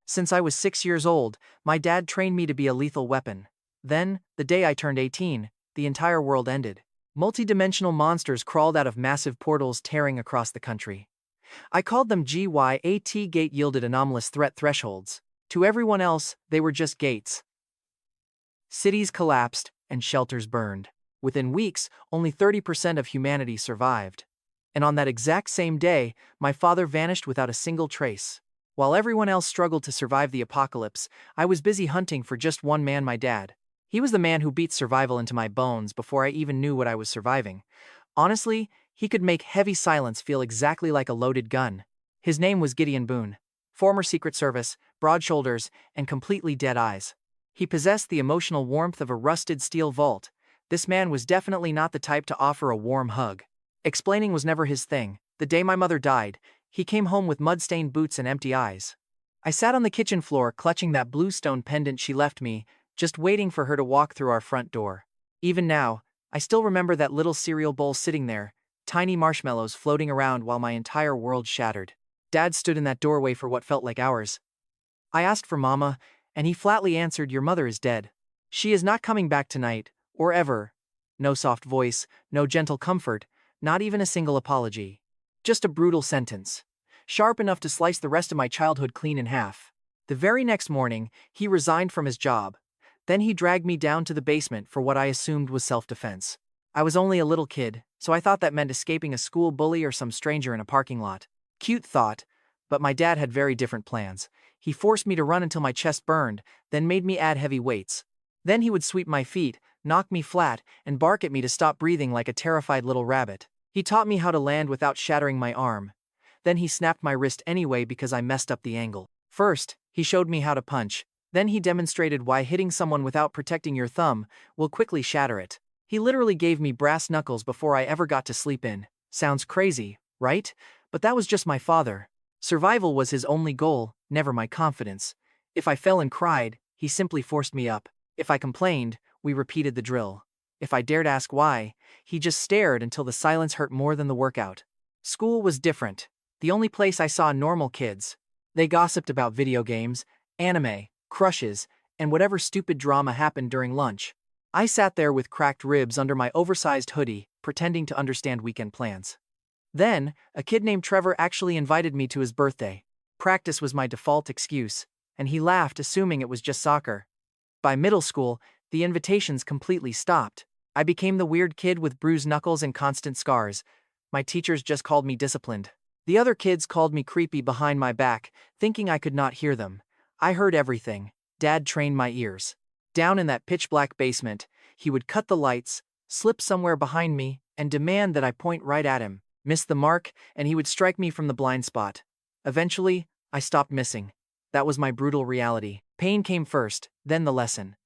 Since I was 6 years old, my dad trained me to be a lethal weapon. Then, the day I turned 18, the entire world ended. Multidimensional monsters crawled out of massive portals tearing across the country. I called them GYAT. Gate yielded anomalous threat thresholds. To everyone else, they were just gates. Cities collapsed, and shelters burned. Within weeks, only 30% of humanity survived. And on that exact same day, my father vanished without a single trace. While everyone else struggled to survive the apocalypse, I was busy hunting for just one man: my dad. He was the man who beat survival into my bones before I even knew what I was surviving. Honestly, he could make heavy silence feel exactly like a loaded gun. His name was Gideon Boone. Former Secret Service, broad shoulders, and completely dead eyes. He possessed the emotional warmth of a rusted steel vault. This man was definitely not the type to offer a warm hug. Explaining was never his thing. The day my mother died, he came home with mud-stained boots and empty eyes. I sat on the kitchen floor clutching that blue stone pendant she left me, just waiting for her to walk through our front door. Even now, I still remember that little cereal bowl sitting there, tiny marshmallows floating around while my entire world shattered. Dad stood in that doorway for what felt like hours. I asked for Mama, and he flatly answered, "Your mother is dead. She is not coming back tonight, or ever." No soft voice, no gentle comfort, not even a single apology. Just a brutal sentence, sharp enough to slice the rest of my childhood clean in half. The very next morning, he resigned from his job. Then he dragged me down to the basement for what I assumed was self-defense. I was only a little kid, so I thought that meant escaping a school bully or some stranger in a parking lot. Cute thought, but my dad had very different plans. He forced me to run until my chest burned, then made me add heavy weights. Then he would sweep my feet, knock me flat, and bark at me to stop breathing like a terrified little rabbit. He taught me how to land without shattering my arm. Then he snapped my wrist anyway because I messed up the angle. First, he showed me how to punch. Then he demonstrated why hitting someone without protecting your thumb will quickly shatter it. He literally gave me brass knuckles before I ever got to sleep in. Sounds crazy, right? But that was just my father. Survival was his only goal, never my confidence. If I fell and cried, he simply forced me up. If I complained, we repeated the drill. If I dared ask why, he just stared until the silence hurt more than the workout. School was different. The only place I saw normal kids. They gossiped about video games, anime, crushes, and whatever stupid drama happened during lunch. I sat there with cracked ribs under my oversized hoodie, pretending to understand weekend plans. Then, a kid named Trevor actually invited me to his birthday. Practice was my default excuse, and he laughed, assuming it was just soccer. By middle school, the invitations completely stopped. I became the weird kid with bruised knuckles and constant scars. My teachers just called me disciplined. The other kids called me creepy behind my back, thinking I could not hear them. I heard everything. Dad trained my ears. Down in that pitch-black basement, he would cut the lights, slip somewhere behind me, and demand that I point right at him. Miss the mark, and he would strike me from the blind spot. Eventually, I stopped missing. That was my brutal reality. Pain came first, then the lesson.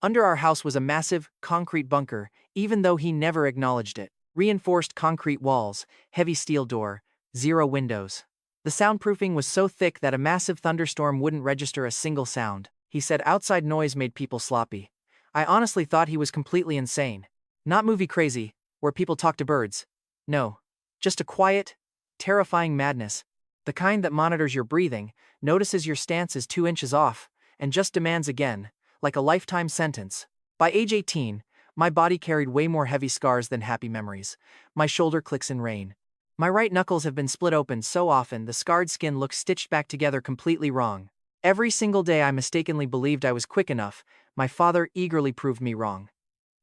Under our house was a massive, concrete bunker, even though he never acknowledged it. Reinforced concrete walls, heavy steel door, 0 windows. The soundproofing was so thick that a massive thunderstorm wouldn't register a single sound. He said outside noise made people sloppy. I honestly thought he was completely insane. Not movie crazy, where people talk to birds. No. Just a quiet, terrifying madness. The kind that monitors your breathing, notices your stance is 2 inches off, and just demands again, like a lifetime sentence. By age 18, my body carried way more heavy scars than happy memories. My shoulder clicks in rain. My right knuckles have been split open so often the scarred skin looks stitched back together completely wrong. Every single day I mistakenly believed I was quick enough, my father eagerly proved me wrong.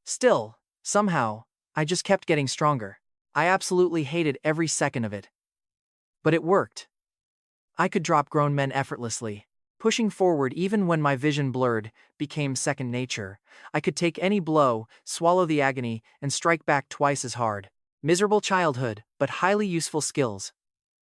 Still, somehow, I just kept getting stronger. I absolutely hated every second of it. But it worked. I could drop grown men effortlessly. Pushing forward even when my vision blurred became second nature. I could take any blow, swallow the agony, and strike back twice as hard. Miserable childhood, but highly useful skills.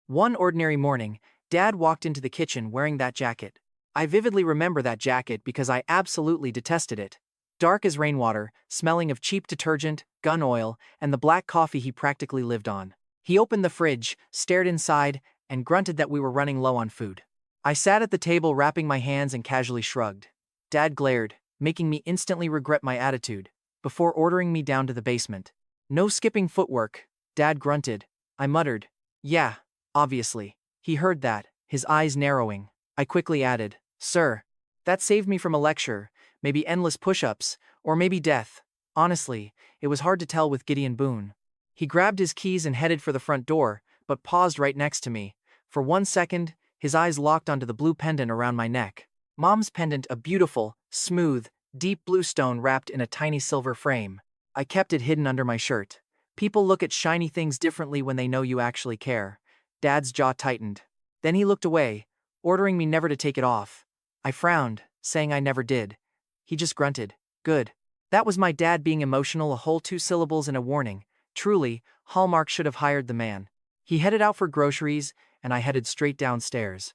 One ordinary morning, Dad walked into the kitchen wearing that jacket. I vividly remember that jacket because I absolutely detested it. Dark as rainwater, smelling of cheap detergent, gun oil, and the black coffee he practically lived on. He opened the fridge, stared inside, and grunted that we were running low on food. I sat at the table wrapping my hands and casually shrugged. Dad glared, making me instantly regret my attitude, before ordering me down to the basement. "No skipping footwork," Dad grunted. I muttered, "Yeah, obviously." He heard that, his eyes narrowing. I quickly added, Sir, that saved me from a lecture, maybe endless push-ups, or maybe death. Honestly, it was hard to tell with Gideon Boone. He grabbed his keys and headed for the front door, but paused right next to me. For 1 second, his eyes locked onto the blue pendant around my neck. Mom's pendant, a beautiful, smooth, deep blue stone wrapped in a tiny silver frame. I kept it hidden under my shirt. People look at shiny things differently when they know you actually care. Dad's jaw tightened. Then he looked away, ordering me never to take it off. I frowned, saying I never did. He just grunted. Good. That was my dad being emotional, a whole 2 syllables and a warning. Truly, Hallmark should have hired the man. He headed out for groceries, and I headed straight downstairs.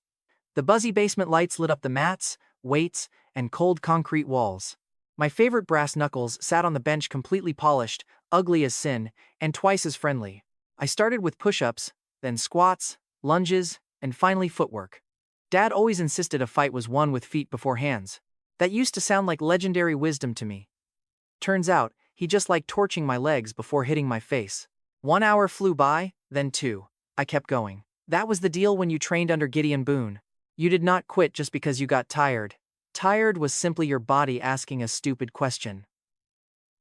The buzzy basement lights lit up the mats, weights, and cold concrete walls. My favorite brass knuckles sat on the bench, completely polished, ugly as sin, and twice as friendly. I started with push-ups, then squats, lunges, and finally footwork. Dad always insisted a fight was won with feet before hands. That used to sound like legendary wisdom to me. Turns out, he just liked torching my legs before hitting my face. 1 hour flew by, then 2. I kept going. That was the deal when you trained under Gideon Boone. You did not quit just because you got tired. Tired was simply your body asking a stupid question.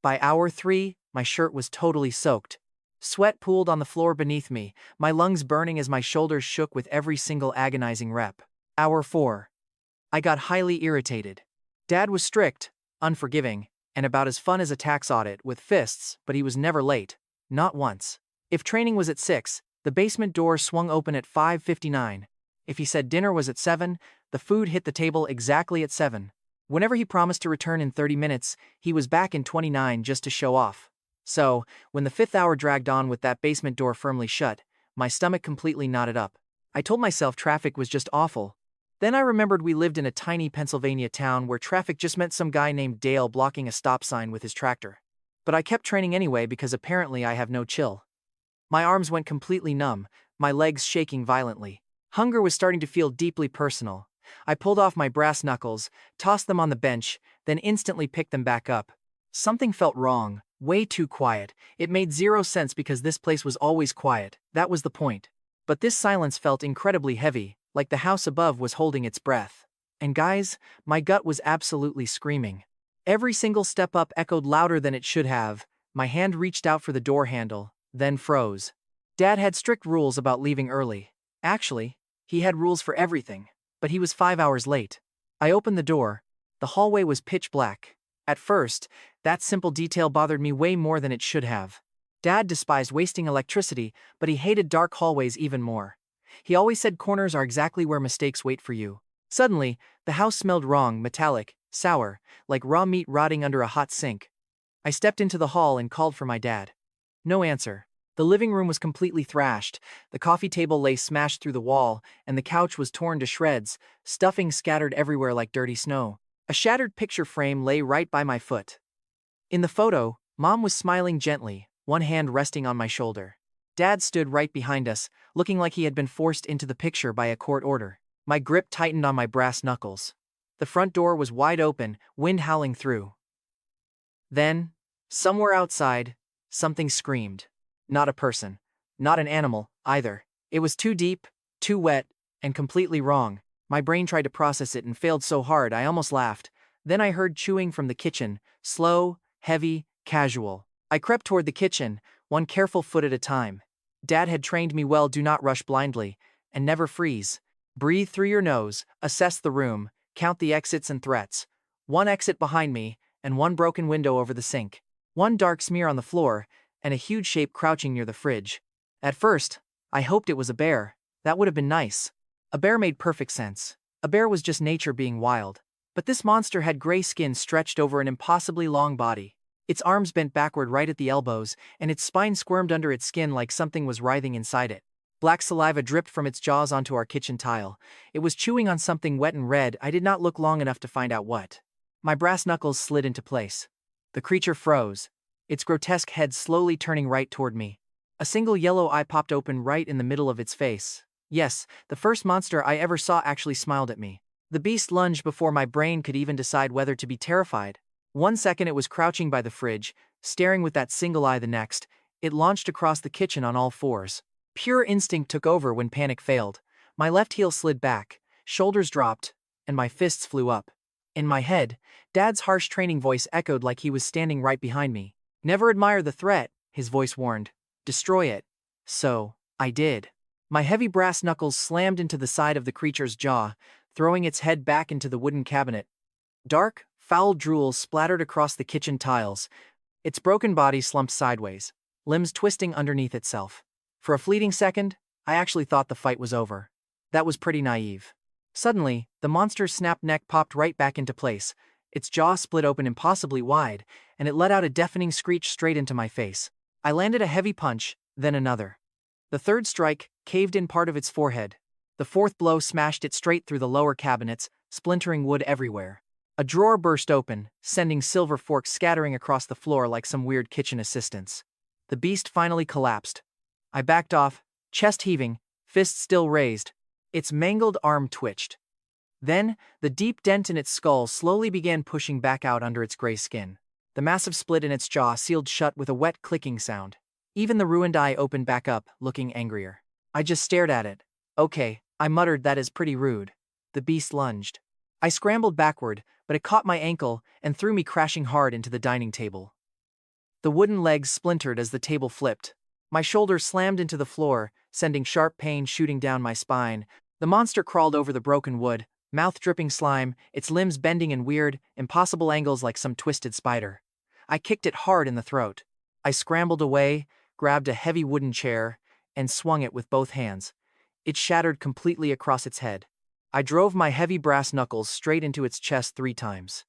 By hour 3, my shirt was totally soaked. Sweat pooled on the floor beneath me, my lungs burning as my shoulders shook with every single agonizing rep. Hour 4. I got highly irritated. Dad was strict, unforgiving, and about as fun as a tax audit with fists, but he was never late. Not once. If training was at 6, the basement door swung open at 5:59. If he said dinner was at 7, the food hit the table exactly at 7. Whenever he promised to return in 30 minutes, he was back in 29 just to show off. So, when the 5th hour dragged on with that basement door firmly shut, my stomach completely knotted up. I told myself traffic was just awful. Then I remembered we lived in a tiny Pennsylvania town where traffic just meant some guy named Dale blocking a stop sign with his tractor. But I kept training anyway because apparently I have no chill. My arms went completely numb, my legs shaking violently. Hunger was starting to feel deeply personal. I pulled off my brass knuckles, tossed them on the bench, then instantly picked them back up. Something felt wrong, way too quiet. It made zero sense because this place was always quiet, that was the point. But this silence felt incredibly heavy, like the house above was holding its breath. And guys, my gut was absolutely screaming. Every single step up echoed louder than it should have. My hand reached out for the door handle, then froze. Dad had strict rules about leaving early. Actually, he had rules for everything, but he was 5 hours late. I opened the door. The hallway was pitch black. At first, that simple detail bothered me way more than it should have. Dad despised wasting electricity, but he hated dark hallways even more. He always said corners are exactly where mistakes wait for you. Suddenly, the house smelled wrong, metallic, sour, like raw meat rotting under a hot sink. I stepped into the hall and called for my dad. No answer. The living room was completely thrashed, the coffee table lay smashed through the wall, and the couch was torn to shreds, stuffing scattered everywhere like dirty snow. A shattered picture frame lay right by my foot. In the photo, Mom was smiling gently, one hand resting on my shoulder. Dad stood right behind us, looking like he had been forced into the picture by a court order. My grip tightened on my brass knuckles. The front door was wide open, wind howling through. Then, somewhere outside, something screamed. Not a person. Not an animal, either. It was too deep, too wet, and completely wrong. My brain tried to process it and failed so hard I almost laughed. Then I heard chewing from the kitchen, slow, heavy, casual. I crept toward the kitchen, one careful foot at a time. Dad had trained me well: do not rush blindly, and never freeze. Breathe through your nose, assess the room, count the exits and threats. One exit behind me, and one broken window over the sink. One dark smear on the floor, and a huge shape crouching near the fridge. At first, I hoped it was a bear. That would have been nice. A bear made perfect sense. A bear was just nature being wild. But this monster had gray skin stretched over an impossibly long body. Its arms bent backward right at the elbows, and its spine squirmed under its skin like something was writhing inside it. Black saliva dripped from its jaws onto our kitchen tile. It was chewing on something wet and red. I did not look long enough to find out what. My brass knuckles slid into place. The creature froze, its grotesque head slowly turning right toward me. A single yellow eye popped open right in the middle of its face. Yes, the first monster I ever saw actually smiled at me. The beast lunged before my brain could even decide whether to be terrified. 1 second it was crouching by the fridge, staring with that single eye. The next, it launched across the kitchen on all fours. Pure instinct took over when panic failed. My left heel slid back, shoulders dropped, and my fists flew up. In my head, Dad's harsh training voice echoed like he was standing right behind me. Never admire the threat, his voice warned. Destroy it. So, I did. My heavy brass knuckles slammed into the side of the creature's jaw, throwing its head back into the wooden cabinet. Dark, foul drool splattered across the kitchen tiles. Its broken body slumped sideways, limbs twisting underneath itself. For a fleeting second, I actually thought the fight was over. That was pretty naive. Suddenly, the monster's snapped neck popped right back into place. Its jaw split open impossibly wide, and it let out a deafening screech straight into my face. I landed a heavy punch, then another. The third strike caved in part of its forehead. The fourth blow smashed it straight through the lower cabinets, splintering wood everywhere. A drawer burst open, sending silver forks scattering across the floor like some weird kitchen assistants. The beast finally collapsed. I backed off, chest heaving, fist still raised. Its mangled arm twitched. Then, the deep dent in its skull slowly began pushing back out under its gray skin. The massive split in its jaw sealed shut with a wet clicking sound. Even the ruined eye opened back up, looking angrier. I just stared at it. Okay, I muttered, that is pretty rude. The beast lunged. I scrambled backward, but it caught my ankle and threw me crashing hard into the dining table. The wooden legs splintered as the table flipped. My shoulder slammed into the floor, sending sharp pain shooting down my spine. The monster crawled over the broken wood, mouth dripping slime, its limbs bending in weird, impossible angles like some twisted spider. I kicked it hard in the throat. I scrambled away, grabbed a heavy wooden chair, and swung it with both hands. It shattered completely across its head. I drove my heavy brass knuckles straight into its chest 3 times.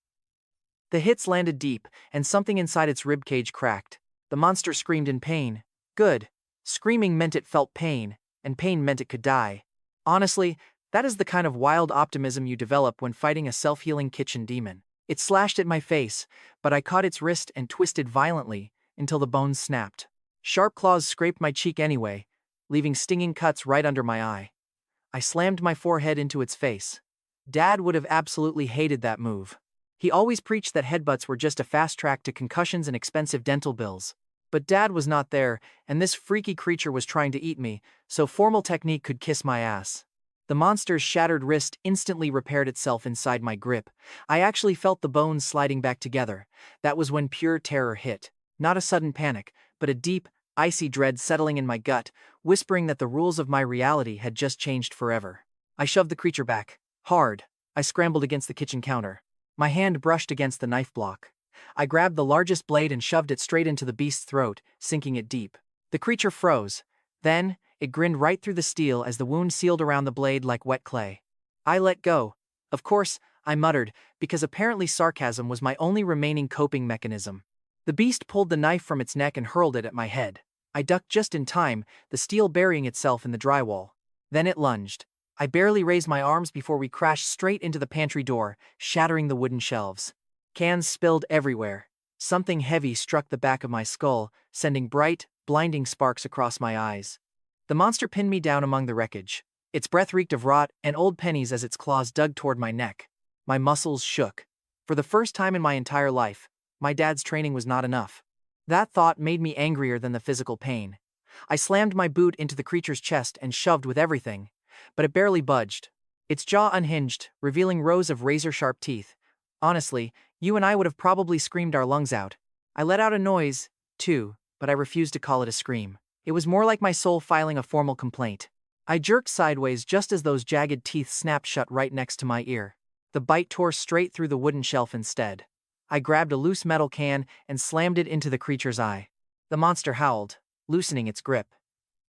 The hits landed deep, and something inside its ribcage cracked. The monster screamed in pain. Good. Screaming meant it felt pain, and pain meant it could die. Honestly, that is the kind of wild optimism you develop when fighting a self-healing kitchen demon. It slashed at my face, but I caught its wrist and twisted violently until the bones snapped. Sharp claws scraped my cheek anyway, leaving stinging cuts right under my eye. I slammed my forehead into its face. Dad would have absolutely hated that move. He always preached that headbutts were just a fast track to concussions and expensive dental bills. But Dad was not there, and this freaky creature was trying to eat me, so formal technique could kiss my ass. The monster's shattered wrist instantly repaired itself inside my grip. I actually felt the bones sliding back together. That was when pure terror hit. Not a sudden panic, but a deep, icy dread settling in my gut, whispering that the rules of my reality had just changed forever. I shoved the creature back. Hard. I scrambled against the kitchen counter. My hand brushed against the knife block. I grabbed the largest blade and shoved it straight into the beast's throat, sinking it deep. The creature froze. Then, it grinned right through the steel as the wound sealed around the blade like wet clay. I let go. Of course, I muttered, because apparently sarcasm was my only remaining coping mechanism. The beast pulled the knife from its neck and hurled it at my head. I ducked just in time, the steel burying itself in the drywall. Then it lunged. I barely raised my arms before we crashed straight into the pantry door, shattering the wooden shelves. Cans spilled everywhere. Something heavy struck the back of my skull, sending bright, blinding sparks across my eyes. The monster pinned me down among the wreckage. Its breath reeked of rot and old pennies as its claws dug toward my neck. My muscles shook. For the first time in my entire life, my dad's training was not enough. That thought made me angrier than the physical pain. I slammed my boot into the creature's chest and shoved with everything, but it barely budged. Its jaw unhinged, revealing rows of razor-sharp teeth. Honestly, you and I would have probably screamed our lungs out. I let out a noise, too, but I refused to call it a scream. It was more like my soul filing a formal complaint. I jerked sideways just as those jagged teeth snapped shut right next to my ear. The bite tore straight through the wooden shelf instead. I grabbed a loose metal can and slammed it into the creature's eye. The monster howled, loosening its grip.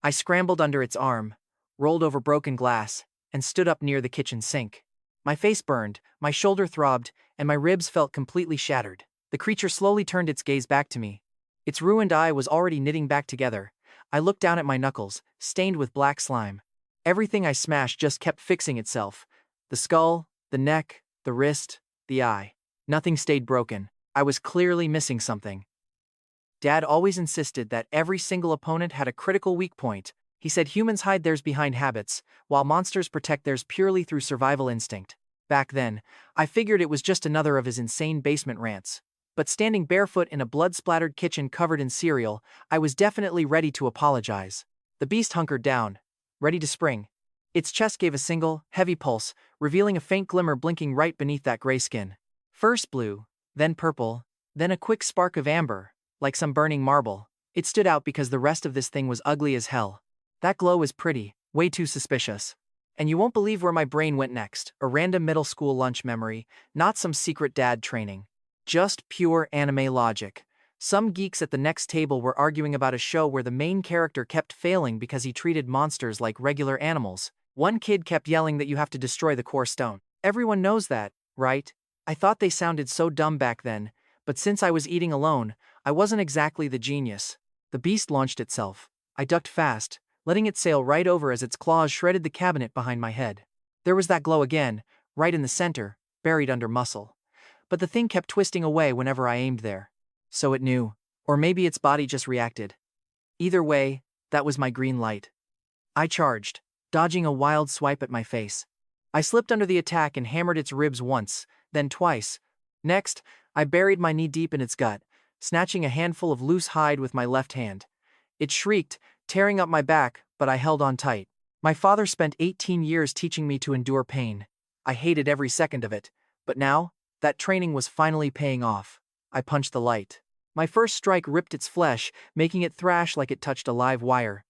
I scrambled under its arm, rolled over broken glass, and stood up near the kitchen sink. My face burned, my shoulder throbbed, and my ribs felt completely shattered. The creature slowly turned its gaze back to me. Its ruined eye was already knitting back together. I looked down at my knuckles, stained with black slime. Everything I smashed just kept fixing itself. The skull, the neck, the wrist, the eye. Nothing stayed broken. I was clearly missing something. Dad always insisted that every single opponent had a critical weak point. He said humans hide theirs behind habits, while monsters protect theirs purely through survival instinct. Back then, I figured it was just another of his insane basement rants. But standing barefoot in a blood-splattered kitchen covered in cereal, I was definitely ready to apologize. The beast hunkered down, ready to spring. Its chest gave a single, heavy pulse, revealing a faint glimmer blinking right beneath that gray skin. First blue, then purple, then a quick spark of amber, like some burning marble. It stood out because the rest of this thing was ugly as hell. That glow was pretty, way too suspicious. And you won't believe where my brain went next, a random middle school lunch memory, not some secret dad training. Just pure anime logic. Some geeks at the next table were arguing about a show where the main character kept failing because he treated monsters like regular animals. One kid kept yelling that you have to destroy the core stone. Everyone knows that, right? I thought they sounded so dumb back then, but since I was eating alone, I wasn't exactly the genius. The beast launched itself. I ducked fast, letting it sail right over as its claws shredded the cabinet behind my head. There was that glow again, right in the center, buried under muscle. But the thing kept twisting away whenever I aimed there. So it knew. Or maybe its body just reacted. Either way, that was my green light. I charged, dodging a wild swipe at my face. I slipped under the attack and hammered its ribs once, then twice. Next, I buried my knee deep in its gut, snatching a handful of loose hide with my left hand. It shrieked, tearing up my back, but I held on tight. My father spent 18 years teaching me to endure pain. I hated every second of it, but now, that training was finally paying off. I punched the light. My first strike ripped its flesh, making it thrash like it touched a live wire.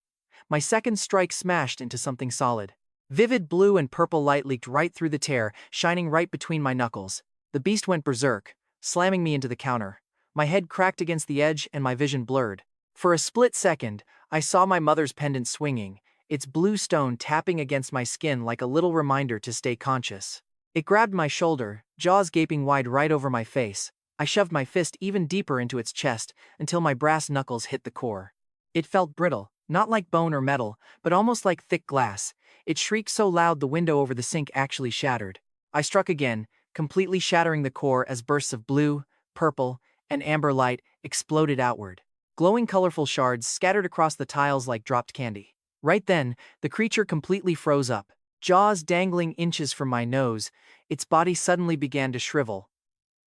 My second strike smashed into something solid. Vivid blue and purple light leaked right through the tear, shining right between my knuckles. The beast went berserk, slamming me into the counter. My head cracked against the edge and my vision blurred. For a split second, I saw my mother's pendant swinging, its blue stone tapping against my skin like a little reminder to stay conscious. It grabbed my shoulder, jaws gaping wide right over my face. I shoved my fist even deeper into its chest until my brass knuckles hit the core. It felt brittle, not like bone or metal, but almost like thick glass. It shrieked so loud the window over the sink actually shattered. I struck again, completely shattering the core as bursts of blue, purple, and amber light exploded outward. Glowing colorful shards scattered across the tiles like dropped candy. Right then, the creature completely froze up. Jaws dangling inches from my nose, its body suddenly began to shrivel.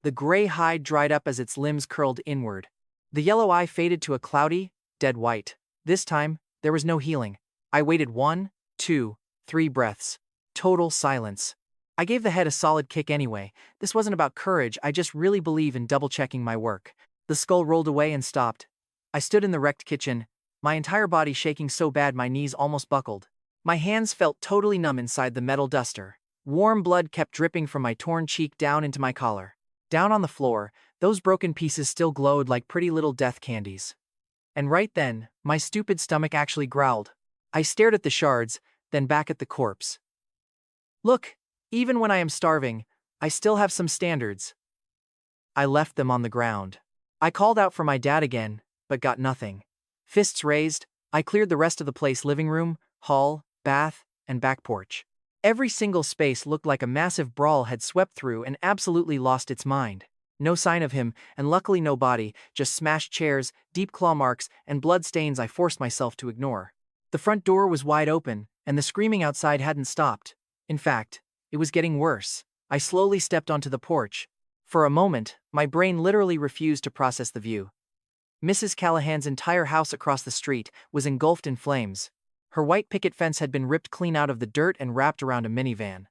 The gray hide dried up as its limbs curled inward. The yellow eye faded to a cloudy, dead white. This time, there was no healing. I waited 1, 2, 3 breaths. Total silence. I gave the head a solid kick anyway. This wasn't about courage, I just really believe in double-checking my work. The skull rolled away and stopped. I stood in the wrecked kitchen, my entire body shaking so bad my knees almost buckled. My hands felt totally numb inside the metal duster. Warm blood kept dripping from my torn cheek down into my collar. Down on the floor, those broken pieces still glowed like pretty little death candies. And right then, my stupid stomach actually growled. I stared at the shards, then back at the corpse. Look, even when I am starving, I still have some standards. I left them on the ground. I called out for my dad again, but got nothing. Fists raised, I cleared the rest of the place: living room, hall, bath, and back porch. Every single space looked like a massive brawl had swept through and absolutely lost its mind. No sign of him, and luckily no body, just smashed chairs, deep claw marks, and blood stains I forced myself to ignore. The front door was wide open, and the screaming outside hadn't stopped. In fact, it was getting worse. I slowly stepped onto the porch. For a moment, my brain literally refused to process the view. Mrs. Callahan's entire house across the street was engulfed in flames. Her white picket fence had been ripped clean out of the dirt and wrapped around a minivan.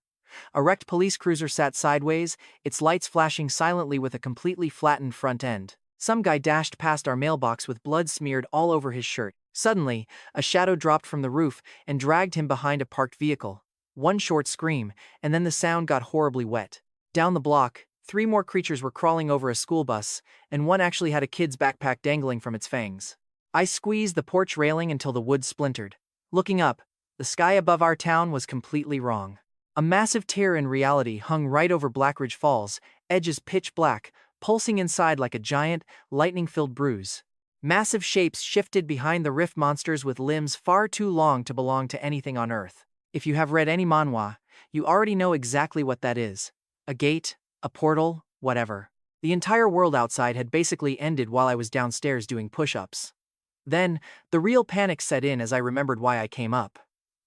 A wrecked police cruiser sat sideways, its lights flashing silently with a completely flattened front end. Some guy dashed past our mailbox with blood smeared all over his shirt. Suddenly, a shadow dropped from the roof and dragged him behind a parked vehicle. One short scream, and then the sound got horribly wet. Down the block, 3 more creatures were crawling over a school bus, and one actually had a kid's backpack dangling from its fangs. I squeezed the porch railing until the wood splintered. Looking up, the sky above our town was completely wrong. A massive tear in reality hung right over Blackridge Falls, edges pitch black, pulsing inside like a giant, lightning-filled bruise. Massive shapes shifted behind the rift monsters with limbs far too long to belong to anything on Earth. If you have read any manhwa, you already know exactly what that is. A gate, a portal, whatever. The entire world outside had basically ended while I was downstairs doing push-ups. Then, the real panic set in as I remembered why I came up.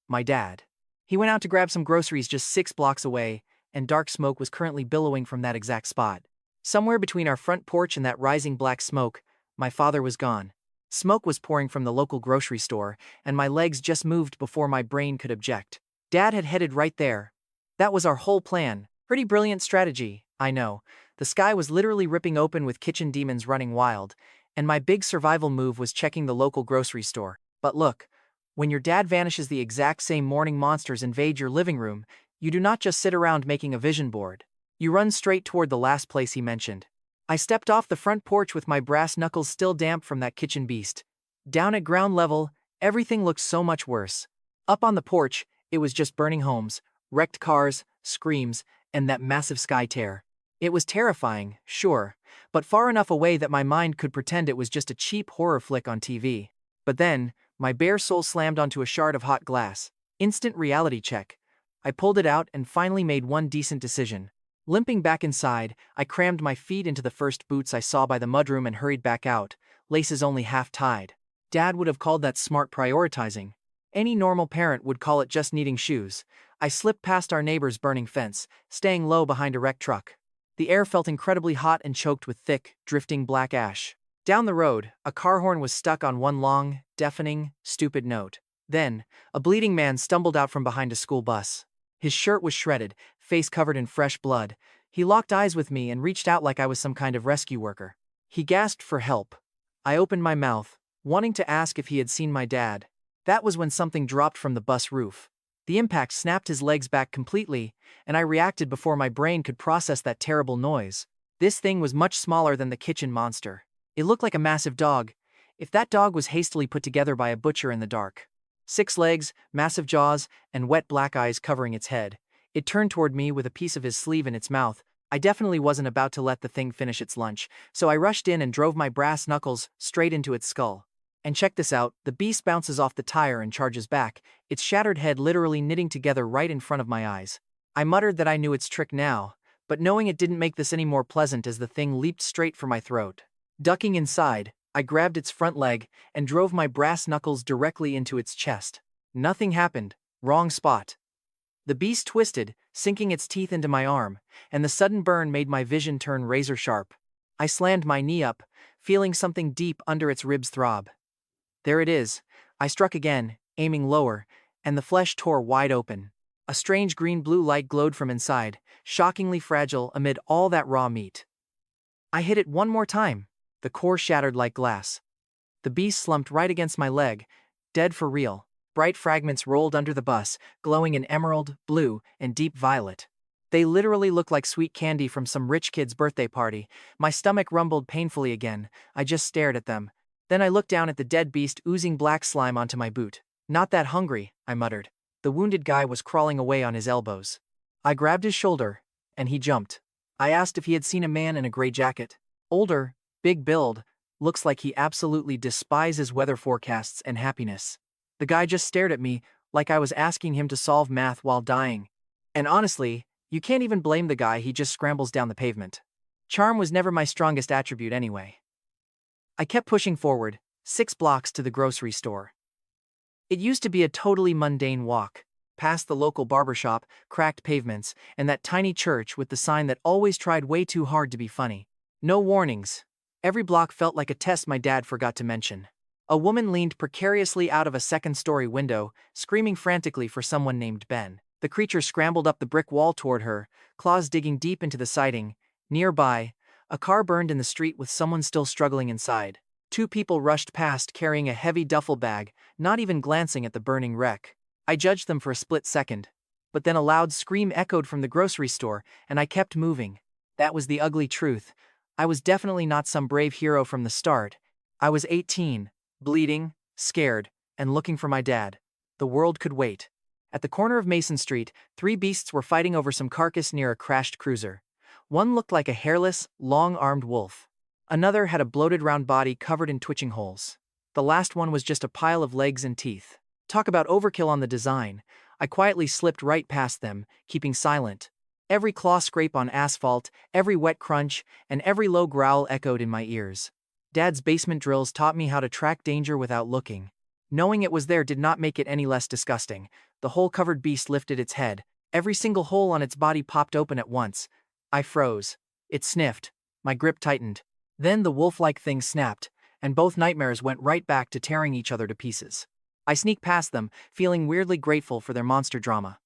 My dad. He went out to grab some groceries just 6 blocks away, and dark smoke was currently billowing from that exact spot. Somewhere between our front porch and that rising black smoke, my father was gone. Smoke was pouring from the local grocery store, and my legs just moved before my brain could object. Dad had headed right there. That was our whole plan. Pretty brilliant strategy, I know. The sky was literally ripping open with kitchen demons running wild, and my big survival move was checking the local grocery store. But look, when your dad vanishes the exact same morning monsters invade your living room, you do not just sit around making a vision board. You run straight toward the last place he mentioned. I stepped off the front porch with my brass knuckles still damp from that kitchen beast. Down at ground level, everything looked so much worse. Up on the porch, it was just burning homes, wrecked cars, screams, and that massive sky tear. It was terrifying, sure, but far enough away that my mind could pretend it was just a cheap horror flick on TV. But then, my bare soul slammed onto a shard of hot glass. Instant reality check. I pulled it out and finally made one decent decision. Limping back inside, I crammed my feet into the first boots I saw by the mudroom and hurried back out, laces only half tied. Dad would have called that smart prioritizing. Any normal parent would call it just needing shoes. I slipped past our neighbor's burning fence, staying low behind a wrecked truck. The air felt incredibly hot and choked with thick, drifting black ash. Down the road, a car horn was stuck on one long, deafening, stupid note. Then, a bleeding man stumbled out from behind a school bus. His shirt was shredded, face covered in fresh blood. He locked eyes with me and reached out like I was some kind of rescue worker. He gasped for help. I opened my mouth, wanting to ask if he had seen my dad. That was when something dropped from the bus roof. The impact snapped his legs back completely, and I reacted before my brain could process that terrible noise. This thing was much smaller than the kitchen monster. It looked like a massive dog, if that dog was hastily put together by a butcher in the dark. 6 legs, massive jaws, and wet black eyes covering its head. It turned toward me with a piece of his sleeve in its mouth. I definitely wasn't about to let the thing finish its lunch, so I rushed in and drove my brass knuckles straight into its skull. And check this out, the beast bounces off the tire and charges back, its shattered head literally knitting together right in front of my eyes. I muttered that I knew its trick now, but knowing it didn't make this any more pleasant as the thing leaped straight for my throat. Ducking inside, I grabbed its front leg and drove my brass knuckles directly into its chest. Nothing happened. Wrong spot. The beast twisted, sinking its teeth into my arm, and the sudden burn made my vision turn razor sharp. I slammed my knee up, feeling something deep under its ribs throb. There it is. I struck again, aiming lower, and the flesh tore wide open. A strange green-blue light glowed from inside, shockingly fragile amid all that raw meat. I hit it one more time. The core shattered like glass. The beast slumped right against my leg, dead for real. Bright fragments rolled under the bus, glowing in emerald, blue, and deep violet. They literally looked like sweet candy from some rich kid's birthday party. My stomach rumbled painfully again. I just stared at them. Then I looked down at the dead beast oozing black slime onto my boot. Not that hungry, I muttered. The wounded guy was crawling away on his elbows. I grabbed his shoulder, and he jumped. I asked if he had seen a man in a gray jacket. Older, big build, looks like he absolutely despises weather forecasts and happiness. The guy just stared at me, like I was asking him to solve math while dying. And honestly, you can't even blame the guy, he just scrambles down the pavement. Charm was never my strongest attribute anyway. I kept pushing forward, 6 blocks to the grocery store. It used to be a totally mundane walk, past the local barbershop, cracked pavements, and that tiny church with the sign that always tried way too hard to be funny. No warnings. Every block felt like a test my dad forgot to mention. A woman leaned precariously out of a second-story window, screaming frantically for someone named Ben. The creature scrambled up the brick wall toward her, claws digging deep into the siding. Nearby, a car burned in the street with someone still struggling inside. 2 people rushed past carrying a heavy duffel bag, not even glancing at the burning wreck. I judged them for a split second. But then a loud scream echoed from the grocery store, and I kept moving. That was the ugly truth. I was definitely not some brave hero from the start. I was 18, bleeding, scared, and looking for my dad. The world could wait. At the corner of Mason Street, 3 beasts were fighting over some carcass near a crashed cruiser. One looked like a hairless, long-armed wolf. Another had a bloated round body covered in twitching holes. The last one was just a pile of legs and teeth. Talk about overkill on the design. I quietly slipped right past them, keeping silent. Every claw scrape on asphalt, every wet crunch, and every low growl echoed in my ears. Dad's basement drills taught me how to track danger without looking. Knowing it was there did not make it any less disgusting. The hole-covered beast lifted its head. Every single hole on its body popped open at once. I froze. It sniffed. My grip tightened. Then the wolf-like thing snapped, and both nightmares went right back to tearing each other to pieces. I sneaked past them, feeling weirdly grateful for their monster drama.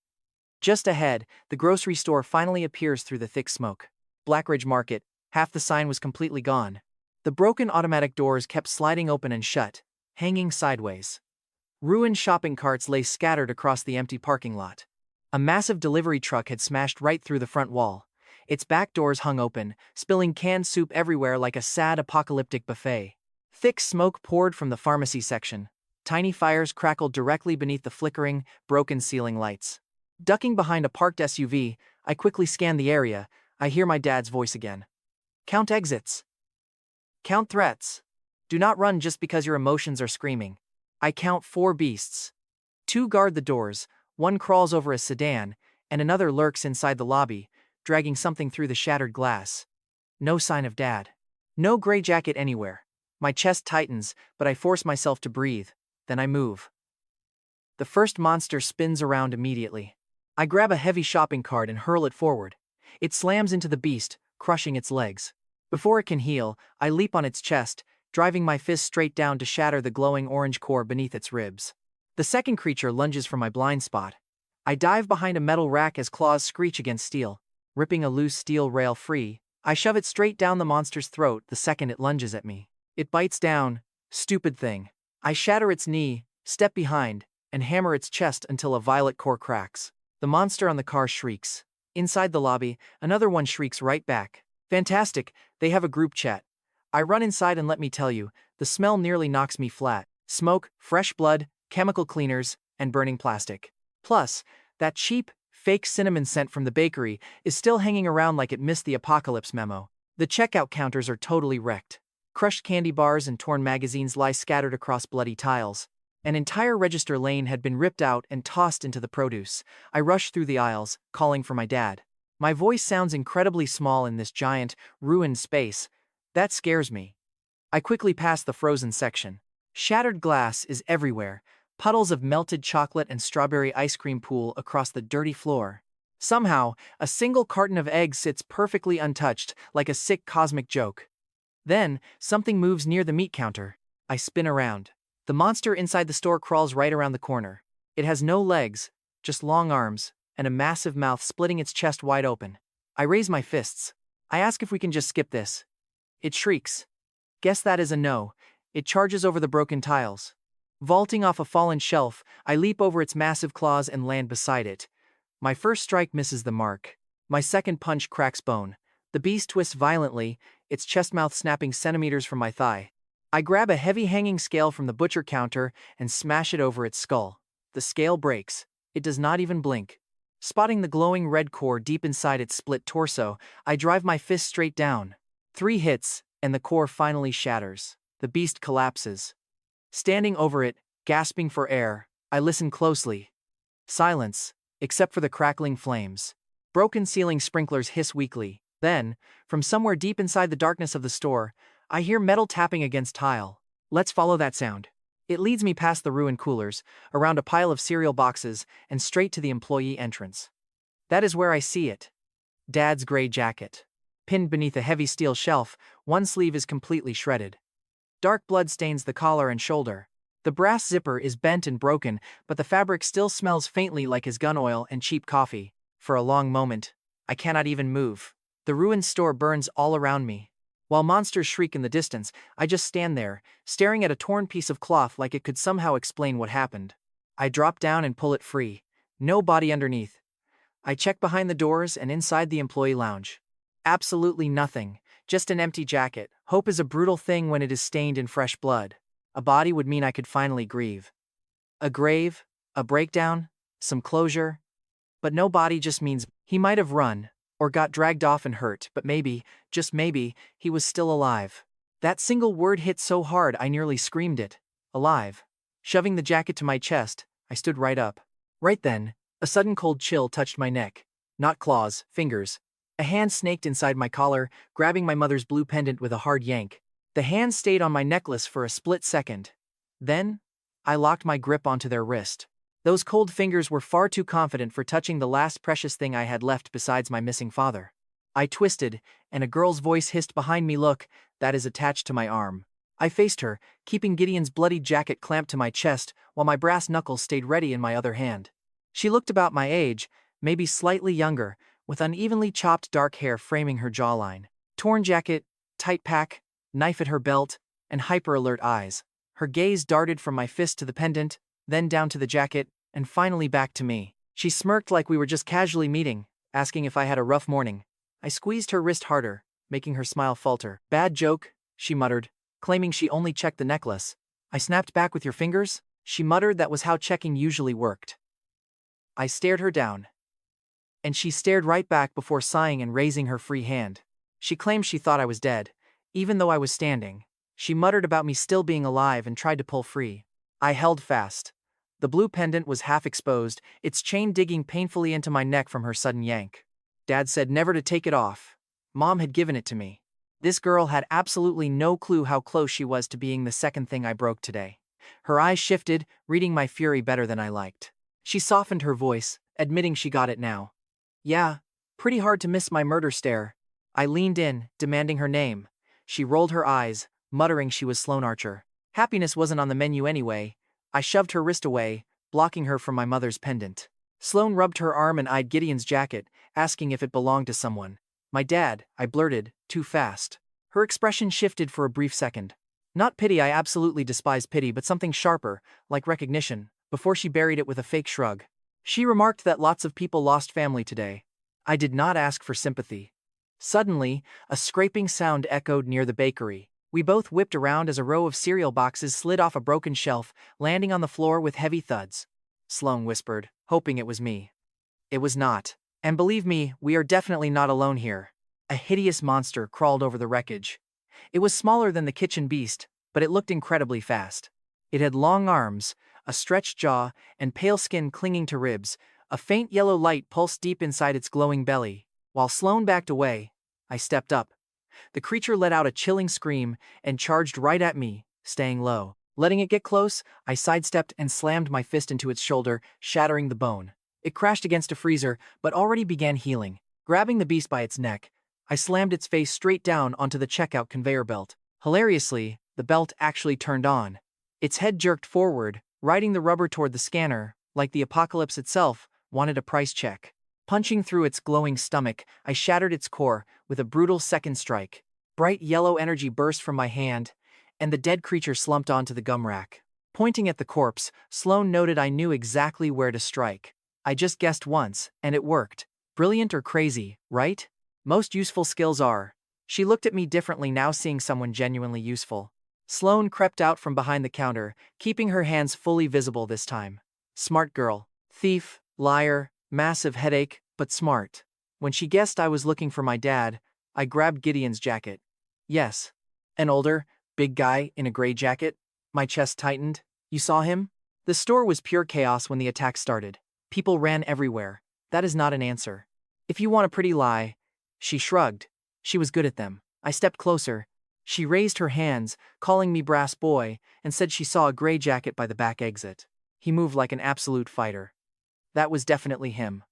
Just ahead, the grocery store finally appears through the thick smoke. Blackridge Market, half the sign was completely gone. The broken automatic doors kept sliding open and shut, hanging sideways. Ruined shopping carts lay scattered across the empty parking lot. A massive delivery truck had smashed right through the front wall. Its back doors hung open, spilling canned soup everywhere like a sad apocalyptic buffet. Thick smoke poured from the pharmacy section. Tiny fires crackled directly beneath the flickering, broken ceiling lights. Ducking behind a parked SUV, I quickly scanned the area. I hear my dad's voice again. Count exits. Count threats. Do not run just because your emotions are screaming. I count 4 beasts. 2 guard the doors, 1 crawls over a sedan, and another lurks inside the lobby, dragging something through the shattered glass. No sign of Dad. No gray jacket anywhere. My chest tightens, but I force myself to breathe. Then I move. The first monster spins around immediately. I grab a heavy shopping cart and hurl it forward. It slams into the beast, crushing its legs. Before it can heal, I leap on its chest, driving my fist straight down to shatter the glowing orange core beneath its ribs. The second creature lunges for my blind spot. I dive behind a metal rack as claws screech against steel. Ripping a loose steel rail free, I shove it straight down the monster's throat the second it lunges at me. It bites down. Stupid thing. I shatter its knee, step behind, and hammer its chest until a violet core cracks. The monster on the car shrieks. Inside the lobby, another one shrieks right back. Fantastic, they have a group chat. I run inside and let me tell you, the smell nearly knocks me flat. Smoke, fresh blood, chemical cleaners, and burning plastic. Plus, that cheap, fake cinnamon scent from the bakery is still hanging around like it missed the apocalypse memo. The checkout counters are totally wrecked. Crushed candy bars and torn magazines lie scattered across bloody tiles. An entire register lane had been ripped out and tossed into the produce. I rush through the aisles, calling for my dad. My voice sounds incredibly small in this giant, ruined space. That scares me. I quickly pass the frozen section. Shattered glass is everywhere. Puddles of melted chocolate and strawberry ice cream pool across the dirty floor. Somehow, a single carton of eggs sits perfectly untouched, like a sick cosmic joke. Then, something moves near the meat counter. I spin around. The monster inside the store crawls right around the corner. It has no legs, just long arms, and a massive mouth splitting its chest wide open. I raise my fists. I ask if we can just skip this. It shrieks. Guess that is a no. It charges over the broken tiles. Vaulting off a fallen shelf, I leap over its massive claws and land beside it. My first strike misses the mark. My second punch cracks bone. The beast twists violently, its chest mouth snapping centimeters from my thigh. I grab a heavy hanging scale from the butcher counter and smash it over its skull. The scale breaks. It does not even blink. Spotting the glowing red core deep inside its split torso, I drive my fist straight down. 3 hits, and the core finally shatters. The beast collapses. Standing over it, gasping for air, I listen closely. Silence, except for the crackling flames. Broken ceiling sprinklers hiss weakly. Then, from somewhere deep inside the darkness of the store, I hear metal tapping against tile. Let's follow that sound. It leads me past the ruined coolers, around a pile of cereal boxes, and straight to the employee entrance. That is where I see it. Dad's gray jacket. Pinned beneath a heavy steel shelf, one sleeve is completely shredded. Dark blood stains the collar and shoulder. The brass zipper is bent and broken, but the fabric still smells faintly like his gun oil and cheap coffee. For a long moment, I cannot even move. The ruined store burns all around me. While monsters shriek in the distance, I just stand there, staring at a torn piece of cloth like it could somehow explain what happened. I drop down and pull it free. No body underneath. I check behind the doors and inside the employee lounge. Absolutely nothing. Just an empty jacket. Hope is a brutal thing when it is stained in fresh blood. A body would mean I could finally grieve. A grave, a breakdown, some closure. But no body just means he might have run, or got dragged off and hurt, but maybe, just maybe, he was still alive. That single word hit so hard I nearly screamed it. Alive. Shoving the jacket to my chest, I stood right up. Right then, a sudden cold chill touched my neck. Not claws, fingers. A hand snaked inside my collar, grabbing my mother's blue pendant with a hard yank. The hand stayed on my necklace for a split second. Then, I locked my grip onto their wrist. Those cold fingers were far too confident for touching the last precious thing I had left besides my missing father. I twisted, and a girl's voice hissed behind me, "Look, that is attached to my arm." I faced her, keeping Gideon's bloody jacket clamped to my chest while my brass knuckles stayed ready in my other hand. She looked about my age, maybe slightly younger, with unevenly chopped dark hair framing her jawline. Torn jacket, tight pack, knife at her belt, and hyper-alert eyes. Her gaze darted from my fist to the pendant, then down to the jacket, and finally back to me. She smirked like we were just casually meeting, asking if I had a rough morning. I squeezed her wrist harder, making her smile falter. "Bad joke," she muttered, claiming she only checked the necklace. I snapped back with your fingers? She muttered that was how checking usually worked. I stared her down. And she stared right back before sighing and raising her free hand. She claimed she thought I was dead, even though I was standing. She muttered about me still being alive and tried to pull free. I held fast. The blue pendant was half exposed, its chain digging painfully into my neck from her sudden yank. Dad said never to take it off. Mom had given it to me. This girl had absolutely no clue how close she was to being the second thing I broke today. Her eyes shifted, reading my fury better than I liked. She softened her voice, admitting she got it now. Yeah, pretty hard to miss my murder stare. I leaned in, demanding her name. She rolled her eyes, muttering she was Sloane Archer. Happiness wasn't on the menu anyway. I shoved her wrist away, blocking her from my mother's pendant. Sloane rubbed her arm and eyed Gideon's jacket, asking if it belonged to someone. My dad, I blurted, too fast. Her expression shifted for a brief second. Not pity, I absolutely despise pity, but something sharper, like recognition, before she buried it with a fake shrug. She remarked that lots of people lost family today. I did not ask for sympathy. Suddenly, a scraping sound echoed near the bakery. We both whipped around as a row of cereal boxes slid off a broken shelf, landing on the floor with heavy thuds. Sloane whispered, hoping it was me. It was not. And believe me, we are definitely not alone here. A hideous monster crawled over the wreckage. It was smaller than the kitchen beast, but it looked incredibly fast. It had long arms, a stretched jaw, and pale skin clinging to ribs. A faint yellow light pulsed deep inside its glowing belly. While Sloane backed away, I stepped up. The creature let out a chilling scream and charged right at me, staying low. Letting it get close, I sidestepped and slammed my fist into its shoulder, shattering the bone. It crashed against a freezer, but already began healing. Grabbing the beast by its neck, I slammed its face straight down onto the checkout conveyor belt. Hilariously, the belt actually turned on. Its head jerked forward, riding the rubber toward the scanner, like the apocalypse itself wanted a price check. Punching through its glowing stomach, I shattered its core with a brutal second strike. Bright yellow energy burst from my hand, and the dead creature slumped onto the gum rack. Pointing at the corpse, Sloane noted I knew exactly where to strike. I just guessed once, and it worked. Brilliant or crazy, right? Most useful skills are. She looked at me differently now, seeing someone genuinely useful. Sloane crept out from behind the counter, keeping her hands fully visible this time. Smart girl. Thief, liar, massive headache, but smart. When she guessed I was looking for my dad, I grabbed Gideon's jacket. Yes. An older, big guy in a gray jacket. My chest tightened. You saw him? The store was pure chaos when the attack started. People ran everywhere. That is not an answer. If you want a pretty lie. She shrugged. She was good at them. I stepped closer. She raised her hands, calling me brass boy, and said she saw a gray jacket by the back exit. He moved like an absolute fighter. That was definitely him.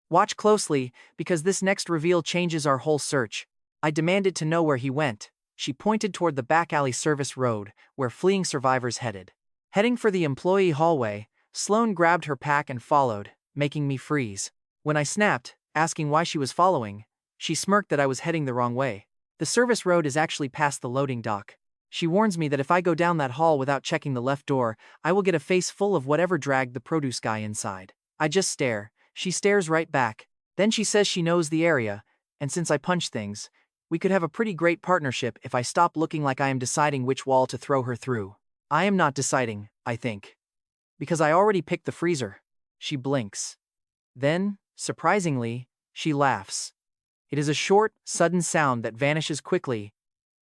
Watch closely, because this next reveal changes our whole search. I demanded to know where he went. She pointed toward the back alley service road, where fleeing survivors headed. Heading for the employee hallway, Sloane grabbed her pack and followed, making me freeze. When I snapped, asking why she was following, she smirked that I was heading the wrong way. The service road is actually past the loading dock. She warns me that if I go down that hall without checking the left door, I will get a face full of whatever dragged the produce guy inside. I just stare. She stares right back. Then she says she knows the area, and since I punch things, we could have a pretty great partnership if I stop looking like I am deciding which wall to throw her through. I am not deciding, I think. Because I already picked the freezer. She blinks. Then, surprisingly, she laughs. It is a short, sudden sound that vanishes quickly,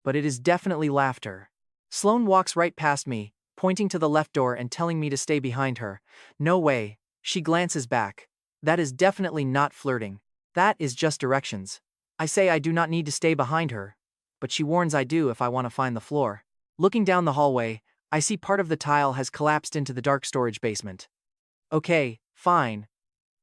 but it is definitely laughter. Sloane walks right past me, pointing to the left door and telling me to stay behind her. No way. She glances back. That is definitely not flirting. That is just directions. I say I do not need to stay behind her, but she warns I do if I want to find the floor. Looking down the hallway, I see part of the tile has collapsed into the dark storage basement. Okay, fine.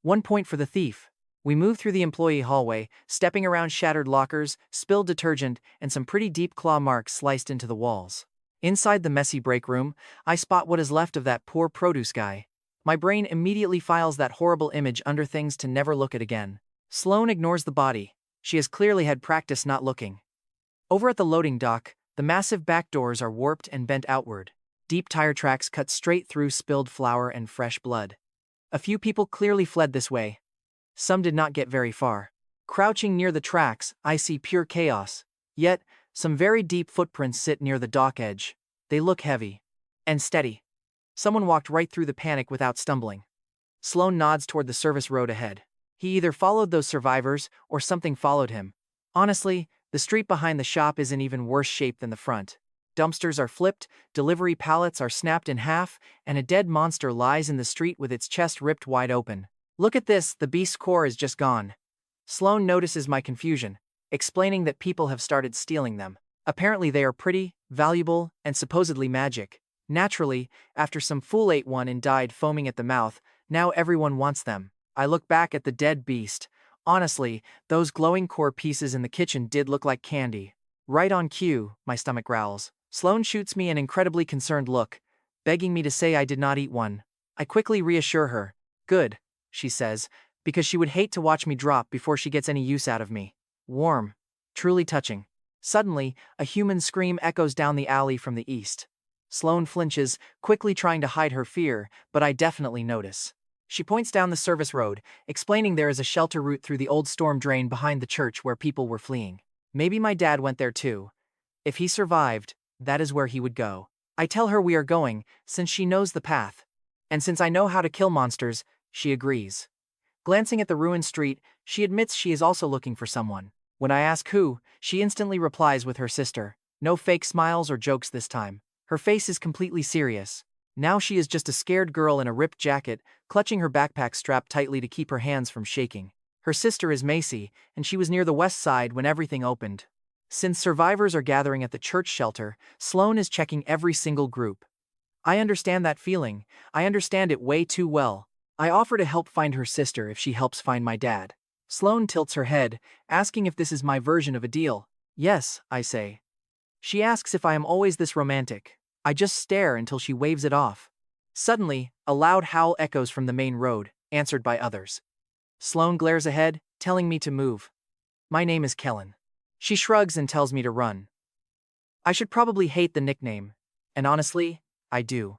1 point for the thief. We move through the employee hallway, stepping around shattered lockers, spilled detergent, and some pretty deep claw marks sliced into the walls. Inside the messy break room, I spot what is left of that poor produce guy. My brain immediately files that horrible image under things to never look at again. Sloane ignores the body. She has clearly had practice not looking. Over at the loading dock, the massive back doors are warped and bent outward. Deep tire tracks cut straight through spilled flour and fresh blood. A few people clearly fled this way. Some did not get very far. Crouching near the tracks, I see pure chaos. Yet, some very deep footprints sit near the dock edge. They look heavy. And steady. Someone walked right through the panic without stumbling. Sloane nods toward the service road ahead. He either followed those survivors, or something followed him. Honestly, the street behind the shop is in even worse shape than the front. Dumpsters are flipped, delivery pallets are snapped in half, and a dead monster lies in the street with its chest ripped wide open. Look at this, the beast's core is just gone. Sloane notices my confusion, explaining that people have started stealing them. Apparently they are pretty, valuable, and supposedly magic. Naturally, after some fool ate one and died foaming at the mouth, now everyone wants them. I look back at the dead beast. Honestly, those glowing core pieces in the kitchen did look like candy. Right on cue, my stomach growls. Sloane shoots me an incredibly concerned look, begging me to say I did not eat one. I quickly reassure her. Good, she says, because she would hate to watch me drop before she gets any use out of me. Warm. Truly touching. Suddenly, a human scream echoes down the alley from the east. Sloane flinches, quickly trying to hide her fear, but I definitely notice. She points down the service road, explaining there is a shelter route through the old storm drain behind the church where people were fleeing. Maybe my dad went there too. If he survived, that is where he would go. I tell her we are going, since she knows the path. And since I know how to kill monsters, she agrees. Glancing at the ruined street, she admits she is also looking for someone. When I ask who, she instantly replies with her sister. No fake smiles or jokes this time. Her face is completely serious. Now she is just a scared girl in a ripped jacket, clutching her backpack strapped tightly to keep her hands from shaking. Her sister is Macy, and she was near the west side when everything opened. Since survivors are gathering at the church shelter, Sloane is checking every single group. I understand that feeling. I understand it way too well. I offer to help find her sister if she helps find my dad. Sloane tilts her head, asking if this is my version of a deal. Yes, I say. She asks if I am always this romantic. I just stare until she waves it off. Suddenly, a loud howl echoes from the main road, answered by others. Sloane glares ahead, telling me to move. My name is Kellan. She shrugs and tells me to run. I should probably hate the nickname, and honestly, I do.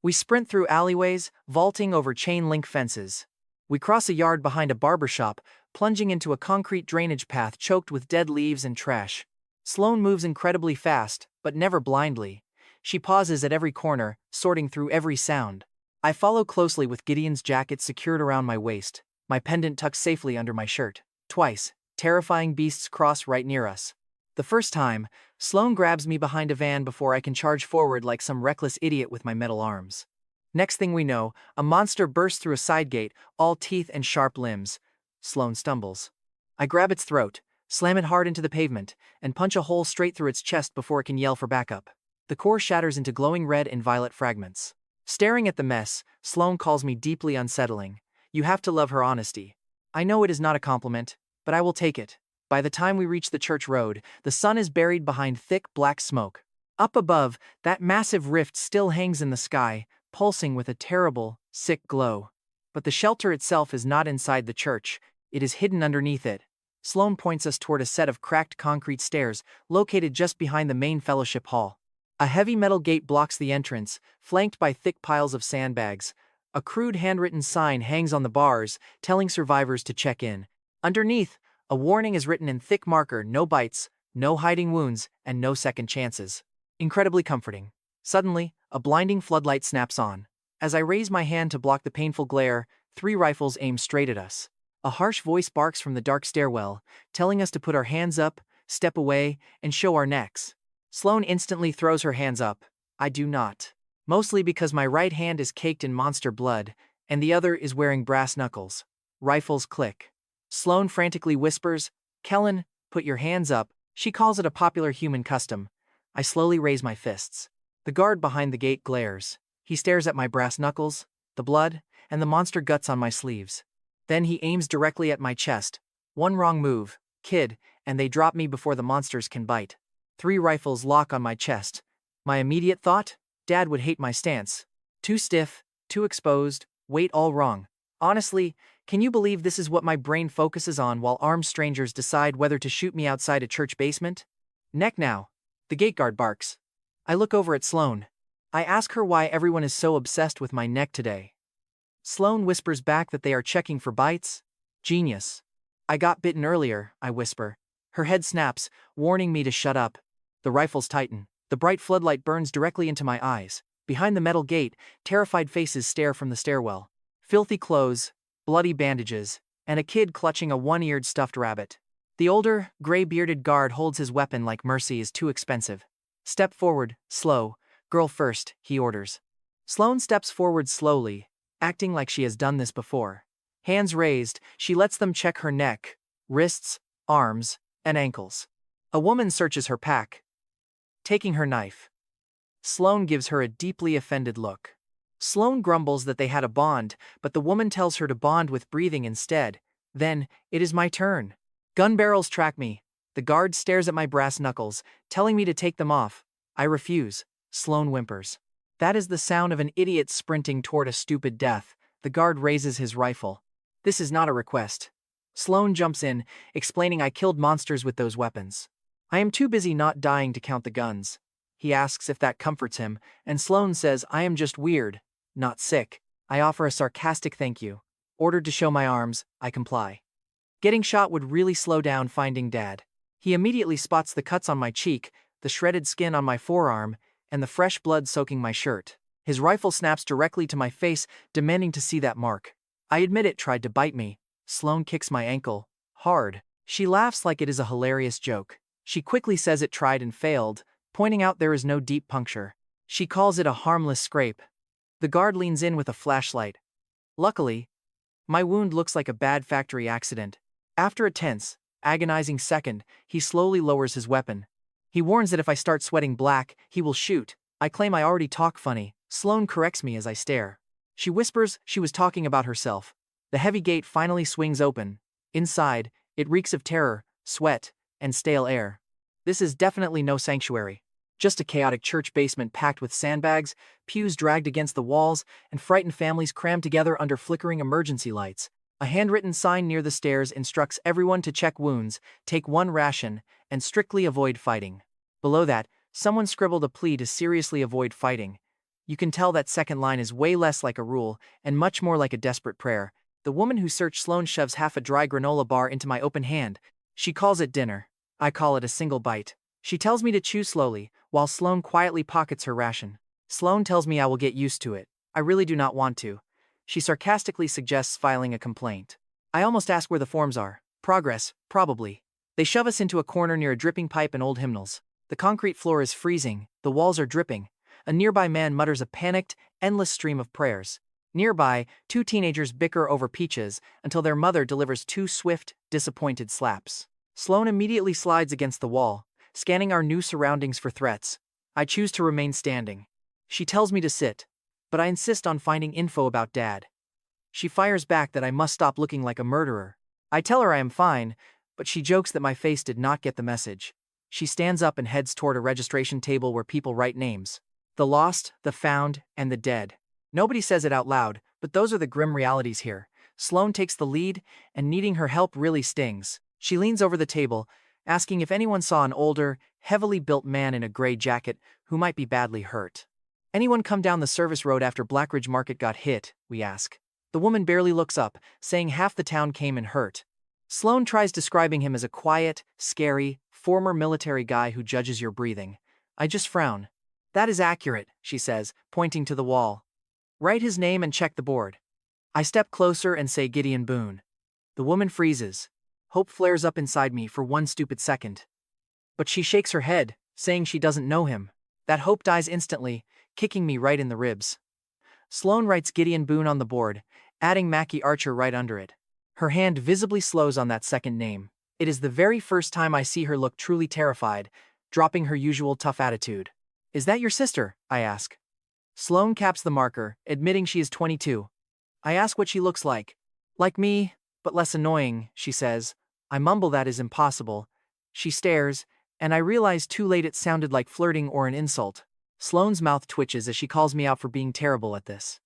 We sprint through alleyways, vaulting over chain-link fences. We cross a yard behind a barber shop, plunging into a concrete drainage path choked with dead leaves and trash. Sloane moves incredibly fast, but never blindly. She pauses at every corner, sorting through every sound. I follow closely with Gideon's jacket secured around my waist, my pendant tucked safely under my shirt. Twice, terrifying beasts cross right near us. The first time, Sloane grabs me behind a van before I can charge forward like some reckless idiot with my metal arms. Next thing we know, a monster bursts through a side gate, all teeth and sharp limbs. Sloane stumbles. I grab its throat, slam it hard into the pavement, and punch a hole straight through its chest before it can yell for backup. The core shatters into glowing red and violet fragments. Staring at the mess, Sloane calls me deeply unsettling. You have to love her honesty. I know it is not a compliment, but I will take it. By the time we reach the church road, the sun is buried behind thick black smoke. Up above, that massive rift still hangs in the sky, pulsing with a terrible, sick glow. But the shelter itself is not inside the church, it is hidden underneath it. Sloane points us toward a set of cracked concrete stairs, located just behind the main fellowship hall. A heavy metal gate blocks the entrance, flanked by thick piles of sandbags. A crude handwritten sign hangs on the bars, telling survivors to check in. Underneath, a warning is written in thick marker: no bites, no hiding wounds, and no second chances. Incredibly comforting. Suddenly, a blinding floodlight snaps on. As I raise my hand to block the painful glare, 3 rifles aim straight at us. A harsh voice barks from the dark stairwell, telling us to put our hands up, step away, and show our necks. Sloane instantly throws her hands up. I do not. Mostly because my right hand is caked in monster blood, and the other is wearing brass knuckles. Rifles click. Sloane frantically whispers, "Kellan, put your hands up." She calls it a popular human custom. I slowly raise my fists. The guard behind the gate glares. He stares at my brass knuckles, the blood, and the monster guts on my sleeves. Then he aims directly at my chest. One wrong move, kid, and they drop me before the monsters can bite. 3 rifles lock on my chest. My immediate thought? Dad would hate my stance. Too stiff, too exposed, weight all wrong. Honestly, can you believe this is what my brain focuses on while armed strangers decide whether to shoot me outside a church basement? Neck now. The gate guard barks. I look over at Sloane. I ask her why everyone is so obsessed with my neck today. Sloane whispers back that they are checking for bites. Genius. I got bitten earlier, I whisper. Her head snaps, warning me to shut up. The rifles tighten. The bright floodlight burns directly into my eyes. Behind the metal gate, terrified faces stare from the stairwell. Filthy clothes, bloody bandages, and a kid clutching a one-eared stuffed rabbit. The older, gray-bearded guard holds his weapon like mercy is too expensive. Step forward, slow. Girl first, he orders. Sloane steps forward slowly, acting like she has done this before. Hands raised, she lets them check her neck, wrists, arms, and ankles. A woman searches her pack, taking her knife. Sloane gives her a deeply offended look. Sloane grumbles that they had a bond, but the woman tells her to bond with breathing instead. Then, it is my turn. Gun barrels track me. The guard stares at my brass knuckles, telling me to take them off. I refuse. Sloane whimpers. That is the sound of an idiot sprinting toward a stupid death. The guard raises his rifle. This is not a request. Sloane jumps in, explaining I killed monsters with those weapons. I am too busy not dying to count the guns. He asks if that comforts him, and Sloane says I am just weird, not sick. I offer a sarcastic thank you. Ordered to show my arms, I comply. Getting shot would really slow down finding Dad. He immediately spots the cuts on my cheek, the shredded skin on my forearm, and the fresh blood soaking my shirt. His rifle snaps directly to my face, demanding to see that mark. I admit it tried to bite me. Sloane kicks my ankle. Hard. She laughs like it is a hilarious joke. She quickly says it tried and failed, pointing out there is no deep puncture. She calls it a harmless scrape. The guard leans in with a flashlight. Luckily, my wound looks like a bad factory accident. After a tense, agonizing second, he slowly lowers his weapon. He warns that if I start sweating black, he will shoot. I claim I already talk funny. Sloane corrects me as I stare. She whispers she was talking about herself. The heavy gate finally swings open. Inside, it reeks of terror, sweat, and stale air. This is definitely no sanctuary. Just a chaotic church basement packed with sandbags, pews dragged against the walls, and frightened families crammed together under flickering emergency lights. A handwritten sign near the stairs instructs everyone to check wounds, take one ration, and strictly avoid fighting. Below that, someone scribbled a plea to seriously avoid fighting. You can tell that second line is way less like a rule, and much more like a desperate prayer. The woman who searched Sloane shoves half a dry granola bar into my open hand. She calls it dinner. I call it a single bite. She tells me to chew slowly, while Sloane quietly pockets her ration. Sloane tells me I will get used to it. I really do not want to. She sarcastically suggests filing a complaint. I almost ask where the forms are. Progress, probably. They shove us into a corner near a dripping pipe and old hymnals. The concrete floor is freezing, the walls are dripping. A nearby man mutters a panicked, endless stream of prayers. Nearby, two teenagers bicker over peaches until their mother delivers two swift, disappointed slaps. Sloane immediately slides against the wall, scanning our new surroundings for threats. I choose to remain standing. She tells me to sit, but I insist on finding info about Dad. She fires back that I must stop looking like a murderer. I tell her I am fine, but she jokes that my face did not get the message. She stands up and heads toward a registration table where people write names. The lost, the found, and the dead. Nobody says it out loud, but those are the grim realities here. Sloane takes the lead, and needing her help really stings. She leans over the table, asking if anyone saw an older, heavily built man in a gray jacket who might be badly hurt. Anyone come down the service road after Blackridge Market got hit, we ask. The woman barely looks up, saying half the town came and hurt. Sloane tries describing him as a quiet, scary, former military guy who judges your breathing. I just frown. That is accurate, she says, pointing to the wall. Write his name and check the board. I step closer and say Gideon Boone. The woman freezes. Hope flares up inside me for one stupid second. But she shakes her head, saying she doesn't know him. That hope dies instantly, kicking me right in the ribs. Sloane writes Gideon Boone on the board, adding Mackie Archer right under it. Her hand visibly slows on that second name. It is the very first time I see her look truly terrified, dropping her usual tough attitude. Is that your sister? I ask. Sloane caps the marker, admitting she is 22. I ask what she looks like. Like me, but less annoying, she says. I mumble that is impossible. She stares, and I realize too late it sounded like flirting or an insult. Sloane's mouth twitches as she calls me out for being terrible at this.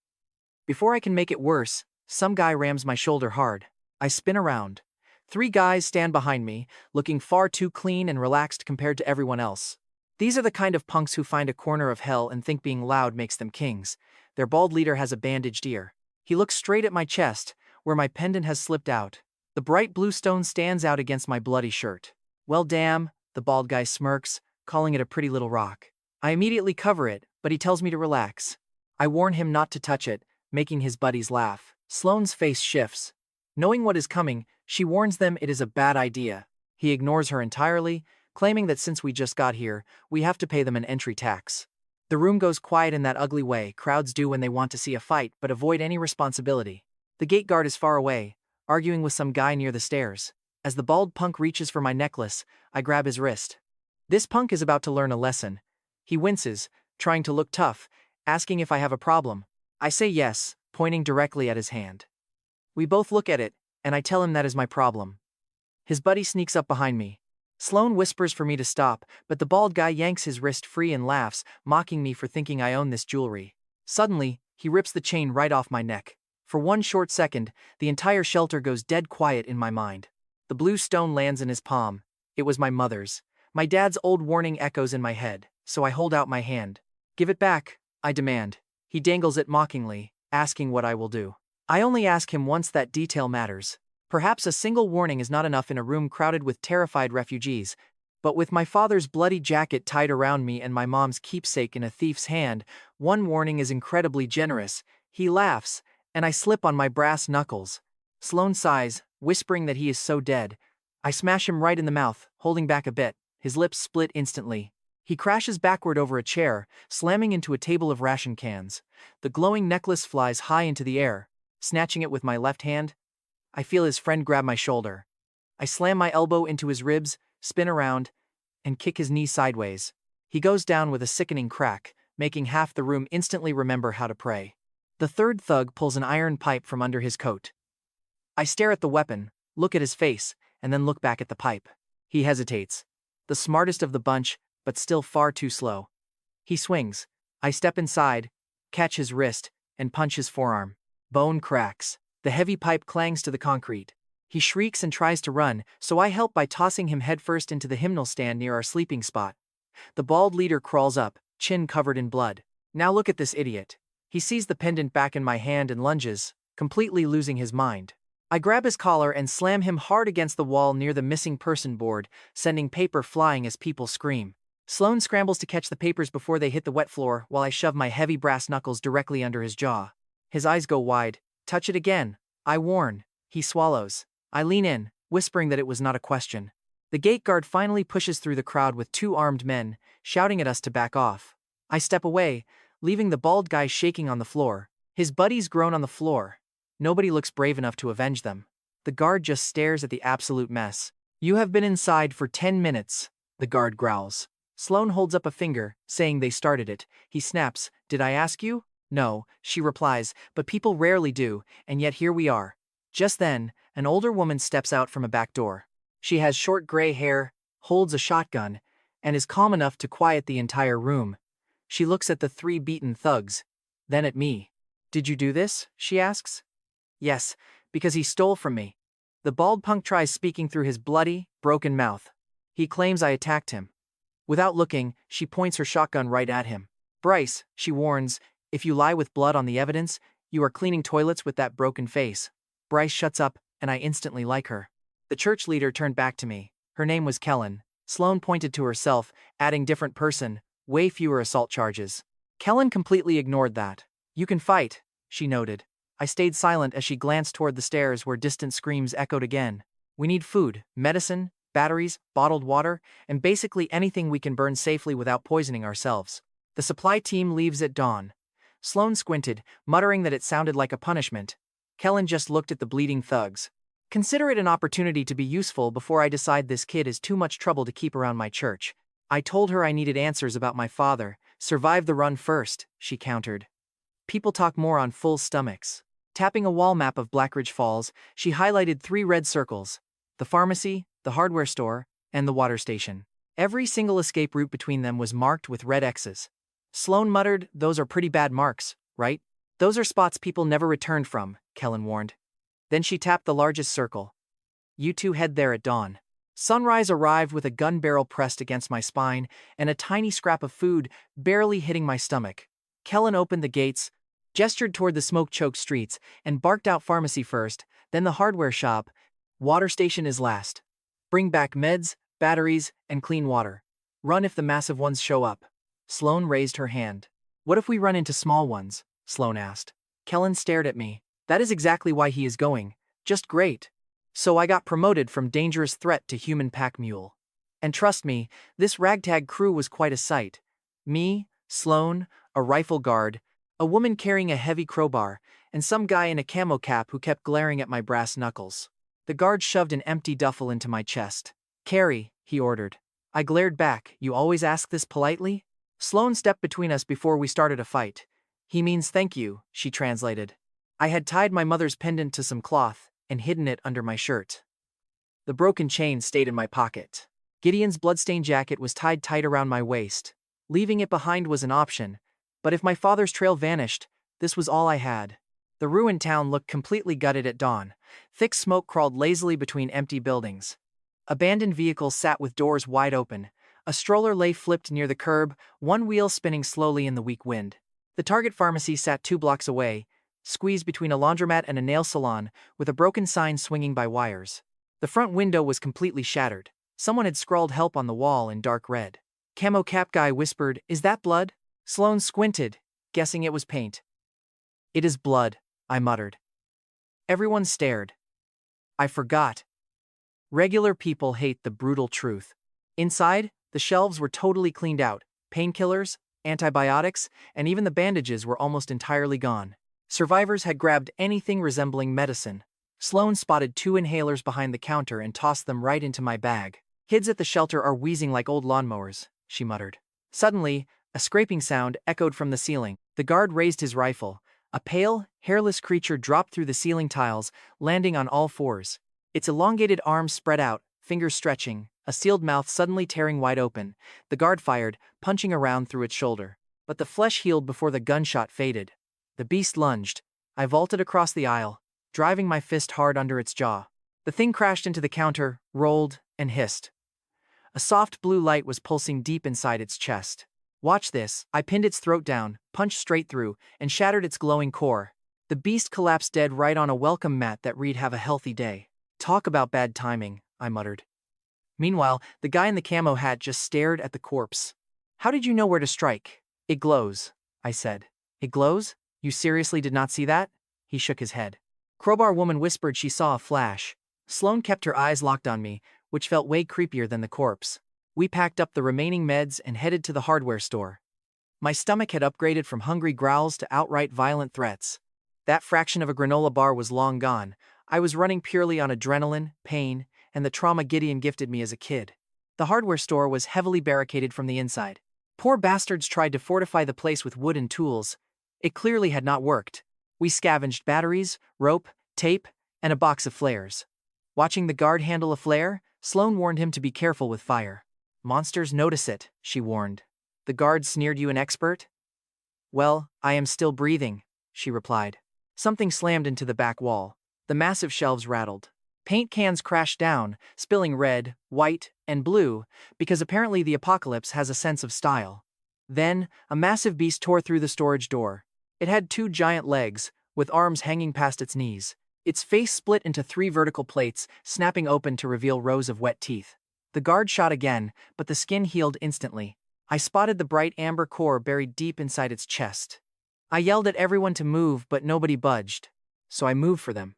Before I can make it worse, some guy rams my shoulder hard. I spin around. 3 guys stand behind me, looking far too clean and relaxed compared to everyone else. These are the kind of punks who find a corner of hell and think being loud makes them kings. Their bald leader has a bandaged ear. He looks straight at my chest, where my pendant has slipped out. The bright blue stone stands out against my bloody shirt. Well, damn, the bald guy smirks, calling it a pretty little rock. I immediately cover it, but he tells me to relax. I warn him not to touch it, making his buddies laugh. Sloane's face shifts. Knowing what is coming, she warns them it is a bad idea. He ignores her entirely, claiming that since we just got here, we have to pay them an entry tax. The room goes quiet in that ugly way crowds do when they want to see a fight but avoid any responsibility. The gate guard is far away, arguing with some guy near the stairs. As the bald punk reaches for my necklace, I grab his wrist. This punk is about to learn a lesson. He winces, trying to look tough, asking if I have a problem. I say yes, pointing directly at his hand. We both look at it, and I tell him that is my problem. His buddy sneaks up behind me. Sloane whispers for me to stop, but the bald guy yanks his wrist free and laughs, mocking me for thinking I own this jewelry. Suddenly, he rips the chain right off my neck. For one short second, the entire shelter goes dead quiet in my mind. The blue stone lands in his palm. It was my mother's. My dad's old warning echoes in my head, so I hold out my hand. Give it back, I demand. He dangles it mockingly, asking what I will do. I only ask him once that detail matters. Perhaps a single warning is not enough in a room crowded with terrified refugees, but with my father's bloody jacket tied around me and my mom's keepsake in a thief's hand, one warning is incredibly generous. He laughs, and I slip on my brass knuckles. Sloane sighs, whispering that he is so dead. I smash him right in the mouth, holding back a bit. His lips split instantly. He crashes backward over a chair, slamming into a table of ration cans. The glowing necklace flies high into the air. Snatching it with my left hand, I feel his friend grab my shoulder. I slam my elbow into his ribs, spin around, and kick his knee sideways. He goes down with a sickening crack, making half the room instantly remember how to pray. The third thug pulls an iron pipe from under his coat. I stare at the weapon, look at his face, and then look back at the pipe. He hesitates. The smartest of the bunch, but still far too slow. He swings. I step inside, catch his wrist, and punch his forearm. Bone cracks. The heavy pipe clangs to the concrete. He shrieks and tries to run, so I help by tossing him headfirst into the hymnal stand near our sleeping spot. The bald leader crawls up, chin covered in blood. Now look at this idiot. He sees the pendant back in my hand and lunges, completely losing his mind. I grab his collar and slam him hard against the wall near the missing person board, sending paper flying as people scream. Sloane scrambles to catch the papers before they hit the wet floor while I shove my heavy brass knuckles directly under his jaw. His eyes go wide. Touch it again, I warn. He swallows. I lean in, whispering that it was not a question. The gate guard finally pushes through the crowd with 2 armed men, shouting at us to back off. I step away, leaving the bald guy shaking on the floor. His buddies groan on the floor. Nobody looks brave enough to avenge them. The guard just stares at the absolute mess. You have been inside for 10 minutes, the guard growls. Sloane holds up a finger, saying they started it. He snaps, did I ask you? No, she replies, but people rarely do, and yet here we are. Just then, an older woman steps out from a back door. She has short gray hair, holds a shotgun, and is calm enough to quiet the entire room. She looks at the 3 beaten thugs, then at me. Did you do this? She asks. Yes, because he stole from me. The bald punk tries speaking through his bloody, broken mouth. He claims I attacked him. Without looking, she points her shotgun right at him. Bryce, she warns, if you lie with blood on the evidence, you are cleaning toilets with that broken face. Bryce shuts up, and I instantly like her. The church leader turned back to me. Her name was Kellan. Sloane pointed to herself, adding different person, way fewer assault charges. Kellan completely ignored that. You can fight, she noted. I stayed silent as she glanced toward the stairs where distant screams echoed again. We need food, medicine, batteries, bottled water, and basically anything we can burn safely without poisoning ourselves. The supply team leaves at dawn. Sloane squinted, muttering that it sounded like a punishment. Kellan just looked at the bleeding thugs. Consider it an opportunity to be useful before I decide this kid is too much trouble to keep around my church. I told her I needed answers about my father. Survive the run first, she countered. People talk more on full stomachs. Tapping a wall map of Blackridge Falls, she highlighted 3 red circles. The pharmacy, the hardware store, and the water station. Every single escape route between them was marked with red X's. Sloane muttered, those are pretty bad marks, right? Those are spots people never returned from, Kellan warned. Then she tapped the largest circle. You two head there at dawn. Sunrise arrived with a gun barrel pressed against my spine and a tiny scrap of food barely hitting my stomach. Kellan opened the gates, gestured toward the smoke-choked streets, and barked out pharmacy first, then the hardware shop. Water station is last. Bring back meds, batteries, and clean water. Run if the massive ones show up. Sloane raised her hand. What if we run into small ones? Sloane asked. Kellan stared at me. That is exactly why he is going. Just great. So I got promoted from dangerous threat to human pack mule. And trust me, this ragtag crew was quite a sight. Me, Sloane, a rifle guard, a woman carrying a heavy crowbar, and some guy in a camo cap who kept glaring at my brass knuckles. The guard shoved an empty duffel into my chest. Carry, he ordered. I glared back. You always ask this politely? Sloane stepped between us before we started a fight. He means thank you, she translated. I had tied my mother's pendant to some cloth and hidden it under my shirt. The broken chain stayed in my pocket. Gideon's bloodstained jacket was tied tight around my waist. Leaving it behind was an option, but if my father's trail vanished, this was all I had. The ruined town looked completely gutted at dawn. Thick smoke crawled lazily between empty buildings. Abandoned vehicles sat with doors wide open. A stroller lay flipped near the curb, one wheel spinning slowly in the weak wind. The Target pharmacy sat 2 blocks away, squeezed between a laundromat and a nail salon, with a broken sign swinging by wires. The front window was completely shattered. Someone had scrawled help on the wall in dark red. Camo cap guy whispered, "Is that blood?" Sloane squinted, guessing it was paint. "It is blood," I muttered. Everyone stared. I forgot. Regular people hate the brutal truth. Inside, the shelves were totally cleaned out. Painkillers, antibiotics, and even the bandages were almost entirely gone. Survivors had grabbed anything resembling medicine. Sloane spotted 2 inhalers behind the counter and tossed them right into my bag. Kids at the shelter are wheezing like old lawnmowers, she muttered. Suddenly, a scraping sound echoed from the ceiling. The guard raised his rifle. A pale, hairless creature dropped through the ceiling tiles, landing on all fours. Its elongated arms spread out, fingers stretching, a sealed mouth suddenly tearing wide open. The guard fired, punching around through its shoulder. But the flesh healed before the gunshot faded. The beast lunged. I vaulted across the aisle, driving my fist hard under its jaw. The thing crashed into the counter, rolled, and hissed. A soft blue light was pulsing deep inside its chest. Watch this. I pinned its throat down, punched straight through, and shattered its glowing core. The beast collapsed dead right on a welcome mat that read "Have a healthy day." Talk about bad timing, I muttered. Meanwhile, the guy in the camo hat just stared at the corpse. How did you know where to strike? It glows, I said. It glows? You seriously did not see that? He shook his head. Crowbar woman whispered she saw a flash. Sloane kept her eyes locked on me, which felt way creepier than the corpse. We packed up the remaining meds and headed to the hardware store. My stomach had upgraded from hungry growls to outright violent threats. That fraction of a granola bar was long gone. I was running purely on adrenaline, pain, and the trauma Gideon gifted me as a kid. The hardware store was heavily barricaded from the inside. Poor bastards tried to fortify the place with wood and tools. It clearly had not worked. We scavenged batteries, rope, tape, and a box of flares. Watching the guard handle a flare, Sloane warned him to be careful with fire. Monsters notice it, she warned. The guard sneered, you an expert? Well, I am still breathing, she replied. Something slammed into the back wall. The massive shelves rattled. Paint cans crashed down, spilling red, white, and blue, because apparently the apocalypse has a sense of style. Then, a massive beast tore through the storage door. It had 2 giant legs, with arms hanging past its knees. Its face split into 3 vertical plates, snapping open to reveal rows of wet teeth. The guard shot again, but the skin healed instantly. I spotted the bright amber core buried deep inside its chest. I yelled at everyone to move, but nobody budged, so I moved for them.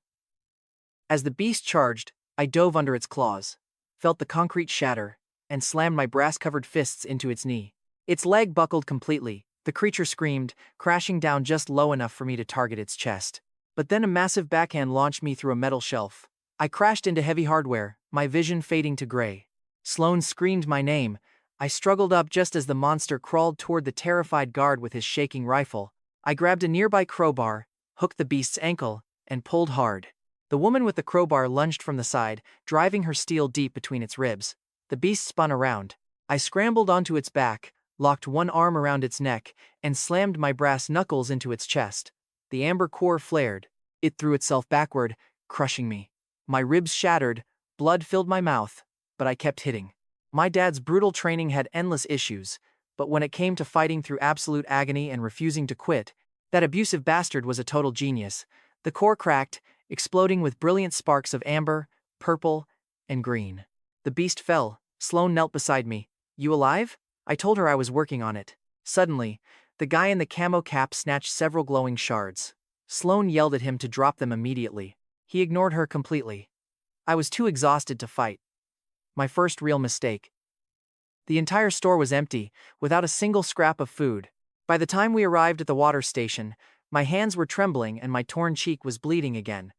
As the beast charged, I dove under its claws, felt the concrete shatter, and slammed my brass-covered fists into its knee. Its leg buckled completely. The creature screamed, crashing down just low enough for me to target its chest. But then a massive backhand launched me through a metal shelf. I crashed into heavy hardware, my vision fading to gray. Sloane screamed my name. I struggled up just as the monster crawled toward the terrified guard with his shaking rifle. I grabbed a nearby crowbar, hooked the beast's ankle, and pulled hard. The woman with the crowbar lunged from the side, driving her steel deep between its ribs. The beast spun around. I scrambled onto its back, locked one arm around its neck, and slammed my brass knuckles into its chest. The amber core flared. It threw itself backward, crushing me. My ribs shattered, blood filled my mouth, but I kept hitting. My dad's brutal training had endless issues, but when it came to fighting through absolute agony and refusing to quit, that abusive bastard was a total genius. The core cracked, exploding with brilliant sparks of amber, purple, and green. The beast fell. Sloane knelt beside me. "You alive?" I told her I was working on it. Suddenly, the guy in the camo cap snatched several glowing shards. Sloane yelled at him to drop them immediately. He ignored her completely. I was too exhausted to fight. My first real mistake. The entire store was empty, without a single scrap of food. By the time we arrived at the water station, my hands were trembling and my torn cheek was bleeding again.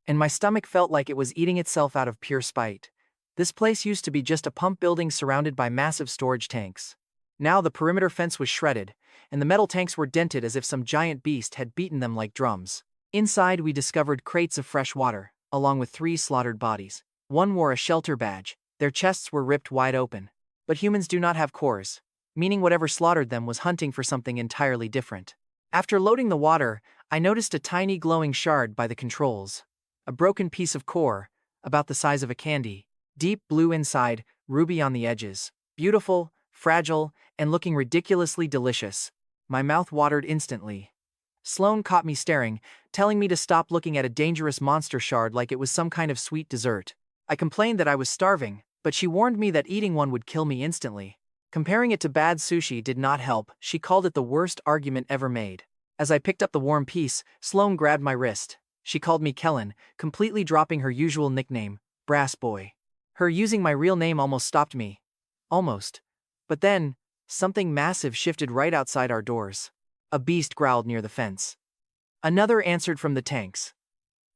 And my stomach felt like it was eating itself out of pure spite. This place used to be just a pump building surrounded by massive storage tanks. Now the perimeter fence was shredded, and the metal tanks were dented as if some giant beast had beaten them like drums. Inside we discovered crates of fresh water, along with 3 slaughtered bodies. One wore a shelter badge. Their chests were ripped wide open. But humans do not have cores, meaning whatever slaughtered them was hunting for something entirely different. After loading the water, I noticed a tiny glowing shard by the controls. A broken piece of core, about the size of a candy. Deep blue inside, ruby on the edges. Beautiful, fragile, and looking ridiculously delicious. My mouth watered instantly. Sloane caught me staring, telling me to stop looking at a dangerous monster shard like it was some kind of sweet dessert. I complained that I was starving, but she warned me that eating one would kill me instantly. Comparing it to bad sushi did not help. She called it the worst argument ever made. As I picked up the warm piece, Sloane grabbed my wrist. She called me Kellan, completely dropping her usual nickname, Brass Boy. Her using my real name almost stopped me. Almost. But then, something massive shifted right outside our doors. A beast growled near the fence. Another answered from the tanks.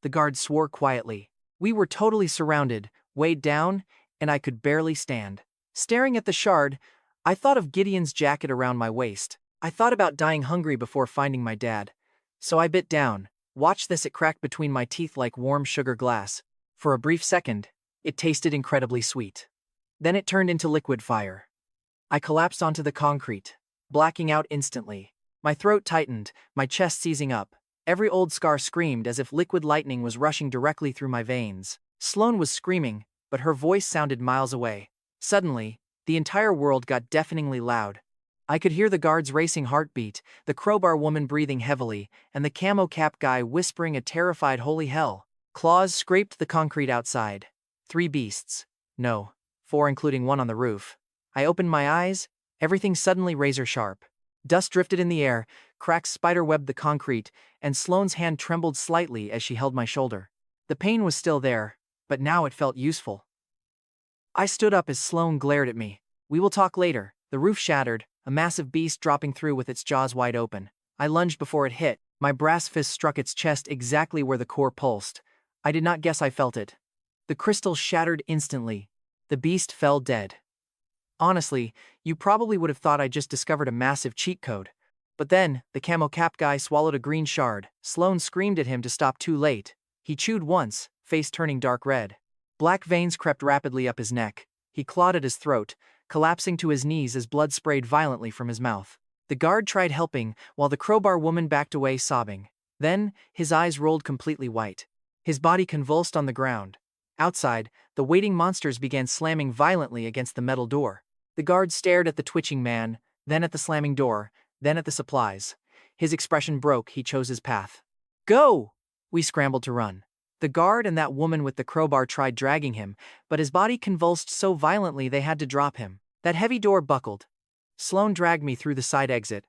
The guards swore quietly. We were totally surrounded, weighed down, and I could barely stand. Staring at the shard, I thought of Gideon's jacket around my waist. I thought about dying hungry before finding my dad. So I bit down. Watch this, it cracked between my teeth like warm sugar glass. For a brief second, it tasted incredibly sweet. Then it turned into liquid fire. I collapsed onto the concrete, blacking out instantly. My throat tightened, my chest seizing up. Every old scar screamed as if liquid lightning was rushing directly through my veins. Sloane was screaming, but her voice sounded miles away. Suddenly, the entire world got deafeningly loud. I could hear the guard's racing heartbeat, the crowbar woman breathing heavily, and the camo cap guy whispering a terrified "holy hell." Claws scraped the concrete outside. 3 beasts. No, 4 including one on the roof. I opened my eyes, everything suddenly razor sharp. Dust drifted in the air, cracks spiderwebbed the concrete, and Sloane's hand trembled slightly as she held my shoulder. The pain was still there, but now it felt useful. I stood up as Sloane glared at me. "We will talk later." The roof shattered, a massive beast dropping through with its jaws wide open. I lunged before it hit. My brass fist struck its chest exactly where the core pulsed. I did not guess I felt it. The crystal shattered instantly. The beast fell dead. Honestly, you probably would have thought I just discovered a massive cheat code. But then, the camo cap guy swallowed a green shard. Sloane screamed at him to stop too late. He chewed once, face turning dark red. Black veins crept rapidly up his neck. He clawed at his throat, collapsing to his knees as blood sprayed violently from his mouth. The guard tried helping, while the crowbar woman backed away sobbing. Then, his eyes rolled completely white. His body convulsed on the ground. Outside, the waiting monsters began slamming violently against the metal door. The guard stared at the twitching man, then at the slamming door, then at the supplies. His expression broke. He chose his path. "Go!" We scrambled to run. The guard and that woman with the crowbar tried dragging him, but his body convulsed so violently they had to drop him. That heavy door buckled. Sloane dragged me through the side exit.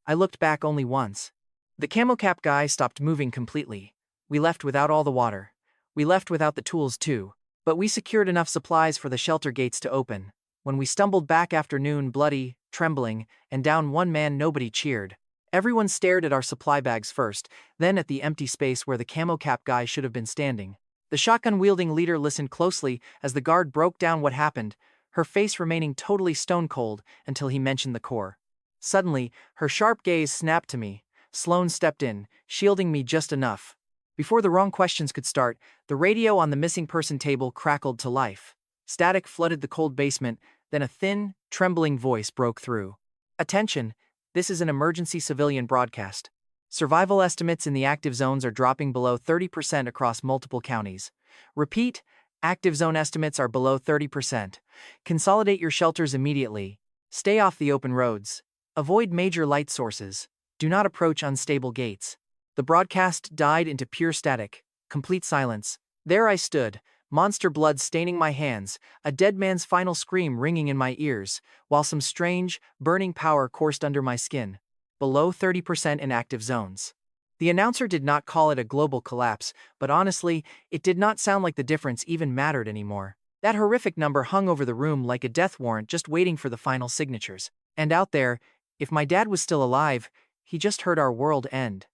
I looked back only once. The camo cap guy stopped moving completely. We left without all the water. We left without the tools too, but we secured enough supplies for the shelter gates to open. When we stumbled back after noon, bloody, trembling, and down one man, nobody cheered. Everyone stared at our supply bags first, then at the empty space where the camo cap guy should have been standing. The shotgun-wielding leader listened closely as the guard broke down what happened, her face remaining totally stone-cold until he mentioned the core. Suddenly, her sharp gaze snapped to me. Sloane stepped in, shielding me just enough. Before the wrong questions could start, the radio on the missing person table crackled to life. Static flooded the cold basement, then a thin, trembling voice broke through. "Attention, this is an emergency civilian broadcast. Survival estimates in the active zones are dropping below 30% across multiple counties. Repeat, active zone estimates are below 30%. Consolidate your shelters immediately. Stay off the open roads. Avoid major light sources. Do not approach unstable gates. The broadcast died into pure static, complete silence. There I stood, monster blood staining my hands, a dead man's final scream ringing in my ears, while some strange, burning power coursed under my skin. Below 30% in active zones. The announcer did not call it a global collapse, but honestly, it did not sound like the difference even mattered anymore. That horrific number hung over the room like a death warrant just waiting for the final signatures. And out there, if my dad was still alive, he just heard our world end.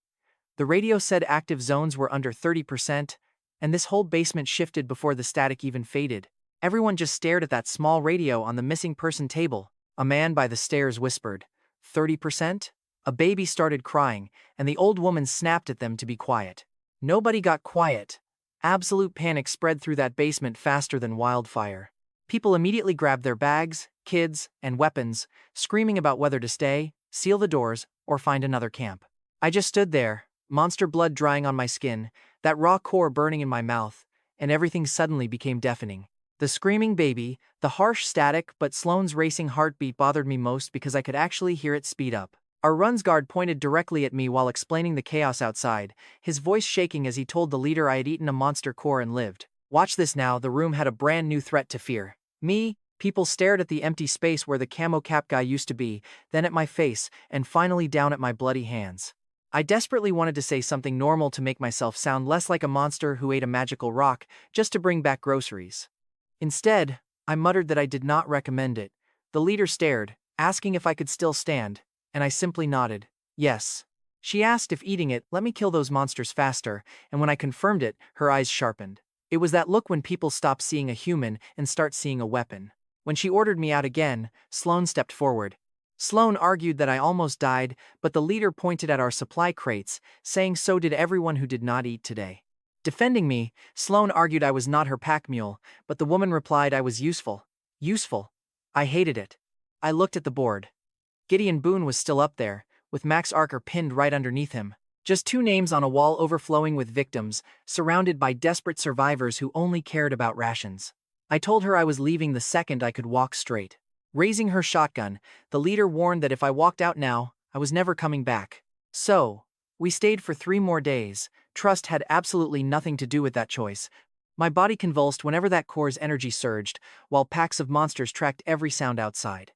The radio said active zones were under 30%, and this whole basement shifted before the static even faded. Everyone just stared at that small radio on the missing person table. A man by the stairs whispered, 30%? A baby started crying, and the old woman snapped at them to be quiet. Nobody got quiet. Absolute panic spread through that basement faster than wildfire. People immediately grabbed their bags, kids, and weapons, screaming about whether to stay, seal the doors, or find another camp. I just stood there, monster blood drying on my skin, that raw core burning in my mouth, and everything suddenly became deafening. The screaming baby, the harsh static, but Sloane's racing heartbeat bothered me most because I could actually hear it speed up. Our runs guard pointed directly at me while explaining the chaos outside, his voice shaking as he told the leader I had eaten a monster core and lived. Watch this now, the room had a brand new threat to fear. Me. People stared at the empty space where the camo cap guy used to be, then at my face, and finally down at my bloody hands. I desperately wanted to say something normal to make myself sound less like a monster who ate a magical rock just to bring back groceries. Instead, I muttered that I did not recommend it. The leader stared, asking if I could still stand, and I simply nodded, yes. She asked if eating it let me kill those monsters faster, and when I confirmed it, her eyes sharpened. It was that look when people stop seeing a human and start seeing a weapon. When she ordered me out again, Sloane stepped forward. Sloane argued that I almost died, but the leader pointed at our supply crates, saying so did everyone who did not eat today. Defending me, Sloane argued I was not her pack mule, but the woman replied I was useful. Useful. I hated it. I looked at the board. Gideon Boone was still up there, with Max Archer pinned right underneath him. Just two names on a wall overflowing with victims, surrounded by desperate survivors who only cared about rations. I told her I was leaving the second I could walk straight. Raising her shotgun, the leader warned that if I walked out now, I was never coming back. So, we stayed for 3 more days. Trust had absolutely nothing to do with that choice. My body convulsed whenever that core's energy surged, while packs of monsters tracked every sound outside.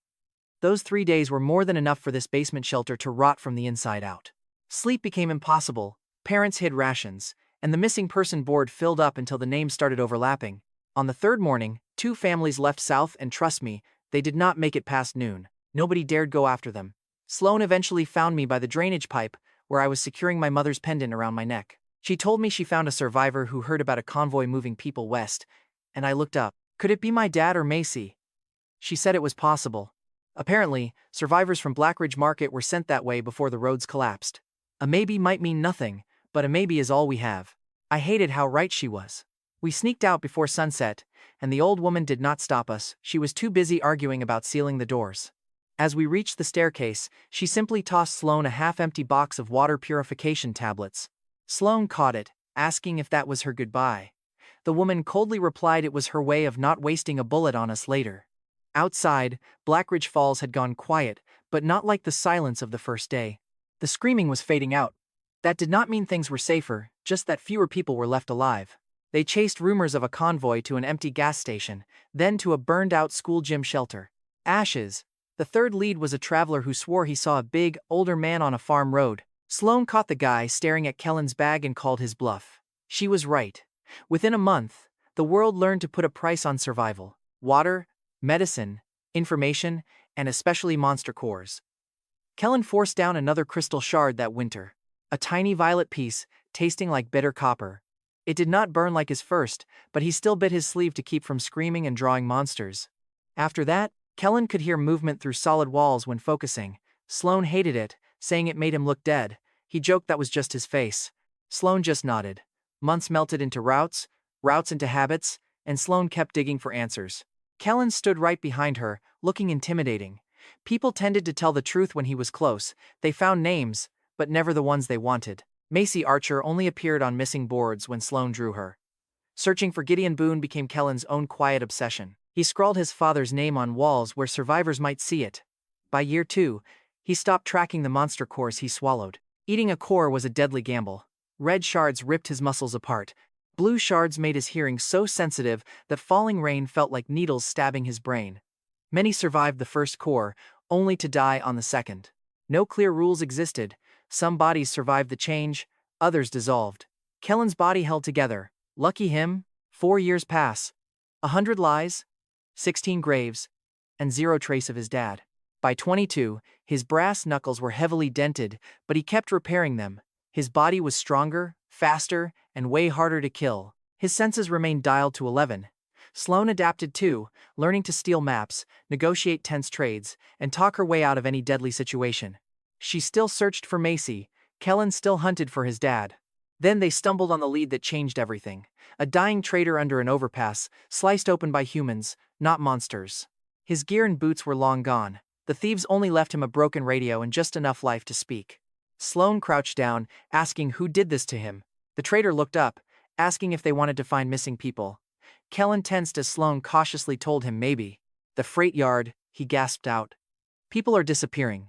Those 3 days were more than enough for this basement shelter to rot from the inside out. Sleep became impossible, parents hid rations, and the missing person board filled up until the names started overlapping. On the 3rd morning, 2 families left south, and trust me, they did not make it past noon. Nobody dared go after them. Sloane eventually found me by the drainage pipe, where I was securing my mother's pendant around my neck. She told me she found a survivor who heard about a convoy moving people west, and I looked up. Could it be my dad or Macy? She said it was possible. Apparently, survivors from Blackridge Market were sent that way before the roads collapsed. A maybe might mean nothing, but a maybe is all we have. I hated how right she was. We sneaked out before sunset, and the old woman did not stop us. She was too busy arguing about sealing the doors. As we reached the staircase, she simply tossed Sloane a half-empty box of water purification tablets. Sloane caught it, asking if that was her goodbye. The woman coldly replied it was her way of not wasting a bullet on us later. Outside, Blackridge Falls had gone quiet, but not like the silence of the first day. The screaming was fading out. That did not mean things were safer, just that fewer people were left alive. They chased rumors of a convoy to an empty gas station, then to a burned-out school gym shelter. Ashes. The 3rd lead was a traveler who swore he saw a big, older man on a farm road. Sloane caught the guy staring at Kellan's bag and called his bluff. She was right. Within a month, the world learned to put a price on survival. Water, medicine, information, and especially monster cores. Kellan forced down another crystal shard that winter. A tiny violet piece, tasting like bitter copper. It did not burn like his first, but he still bit his sleeve to keep from screaming and drawing monsters. After that, Kellan could hear movement through solid walls when focusing. Sloane hated it, saying it made him look dead. He joked that was just his face. Sloane just nodded. Months melted into routes into habits, and Sloane kept digging for answers. Kellan stood right behind her, looking intimidating. People tended to tell the truth when he was close. They found names, but never the ones they wanted. Macy Archer only appeared on missing boards when Sloane drew her. Searching for Gideon Boone became Kellan's own quiet obsession. He scrawled his father's name on walls where survivors might see it. By year 2, he stopped tracking the monster cores he swallowed. Eating a core was a deadly gamble. Red shards ripped his muscles apart. Blue shards made his hearing so sensitive that falling rain felt like needles stabbing his brain. Many survived the first core, only to die on the second. No clear rules existed. Some bodies survived the change, others dissolved. Kellan's body held together. Lucky him. 4 years pass. 100 lies, 16 graves, and 0 trace of his dad. By 22, his brass knuckles were heavily dented, but he kept repairing them. His body was stronger, faster, and way harder to kill. His senses remained dialed to 11. Sloane adapted too, learning to steal maps, negotiate tense trades, and talk her way out of any deadly situation. She still searched for Macy. Kellan still hunted for his dad. Then they stumbled on the lead that changed everything. A dying trader under an overpass, sliced open by humans, not monsters. His gear and boots were long gone. The thieves only left him a broken radio and just enough life to speak. Sloane crouched down, asking who did this to him. The trader looked up, asking if they wanted to find missing people. Kellan tensed as Sloane cautiously told him maybe. The freight yard, he gasped out. People are disappearing.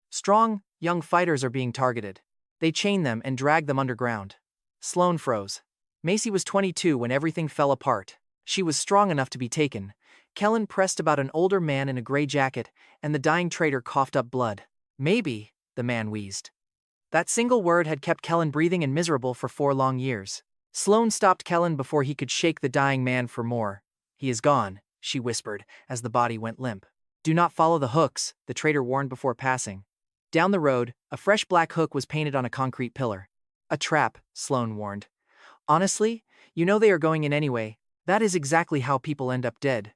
Strong, young fighters are being targeted. They chain them and drag them underground. Sloane froze. Macy was 22 when everything fell apart. She was strong enough to be taken. Kellan pressed about an older man in a gray jacket, and the dying trader coughed up blood. Maybe, the man wheezed. That single word had kept Kellan breathing and miserable for 4 long years. Sloane stopped Kellan before he could shake the dying man for more. He is gone, she whispered, as the body went limp. Do not follow the hooks, the trader warned before passing. Down the road, a fresh black hook was painted on a concrete pillar. A trap, Sloane warned. Honestly, you know they are going in anyway. That is exactly how people end up dead.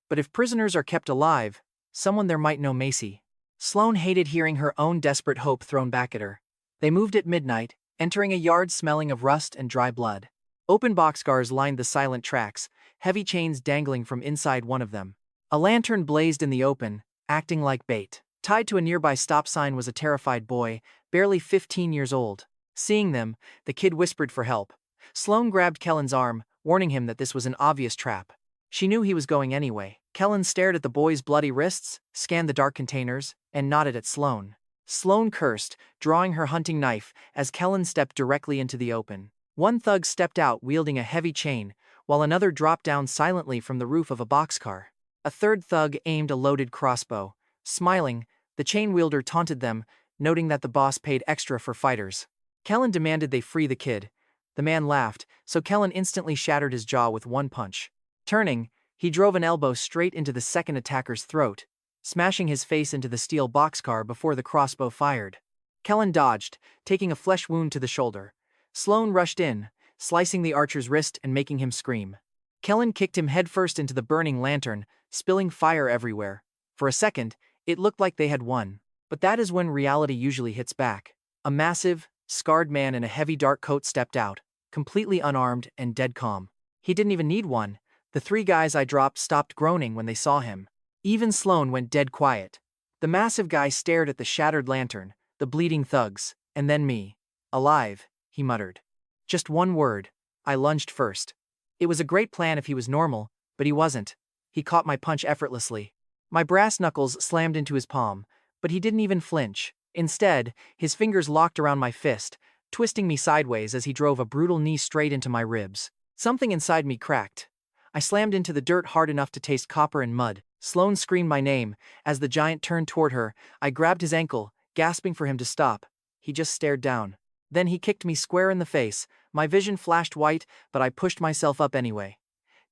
But if prisoners are kept alive, someone there might know Macy. Sloane hated hearing her own desperate hope thrown back at her. They moved at midnight, entering a yard smelling of rust and dry blood. Open boxcars lined the silent tracks, heavy chains dangling from inside one of them. A lantern blazed in the open, acting like bait. Tied to a nearby stop sign was a terrified boy, barely 15 years old. Seeing them, the kid whispered for help. Sloane grabbed Kellan's arm, warning him that this was an obvious trap. She knew he was going anyway. Kellan stared at the boy's bloody wrists, scanned the dark containers, and nodded at Sloane. Sloane cursed, drawing her hunting knife, as Kellan stepped directly into the open. One thug stepped out wielding a heavy chain, while another dropped down silently from the roof of a boxcar. A third thug aimed a loaded crossbow. Smiling, the chain wielder taunted them, noting that the boss paid extra for fighters. Kellan demanded they free the kid. The man laughed, so Kellan instantly shattered his jaw with one punch. Turning, he drove an elbow straight into the second attacker's throat, smashing his face into the steel boxcar before the crossbow fired. Kellan dodged, taking a flesh wound to the shoulder. Sloane rushed in, slicing the archer's wrist and making him scream. Kellan kicked him headfirst into the burning lantern, spilling fire everywhere. For a second, it looked like they had won. But that is when reality usually hits back. A massive, scarred man in a heavy dark coat stepped out, completely unarmed and dead calm. He didn't even need one. The 3 guys I dropped stopped groaning when they saw him. Even Sloane went dead quiet. The massive guy stared at the shattered lantern, the bleeding thugs, and then me. Alive, he muttered. Just one word. I lunged first. It was a great plan if he was normal, but he wasn't. He caught my punch effortlessly. My brass knuckles slammed into his palm, but he didn't even flinch. Instead, his fingers locked around my fist, twisting me sideways as he drove a brutal knee straight into my ribs. Something inside me cracked. I slammed into the dirt hard enough to taste copper and mud. Sloane screamed my name. As the giant turned toward her, I grabbed his ankle, gasping for him to stop. He just stared down. Then he kicked me square in the face. My vision flashed white, but I pushed myself up anyway.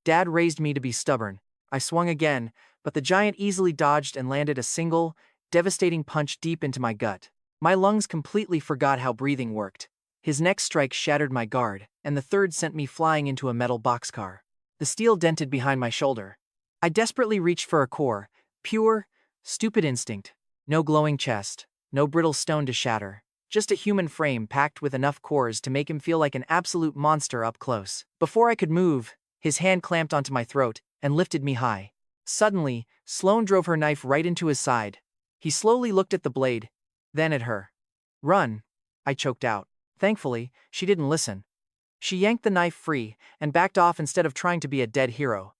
Dad raised me to be stubborn. I swung again, but the giant easily dodged and landed a single, devastating punch deep into my gut. My lungs completely forgot how breathing worked. His next strike shattered my guard, and the third sent me flying into a metal boxcar. The steel dented behind my shoulder. I desperately reached for a core. Pure, stupid instinct. No glowing chest, no brittle stone to shatter. Just a human frame packed with enough cores to make him feel like an absolute monster up close. Before I could move, his hand clamped onto my throat and lifted me high. Suddenly, Sloane drove her knife right into his side. He slowly looked at the blade, then at her. Run, I choked out. Thankfully, she didn't listen. She yanked the knife free and backed off instead of trying to be a dead hero.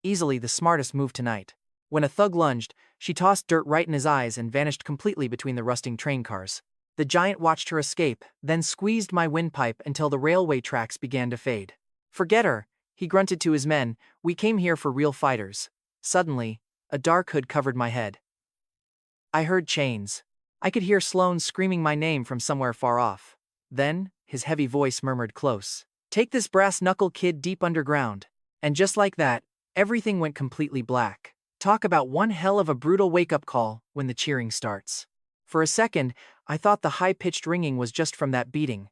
Easily the smartest move tonight. When a thug lunged, she tossed dirt right in his eyes and vanished completely between the rusting train cars. The giant watched her escape, then squeezed my windpipe until the railway tracks began to fade. Forget her, he grunted to his men, we came here for real fighters. Suddenly, a dark hood covered my head. I heard chains. I could hear Sloane screaming my name from somewhere far off. Then, his heavy voice murmured close. Take this brass-knuckle kid deep underground. And just like that, everything went completely black. Talk about one hell of a brutal wake-up call when the cheering starts. For a second, I thought the high-pitched ringing was just from that beating.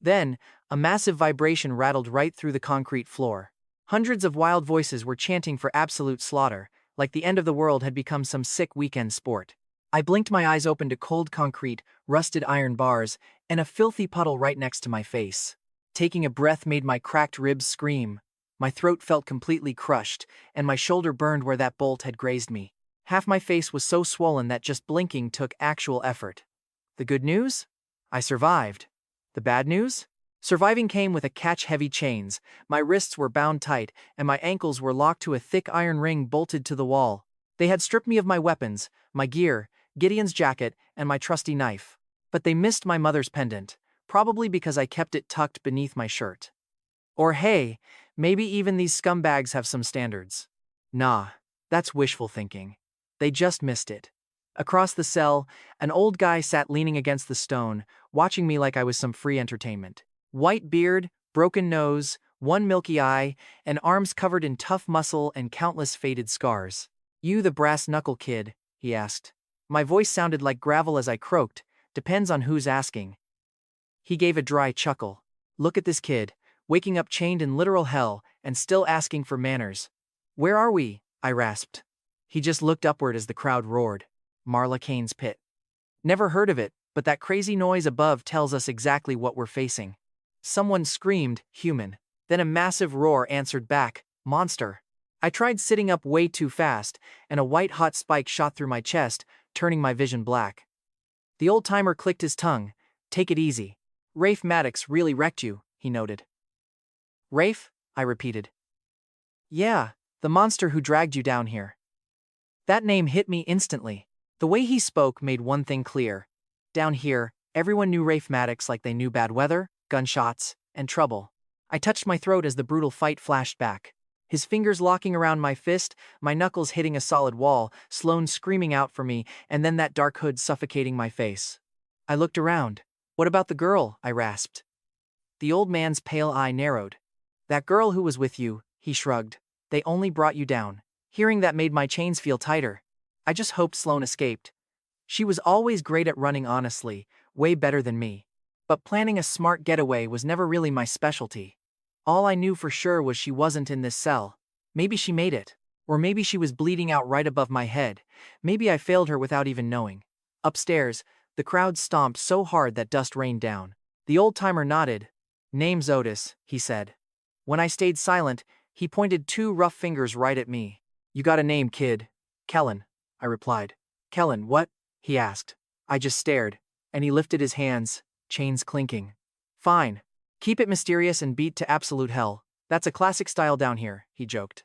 Then, a massive vibration rattled right through the concrete floor. Hundreds of wild voices were chanting for absolute slaughter, like the end of the world had become some sick weekend sport. I blinked my eyes open to cold concrete, rusted iron bars, and a filthy puddle right next to my face. Taking a breath made my cracked ribs scream. My throat felt completely crushed, and my shoulder burned where that bolt had grazed me. Half my face was so swollen that just blinking took actual effort. The good news? I survived. The bad news? Surviving came with a catch-heavy chains. My wrists were bound tight, and my ankles were locked to a thick iron ring bolted to the wall. They had stripped me of my weapons, my gear, Gideon's jacket, and my trusty knife. But they missed my mother's pendant, probably because I kept it tucked beneath my shirt. Or hey, maybe even these scumbags have some standards. Nah, that's wishful thinking. They just missed it. Across the cell, an old guy sat leaning against the stone, watching me like I was some free entertainment. White beard, broken nose, one milky eye, and arms covered in tough muscle and countless faded scars. You the brass-knuckle kid, he asked. My voice sounded like gravel as I croaked, depends on who's asking. He gave a dry chuckle. Look at this kid, waking up chained in literal hell and still asking for manners. Where are we? I rasped. He just looked upward as the crowd roared. Marla Kane's pit. Never heard of it, but that crazy noise above tells us exactly what we're facing. Someone screamed, human. Then a massive roar answered back, monster. I tried sitting up way too fast, and a white-hot spike shot through my chest, turning my vision black. The old-timer clicked his tongue. Take it easy. Rafe Maddox really wrecked you, he noted. Rafe? I repeated. Yeah, the monster who dragged you down here. That name hit me instantly. The way he spoke made one thing clear. Down here, everyone knew Rafe Maddox like they knew bad weather, gunshots, and trouble. I touched my throat as the brutal fight flashed back. His fingers locking around my fist, my knuckles hitting a solid wall, Sloane screaming out for me, and then that dark hood suffocating my face. I looked around. What about the girl? I rasped. The old man's pale eye narrowed. That girl who was with you, he shrugged. They only brought you down. Hearing that made my chains feel tighter. I just hoped Sloane escaped. She was always great at running honestly, way better than me. But planning a smart getaway was never really my specialty. All I knew for sure was she wasn't in this cell. Maybe she made it. Or maybe she was bleeding out right above my head. Maybe I failed her without even knowing. Upstairs, the crowd stomped so hard that dust rained down. The old-timer nodded. Name's Otis, he said. When I stayed silent, he pointed two rough fingers right at me. You got a name, kid. Kellan, I replied. Kellan, what? He asked. I just stared, and he lifted his hands, chains clinking. Fine. Keep it mysterious and beat to absolute hell. That's a classic style down here, he joked.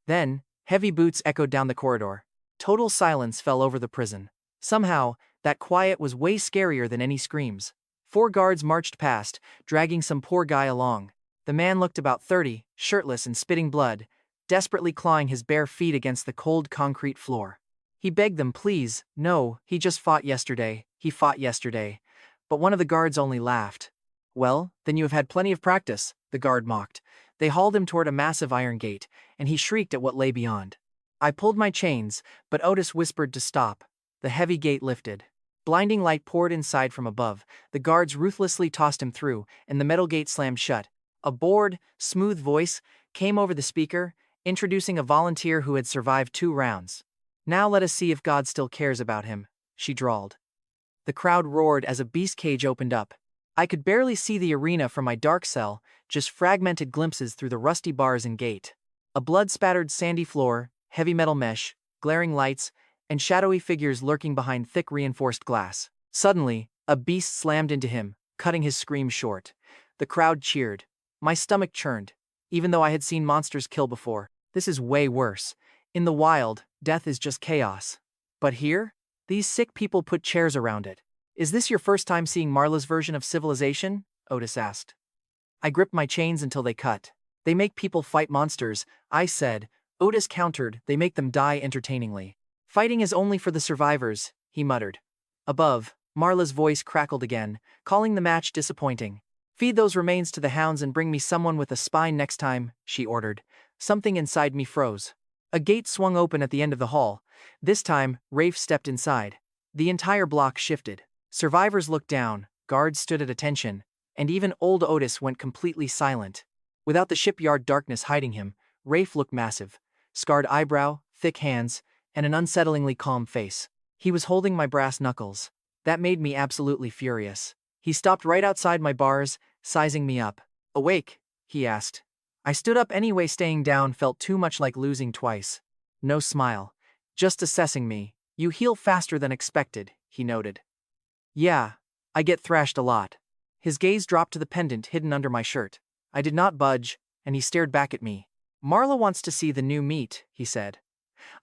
Then, heavy boots echoed down the corridor. Total silence fell over the prison. Somehow, that quiet was way scarier than any screams. 4 guards marched past, dragging some poor guy along. The man looked about 30, shirtless and spitting blood, desperately clawing his bare feet against the cold concrete floor. He begged them, please, no, he just fought yesterday, But one of the guards only laughed. Well, then you have had plenty of practice, the guard mocked. They hauled him toward a massive iron gate, and he shrieked at what lay beyond. I pulled my chains, but Otis whispered to stop. The heavy gate lifted. Blinding light poured inside from above. The guards ruthlessly tossed him through, and the metal gate slammed shut. A bored, smooth voice came over the speaker, introducing a volunteer who had survived 2 rounds. Now let us see if God still cares about him, she drawled. The crowd roared as a beast cage opened up. I could barely see the arena from my dark cell, just fragmented glimpses through the rusty bars and gate. A blood-spattered sandy floor, heavy metal mesh, glaring lights, and shadowy figures lurking behind thick reinforced glass. Suddenly, a beast slammed into him, cutting his scream short. The crowd cheered. My stomach churned. Even though I had seen monsters kill before, this is way worse. In the wild, death is just chaos. But here? These sick people put chairs around it. Is this your first time seeing Marla's version of civilization? Otis asked. I gripped my chains until they cut. They make people fight monsters, I said. Otis countered, they make them die entertainingly. Fighting is only for the survivors, he muttered. Above, Marla's voice crackled again, calling the match disappointing. Feed those remains to the hounds and bring me someone with a spine next time, she ordered. Something inside me froze. A gate swung open at the end of the hall. This time, Rafe stepped inside. The entire block shifted. Survivors looked down, guards stood at attention, and even old Otis went completely silent. Without the shipyard darkness hiding him, Rafe looked massive. Scarred eyebrow, thick hands, and an unsettlingly calm face. He was holding my brass knuckles. That made me absolutely furious. He stopped right outside my bars, sizing me up. Awake? He asked. I stood up anyway. Staying down felt too much like losing twice. No smile. Just assessing me. You heal faster than expected, he noted. Yeah, I get thrashed a lot. His gaze dropped to the pendant hidden under my shirt. I did not budge, and he stared back at me. Marla wants to see the new meat, he said.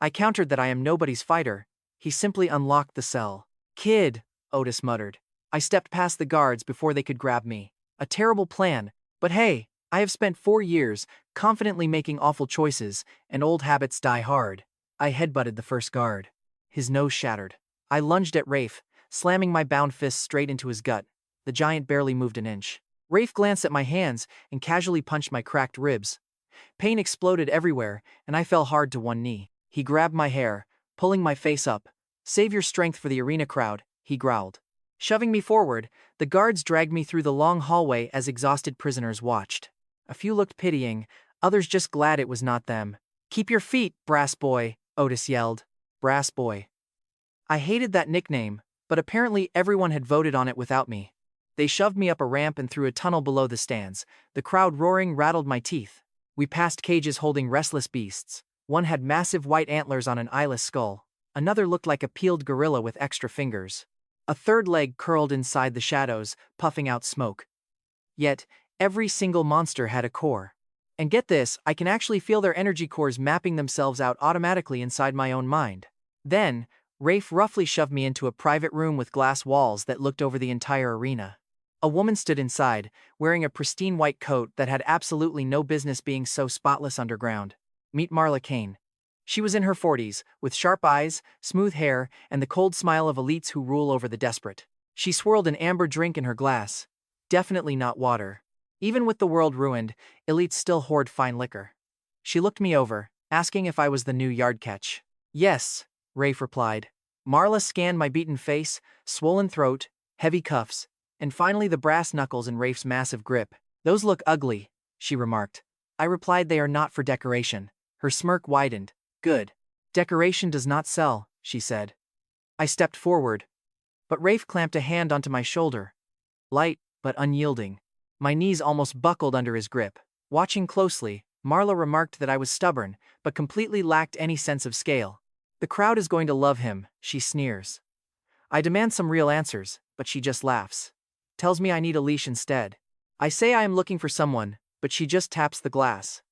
I countered that I am nobody's fighter. He simply unlocked the cell. Kid, Otis muttered. I stepped past the guards before they could grab me. A terrible plan, but hey, I have spent 4 years confidently making awful choices, and old habits die hard. I headbutted the first guard. His nose shattered. I lunged at Rafe, slamming my bound fist straight into his gut. The giant barely moved an inch. Rafe glanced at my hands and casually punched my cracked ribs. Pain exploded everywhere, and I fell hard to one knee. He grabbed my hair, pulling my face up. Save your strength for the arena crowd, he growled. Shoving me forward, the guards dragged me through the long hallway as exhausted prisoners watched. A few looked pitying, others just glad it was not them. Keep your feet, brass boy, Otis yelled. Brass boy. I hated that nickname, but apparently everyone had voted on it without me. They shoved me up a ramp and through a tunnel below the stands. The crowd roaring rattled my teeth. We passed cages holding restless beasts. One had massive white antlers on an eyeless skull. Another looked like a peeled gorilla with extra fingers. A third leg curled inside the shadows, puffing out smoke. Yet, every single monster had a core. And get this, I can actually feel their energy cores mapping themselves out automatically inside my own mind. Then, Rafe roughly shoved me into a private room with glass walls that looked over the entire arena. A woman stood inside, wearing a pristine white coat that had absolutely no business being so spotless underground. Meet Marla Kane. She was in her 40s, with sharp eyes, smooth hair, and the cold smile of elites who rule over the desperate. She swirled an amber drink in her glass. Definitely not water. Even with the world ruined, elites still hoard fine liquor. She looked me over, asking if I was the new yard catch. Yes, Rafe replied. Marla scanned my beaten face, swollen throat, heavy cuffs, and finally the brass knuckles in Rafe's massive grip. Those look ugly, she remarked. I replied they are not for decoration. Her smirk widened. Good. Decoration does not sell, she said. I stepped forward. But Rafe clamped a hand onto my shoulder. Light, but unyielding. My knees almost buckled under his grip. Watching closely, Marla remarked that I was stubborn, but completely lacked any sense of scale. The crowd is going to love him, she sneers. I demand some real answers, but she just laughs. Tells me I need a leash instead. I say I am looking for someone, but she just taps the glass.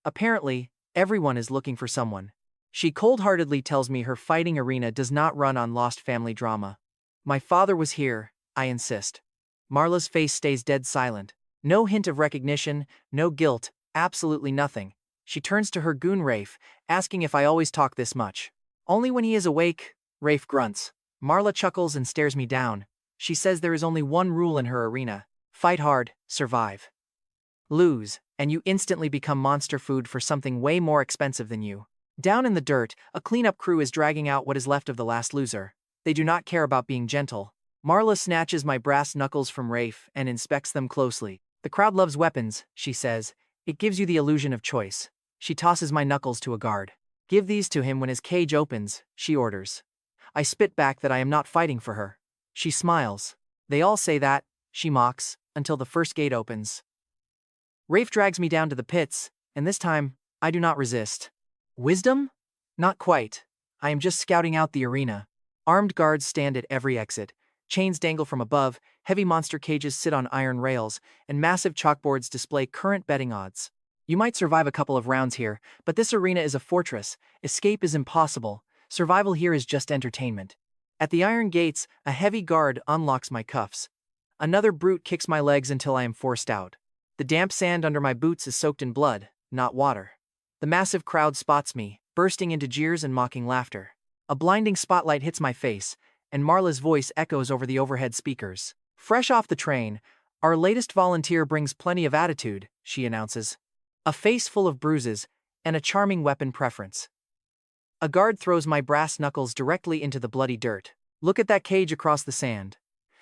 Apparently, everyone is looking for someone. She cold-heartedly tells me her fighting arena does not run on lost family drama. My father was here, I insist. Marla's face stays dead silent. No hint of recognition, no guilt, absolutely nothing. She turns to her goon Rafe, asking if I always talk this much. Only when he is awake, Rafe grunts. Marla chuckles and stares me down. She says there is only one rule in her arena. Fight hard, survive. Lose, and you instantly become monster food for something way more expensive than you. Down in the dirt, a cleanup crew is dragging out what is left of the last loser. They do not care about being gentle. Marla snatches my brass knuckles from Rafe and inspects them closely. The crowd loves weapons, she says. It gives you the illusion of choice. She tosses my knuckles to a guard. Give these to him when his cage opens, she orders. I spit back that I am not fighting for her. She smiles. They all say that, she mocks, until the first gate opens. Rafe drags me down to the pits, and this time, I do not resist. Wisdom? Not quite. I am just scouting out the arena. Armed guards stand at every exit, Chains dangle from above, heavy monster cages sit on iron rails, and massive chalkboards display current betting odds. You might survive a couple of rounds here, but this arena is a fortress. Escape is impossible. Survival here is just entertainment. At the iron gates, a heavy guard unlocks my cuffs. Another brute kicks my legs until I am forced out. The damp sand under my boots is soaked in blood, not water. The massive crowd spots me, bursting into jeers and mocking laughter. A blinding spotlight hits my face, and Marla's voice echoes over the overhead speakers. Fresh off the train, our latest volunteer brings plenty of attitude, she announces. A face full of bruises, and a charming weapon preference. A guard throws my brass knuckles directly into the bloody dirt. Look at that cage across the sand.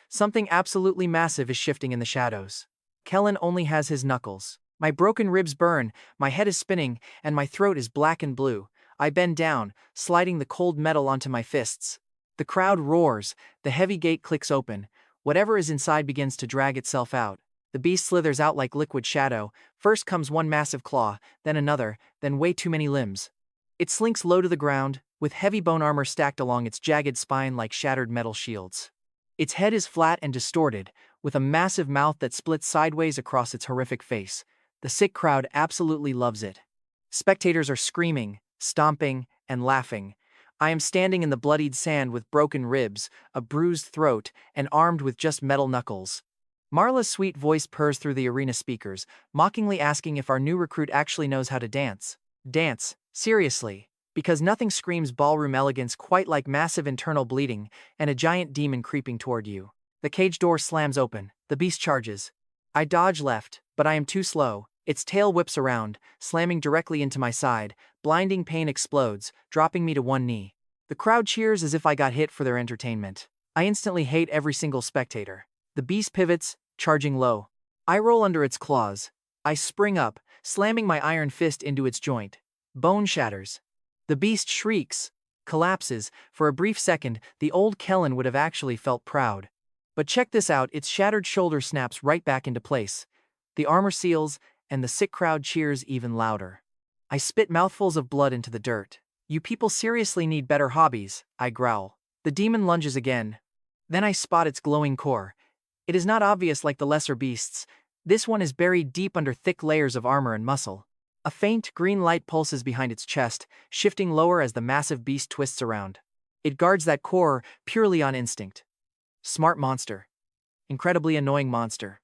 Something absolutely massive is shifting in the shadows. Kellan only has his knuckles. My broken ribs burn, my head is spinning, and my throat is black and blue. I bend down, sliding the cold metal onto my fists. The crowd roars, the heavy gate clicks open. Whatever is inside begins to drag itself out. The beast slithers out like liquid shadow. First comes one massive claw, then another, then way too many limbs. It slinks low to the ground, with heavy bone armor stacked along its jagged spine like shattered metal shields. Its head is flat and distorted, with a massive mouth that splits sideways across its horrific face. The sick crowd absolutely loves it. Spectators are screaming, stomping, and laughing. I am standing in the bloodied sand with broken ribs, a bruised throat, and armed with just metal knuckles. Marla's sweet voice purrs through the arena speakers, mockingly asking if our new recruit actually knows how to dance. Dance, seriously, because nothing screams ballroom elegance quite like massive internal bleeding and a giant demon creeping toward you. The cage door slams open. The beast charges. I dodge left, but I am too slow. Its tail whips around, slamming directly into my side. Blinding pain explodes, dropping me to one knee. The crowd cheers as if I got hit for their entertainment. I instantly hate every single spectator. The beast pivots, charging low. I roll under its claws. I spring up, slamming my iron fist into its joint. Bone shatters. The beast shrieks, collapses. For a brief second, the old Kellan would have actually felt proud. But check this out, its shattered shoulder snaps right back into place. The armor seals, and the sick crowd cheers even louder. I spit mouthfuls of blood into the dirt. You people seriously need better hobbies, I growl. The demon lunges again. Then I spot its glowing core. It is not obvious like the lesser beasts. This one is buried deep under thick layers of armor and muscle. A faint green light pulses behind its chest, shifting lower as the massive beast twists around. It guards that core purely on instinct. Smart monster. Incredibly annoying monster.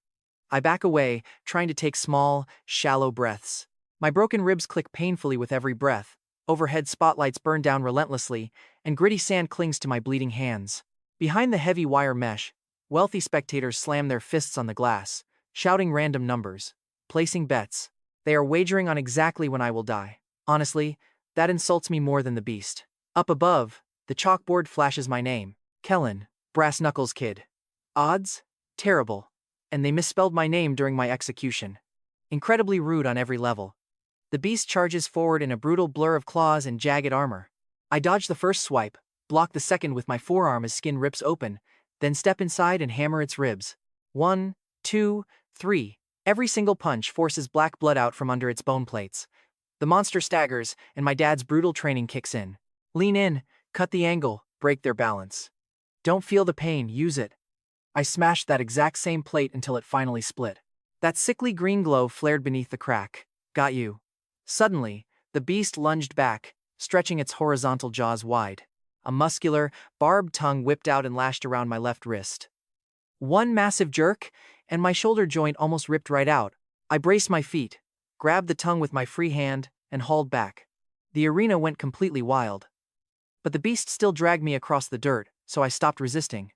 I back away, trying to take small, shallow breaths. My broken ribs click painfully with every breath. Overhead spotlights burn down relentlessly, and gritty sand clings to my bleeding hands. Behind the heavy wire mesh, wealthy spectators slam their fists on the glass, shouting random numbers, placing bets. They are wagering on exactly when I will die. Honestly, that insults me more than the beast. Up above, the chalkboard flashes my name. Kellan, Brass Knuckles Kid. Odds? Terrible. And they misspelled my name during my execution. Incredibly rude on every level. The beast charges forward in a brutal blur of claws and jagged armor. I dodge the first swipe, block the second with my forearm as skin rips open, then step inside and hammer its ribs. 1, 2, 3. Every single punch forces black blood out from under its bone plates. The monster staggers, and my dad's brutal training kicks in. Lean in, cut the angle, break their balance. Don't feel the pain, use it. I smashed that exact same plate until it finally split. That sickly green glow flared beneath the crack. Got you. Suddenly, the beast lunged back, stretching its horizontal jaws wide. A muscular, barbed tongue whipped out and lashed around my left wrist. One massive jerk, and my shoulder joint almost ripped right out. I braced my feet, grabbed the tongue with my free hand, and hauled back. The arena went completely wild. But the beast still dragged me across the dirt, so I stopped resisting.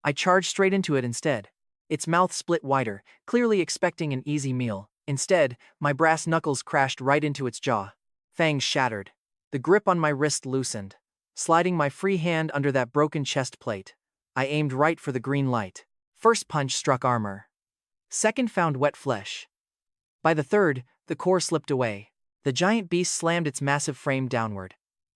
I charged straight into it instead. Its mouth split wider, clearly expecting an easy meal. Instead, my brass knuckles crashed right into its jaw. Fangs shattered. The grip on my wrist loosened. Sliding my free hand under that broken chest plate, I aimed right for the green light. First punch struck armor. Second found wet flesh. By the third, the core slipped away. The giant beast slammed its massive frame downward.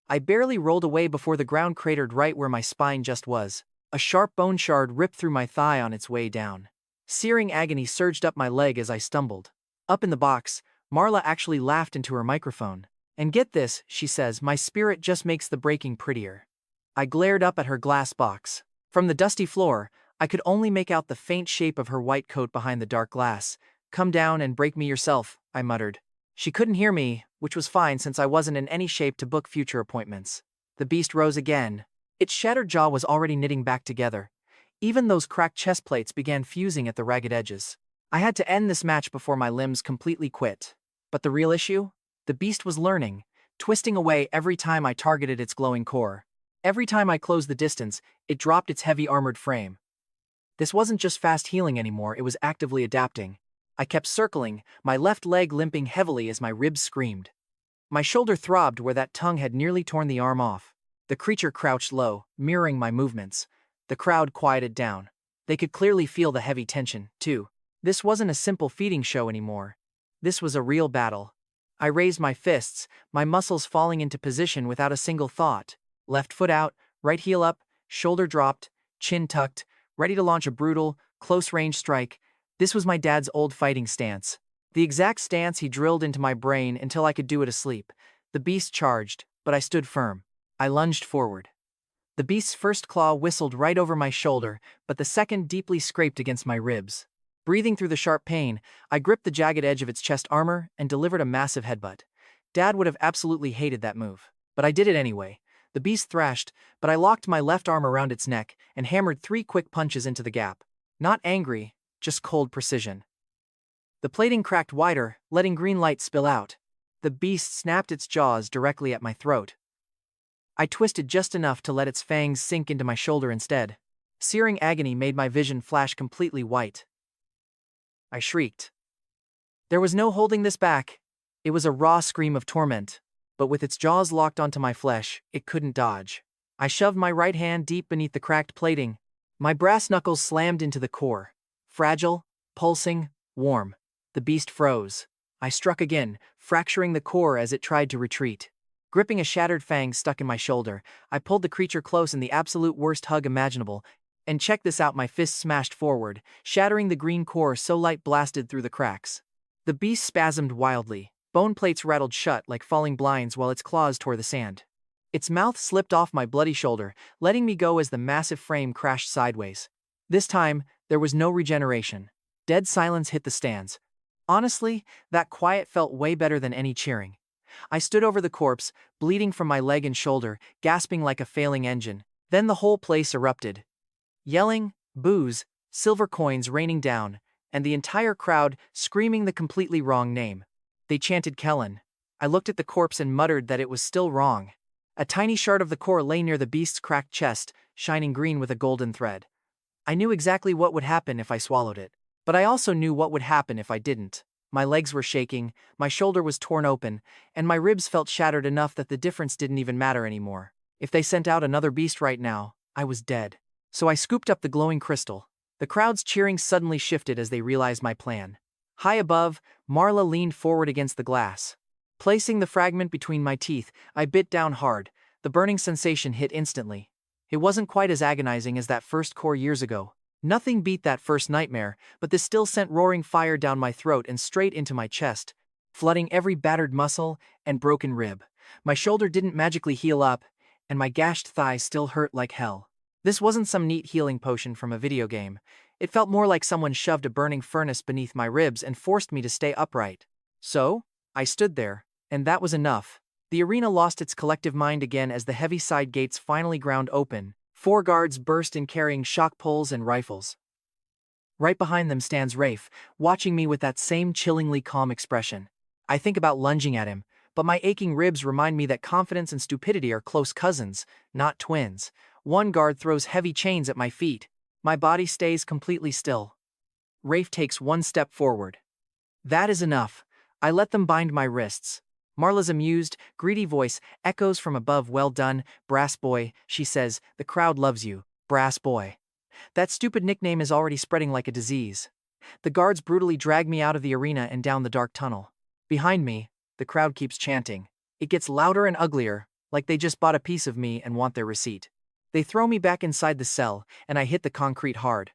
I barely rolled away before the ground cratered right where my spine just was. A sharp bone shard ripped through my thigh on its way down. Searing agony surged up my leg as I stumbled. Up in the box, Marla actually laughed into her microphone. And get this, she says, my spirit just makes the breaking prettier. I glared up at her glass box. From the dusty floor, I could only make out the faint shape of her white coat behind the dark glass. "Come down and break me yourself," I muttered. She couldn't hear me, which was fine since I wasn't in any shape to book future appointments. The beast rose again. Its shattered jaw was already knitting back together. Even those cracked chest plates began fusing at the ragged edges. I had to end this match before my limbs completely quit. But the real issue? The beast was learning, twisting away every time I targeted its glowing core. Every time I closed the distance, it dropped its heavy armored frame. This wasn't just fast healing anymore, it was actively adapting. I kept circling, my left leg limping heavily as my ribs screamed. My shoulder throbbed where that tongue had nearly torn the arm off. The creature crouched low, mirroring my movements. The crowd quieted down. They could clearly feel the heavy tension, too. This wasn't a simple feeding show anymore. This was a real battle. I raised my fists, my muscles falling into position without a single thought. Left foot out, right heel up, shoulder dropped, chin tucked, ready to launch a brutal, close-range strike. This was my dad's old fighting stance. The exact stance he drilled into my brain until I could do it asleep. The beast charged, but I stood firm. I lunged forward. The beast's first claw whistled right over my shoulder, but the second deeply scraped against my ribs. Breathing through the sharp pain, I gripped the jagged edge of its chest armor and delivered a massive headbutt. Dad would have absolutely hated that move, but I did it anyway. The beast thrashed, but I locked my left arm around its neck and hammered 3 quick punches into the gap. Not angry, just cold precision. The plating cracked wider, letting green light spill out. The beast snapped its jaws directly at my throat. I twisted just enough to let its fangs sink into my shoulder instead. Searing agony made my vision flash completely white. I shrieked. There was no holding this back. It was a raw scream of torment, but with its jaws locked onto my flesh, it couldn't dodge. I shoved my right hand deep beneath the cracked plating. My brass knuckles slammed into the core. Fragile, pulsing, warm. The beast froze. I struck again, fracturing the core as it tried to retreat. Gripping a shattered fang stuck in my shoulder, I pulled the creature close in the absolute worst hug imaginable, and check this out, my fist smashed forward, shattering the green core so light blasted through the cracks. The beast spasmed wildly. Bone plates rattled shut like falling blinds while its claws tore the sand. Its mouth slipped off my bloody shoulder, letting me go as the massive frame crashed sideways. This time, there was no regeneration. Dead silence hit the stands. Honestly, that quiet felt way better than any cheering. I stood over the corpse, bleeding from my leg and shoulder, gasping like a failing engine. Then the whole place erupted. Yelling, boos, silver coins raining down, and the entire crowd screaming the completely wrong name. They chanted Kellan. I looked at the corpse and muttered that it was still wrong. A tiny shard of the core lay near the beast's cracked chest, shining green with a golden thread. I knew exactly what would happen if I swallowed it, but I also knew what would happen if I didn't. My legs were shaking, my shoulder was torn open, and my ribs felt shattered enough that the difference didn't even matter anymore. If they sent out another beast right now, I was dead. So I scooped up the glowing crystal. The crowd's cheering suddenly shifted as they realized my plan. High above, Marla leaned forward against the glass. Placing the fragment between my teeth, I bit down hard. The burning sensation hit instantly. It wasn't quite as agonizing as that first core years ago. Nothing beat that first nightmare, but this still sent roaring fire down my throat and straight into my chest, flooding every battered muscle and broken rib. My shoulder didn't magically heal up, and my gashed thigh still hurt like hell. This wasn't some neat healing potion from a video game. It felt more like someone shoved a burning furnace beneath my ribs and forced me to stay upright. So, I stood there, and that was enough. The arena lost its collective mind again as the heavy side gates finally ground open. 4 guards burst in carrying shock poles and rifles. Right behind them stands Rafe, watching me with that same chillingly calm expression. I think about lunging at him, but my aching ribs remind me that confidence and stupidity are close cousins, not twins. One guard throws heavy chains at my feet. My body stays completely still. Rafe takes 1 step forward. That is enough. I let them bind my wrists. Marla's amused, greedy voice echoes from above. "Well done, Brass Boy," she says. "The crowd loves you, Brass Boy." That stupid nickname is already spreading like a disease. The guards brutally drag me out of the arena and down the dark tunnel. Behind me, the crowd keeps chanting. It gets louder and uglier, like they just bought a piece of me and want their receipt. They throw me back inside the cell, and I hit the concrete hard.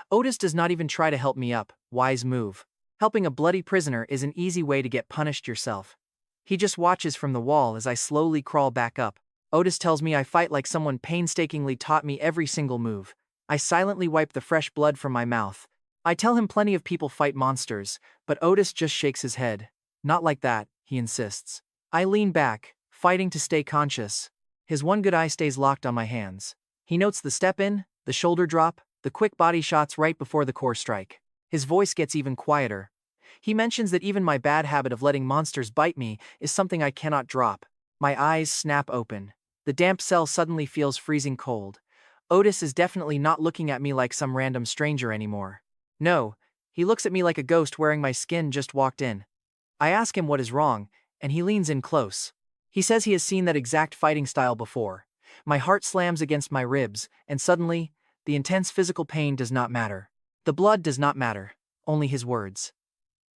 Otis does not even try to help me up. Wise move. Helping a bloody prisoner is an easy way to get punished yourself. He just watches from the wall as I slowly crawl back up. Otis tells me I fight like someone painstakingly taught me every single move. I silently wipe the fresh blood from my mouth. I tell him plenty of people fight monsters, but Otis just shakes his head. Not like that, he insists. I lean back, fighting to stay conscious. His one good eye stays locked on my hands. He notes the step in, the shoulder drop, the quick body shots right before the core strike. His voice gets even quieter. He mentions that even my bad habit of letting monsters bite me is something I cannot drop. My eyes snap open. The damp cell suddenly feels freezing cold. Otis is definitely not looking at me like some random stranger anymore. No, he looks at me like a ghost wearing my skin just walked in. I ask him what is wrong, and he leans in close. He says he has seen that exact fighting style before. My heart slams against my ribs, and suddenly, the intense physical pain does not matter. The blood does not matter, only his words.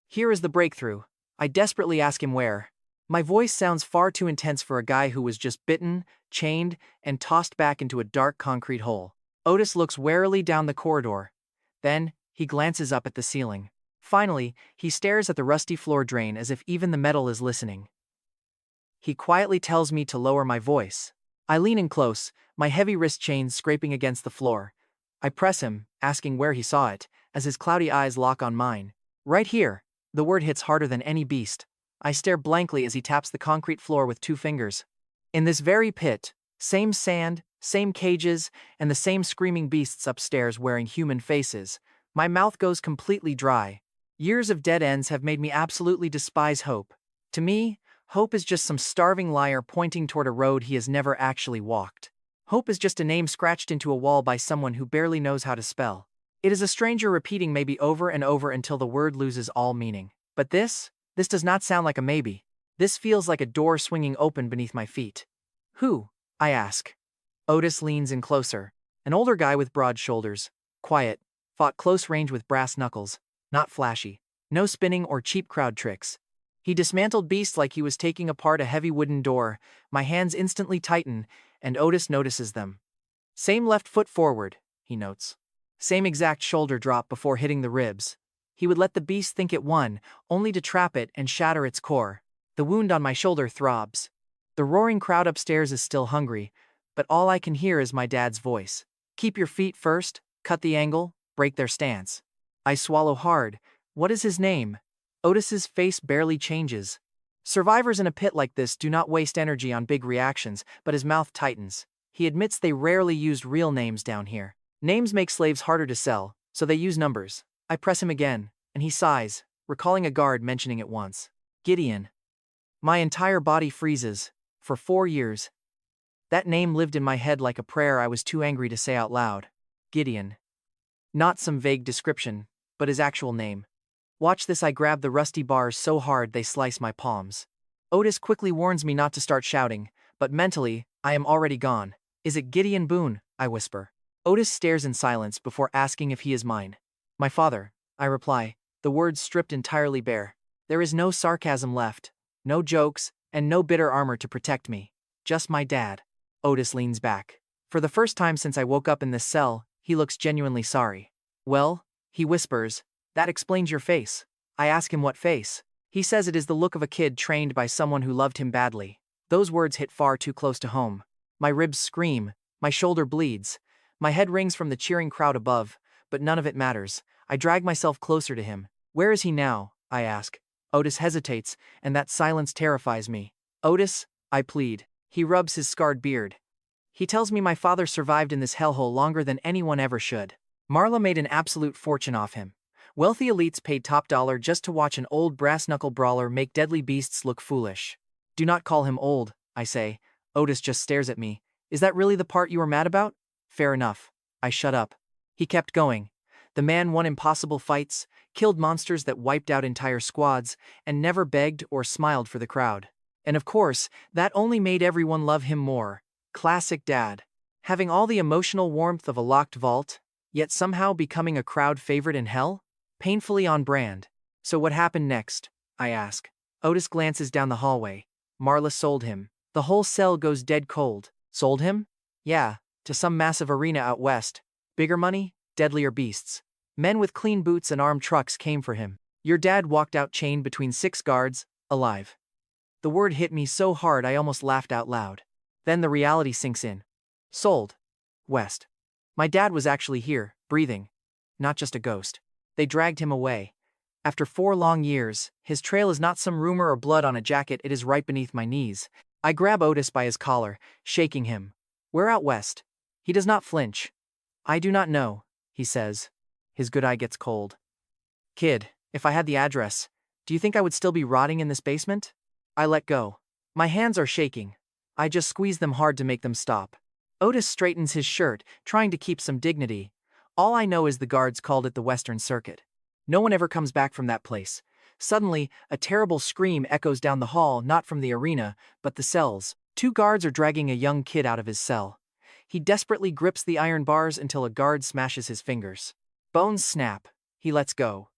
Here is the breakthrough. I desperately ask him where. My voice sounds far too intense for a guy who was just bitten, chained, and tossed back into a dark concrete hole. Otis looks warily down the corridor. Then, he glances up at the ceiling. Finally, he stares at the rusty floor drain as if even the metal is listening. He quietly tells me to lower my voice. I lean in close, my heavy wrist chains scraping against the floor. I press him, asking where he saw it, as his cloudy eyes lock on mine. Right here. The word hits harder than any beast. I stare blankly as he taps the concrete floor with 2 fingers. In this very pit, same sand, same cages, and the same screaming beasts upstairs wearing human faces. My mouth goes completely dry. Years of dead ends have made me absolutely despise hope. To me, hope is just some starving liar pointing toward a road he has never actually walked. Hope is just a name scratched into a wall by someone who barely knows how to spell. It is a stranger repeating maybe over and over until the word loses all meaning. But this does not sound like a maybe. This feels like a door swinging open beneath my feet. Who? I ask. Otis leans in closer. An older guy with broad shoulders. Quiet. Fought close range with brass knuckles. Not flashy. No spinning or cheap crowd tricks. He dismantled beasts like he was taking apart a heavy wooden door. My hands instantly tighten, and Otis notices them. Same left foot forward, he notes. Same exact shoulder drop before hitting the ribs. He would let the beast think it won, only to trap it and shatter its core. The wound on my shoulder throbs. The roaring crowd upstairs is still hungry, but all I can hear is my dad's voice. Keep your feet first, cut the angle, break their stance. I swallow hard. What is his name? Otis's face barely changes. Survivors in a pit like this do not waste energy on big reactions, but his mouth tightens. He admits they rarely used real names down here. Names make slaves harder to sell, so they use numbers. I press him again, and he sighs, recalling a guard mentioning it once. Gideon. My entire body freezes. For 4 years. That name lived in my head like a prayer I was too angry to say out loud. Gideon. Not some vague description, but his actual name. Watch this. I grab the rusty bars so hard they slice my palms. Otis quickly warns me not to start shouting, but mentally, I am already gone. Is it Gideon Boone? I whisper. Otis stares in silence before asking if he is mine. My father, I reply, the words stripped entirely bare. There is no sarcasm left, no jokes, and no bitter armor to protect me. Just my dad. Otis leans back. For the first time since I woke up in this cell, he looks genuinely sorry. Well, he whispers, that explains your face. I ask him what face. He says it is the look of a kid trained by someone who loved him badly. Those words hit far too close to home. My ribs scream, my shoulder bleeds. My head rings from the cheering crowd above, but none of it matters. I drag myself closer to him. Where is he now? I ask. Otis hesitates, and that silence terrifies me. Otis, I plead. He rubs his scarred beard. He tells me my father survived in this hellhole longer than anyone ever should. Marla made an absolute fortune off him. Wealthy elites paid top dollar just to watch an old brass-knuckle brawler make deadly beasts look foolish. Do not call him old, I say. Otis just stares at me. Is that really the part you were mad about? Fair enough. I shut up. He kept going. The man won impossible fights, killed monsters that wiped out entire squads, and never begged or smiled for the crowd. And of course, that only made everyone love him more. Classic dad. Having all the emotional warmth of a locked vault, yet somehow becoming a crowd favorite in hell? Painfully on brand. So what happened next? I ask. Otis glances down the hallway. Marla sold him. The whole cell goes dead cold. Sold him? Yeah, to some massive arena out west. Bigger money, deadlier beasts. Men with clean boots and armed trucks came for him. Your dad walked out chained between 6 guards, alive. The word hit me so hard I almost laughed out loud. Then the reality sinks in. Sold. West. My dad was actually here, breathing. Not just a ghost. They dragged him away. After 4 long years, his trail is not some rumor or blood on a jacket, it is right beneath my knees. I grab Otis by his collar, shaking him. We're out west. He does not flinch. I do not know, he says. His good eye gets cold. Kid, if I had the address, do you think I would still be rotting in this basement? I let go. My hands are shaking. I just squeeze them hard to make them stop. Otis straightens his shirt, trying to keep some dignity. All I know is the guards called it the Western Circuit. No one ever comes back from that place. Suddenly, a terrible scream echoes down the hall, not from the arena, but the cells. 2 guards are dragging a young kid out of his cell. He desperately grips the iron bars until a guard smashes his fingers. Bones snap. He lets go.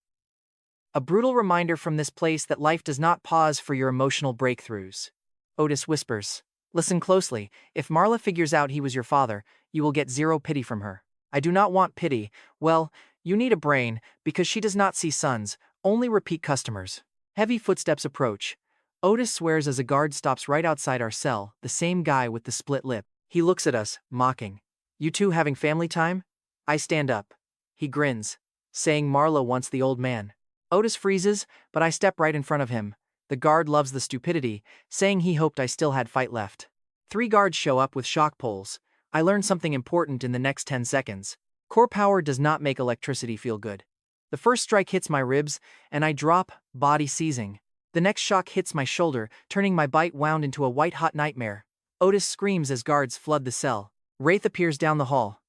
A brutal reminder from this place that life does not pause for your emotional breakthroughs. Otis whispers, "Listen closely. If Marla figures out he was your father, you will get zero pity from her. I do not want pity. Well, you need a brain, because she does not see sons, only repeat customers." Heavy footsteps approach. Otis swears as a guard stops right outside our cell, the same guy with the split lip. He looks at us, mocking. "You two having family time?" I stand up. He grins, saying Marla wants the old man. Otis freezes, but I step right in front of him. The guard loves the stupidity, saying he hoped I still had fight left. 3 guards show up with shock poles. I learn something important in the next 10 seconds. Core power does not make electricity feel good. The first strike hits my ribs, and I drop, body seizing. The next shock hits my shoulder, turning my bite wound into a white-hot nightmare. Otis screams as guards flood the cell. Wraith appears down the hall.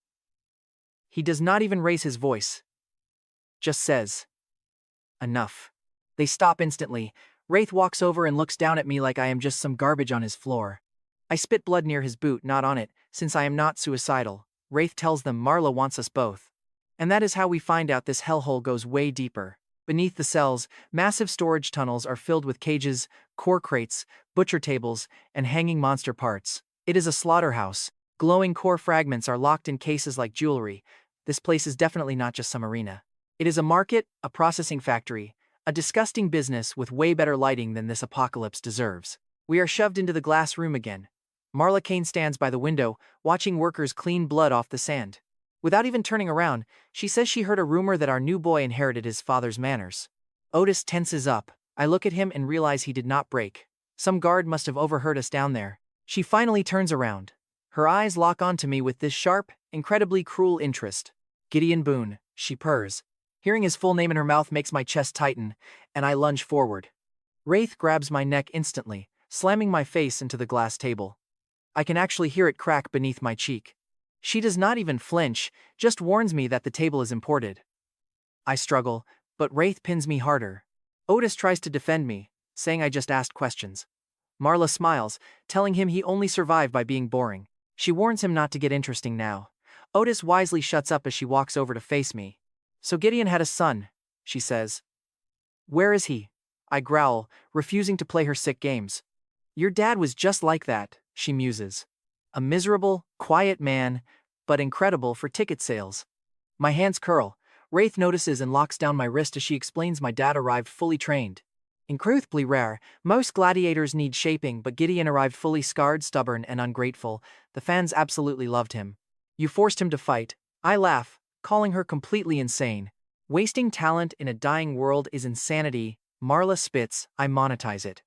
He does not even raise his voice. Just says, "Enough." They stop instantly. Wraith walks over and looks down at me like I am just some garbage on his floor. I spit blood near his boot, not on it, since I am not suicidal. Wraith tells them Marla wants us both. And that is how we find out this hellhole goes way deeper. Beneath the cells, massive storage tunnels are filled with cages, core crates, butcher tables, and hanging monster parts. It is a slaughterhouse. Glowing core fragments are locked in cases like jewelry. This place is definitely not just some arena. It is a market, a processing factory, a disgusting business with way better lighting than this apocalypse deserves. We are shoved into the glass room again. Marla Kane stands by the window, watching workers clean blood off the sand. Without even turning around, she says she heard a rumor that our new boy inherited his father's manners. Otis tenses up. I look at him and realize he did not break. Some guard must have overheard us down there. She finally turns around. Her eyes lock onto me with this sharp, incredibly cruel interest. "Gideon Boone," she purrs. Hearing his full name in her mouth makes my chest tighten, and I lunge forward. Wraith grabs my neck instantly, slamming my face into the glass table. I can actually hear it crack beneath my cheek. She does not even flinch, just warns me that the table is imported. I struggle, but Wraith pins me harder. Otis tries to defend me, saying I just asked questions. Marla smiles, telling him he only survived by being boring. She warns him not to get interesting now. Otis wisely shuts up as she walks over to face me. "So Gideon had a son," she says. "Where is he?" I growl, refusing to play her sick games. "Your dad was just like that," she muses. A miserable, quiet man, but incredible for ticket sales. My hands curl. Wraith notices and locks down my wrist as she explains my dad arrived fully trained. Incredibly rare, most gladiators need shaping, but Gideon arrived fully scarred, stubborn, and ungrateful. The fans absolutely loved him. "You forced him to fight." I laugh, calling her completely insane. Wasting talent in a dying world is insanity. Marla spits, I monetize it.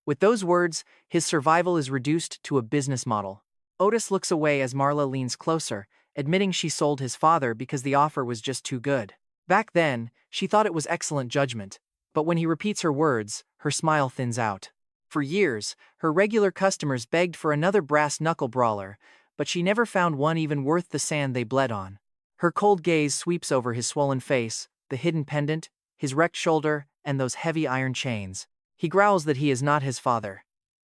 With those words, his survival is reduced to a business model. Otis looks away as Marla leans closer, admitting she sold his father because the offer was just too good. Back then, she thought it was excellent judgment. But when he repeats her words, her smile thins out. For years, her regular customers begged for another brass knuckle brawler, but she never found one even worth the sand they bled on. Her cold gaze sweeps over his swollen face, the hidden pendant, his wrecked shoulder, and those heavy iron chains. He growls that he is not his father.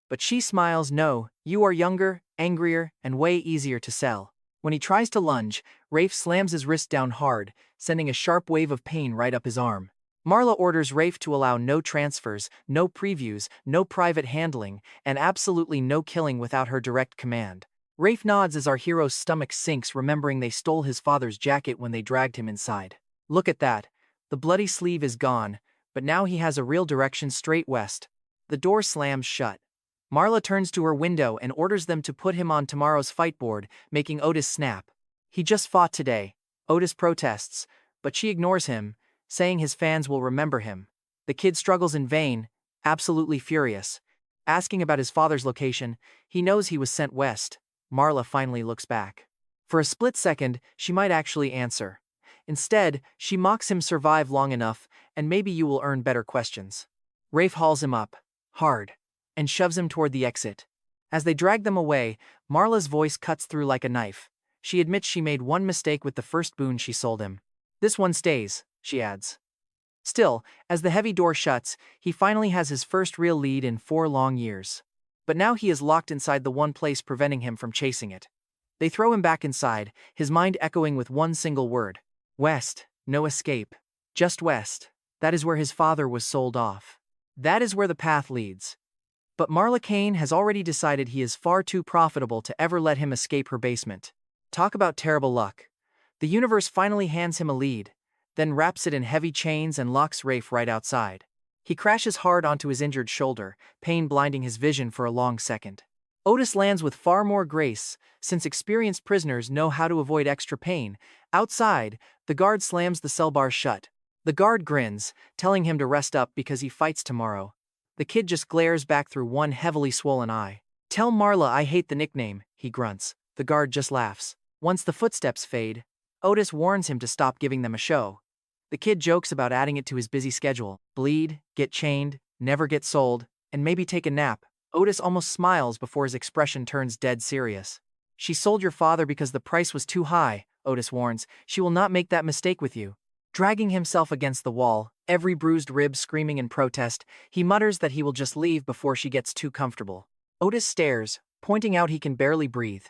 But she smiles, "No, you are younger, angrier, and way easier to sell." When he tries to lunge, Rafe slams his wrist down hard, sending a sharp wave of pain right up his arm. Marla orders Rafe to allow no transfers, no previews, no private handling, and absolutely no killing without her direct command. Rafe nods as our hero's stomach sinks, remembering they stole his father's jacket when they dragged him inside. Look at that. The bloody sleeve is gone, but now he has a real direction straight west. The door slams shut. Marla turns to her window and orders them to put him on tomorrow's fight board, making Otis snap. He just fought today. Otis protests, but she ignores him, saying his fans will remember him. The kid struggles in vain, absolutely furious. Asking about his father's location, he knows he was sent west. Marla finally looks back. For a split second, she might actually answer. Instead, she mocks him survive long enough, and maybe you will earn better questions. Rafe hauls him up, hard, and shoves him toward the exit. As they drag them away, Marla's voice cuts through like a knife. She admits she made one mistake with the first boon she sold him. This one stays, she adds. Still, as the heavy door shuts, he finally has his first real lead in 4 long years. But now he is locked inside the one place preventing him from chasing it. They throw him back inside, his mind echoing with one single word. West, no escape. Just west. That is where his father was sold off. That is where the path leads. But Marla Kane has already decided he is far too profitable to ever let him escape her basement. Talk about terrible luck. The universe finally hands him a lead, then wraps it in heavy chains and locks Rafe right outside. He crashes hard onto his injured shoulder, pain blinding his vision for a long second. Otis lands with far more grace, since experienced prisoners know how to avoid extra pain. Outside, the guard slams the cell bars shut. The guard grins, telling him to rest up because he fights tomorrow. The kid just glares back through one heavily swollen eye. Tell Marla I hate the nickname, he grunts. The guard just laughs. Once the footsteps fade, Otis warns him to stop giving them a show. The kid jokes about adding it to his busy schedule. Bleed, get chained, never get sold, and maybe take a nap. Otis almost smiles before his expression turns dead serious. She sold your father because the price was too high, Otis warns. She will not make that mistake with you. Dragging himself against the wall, every bruised rib screaming in protest, he mutters that he will just leave before she gets too comfortable. Otis stares, pointing out he can barely breathe.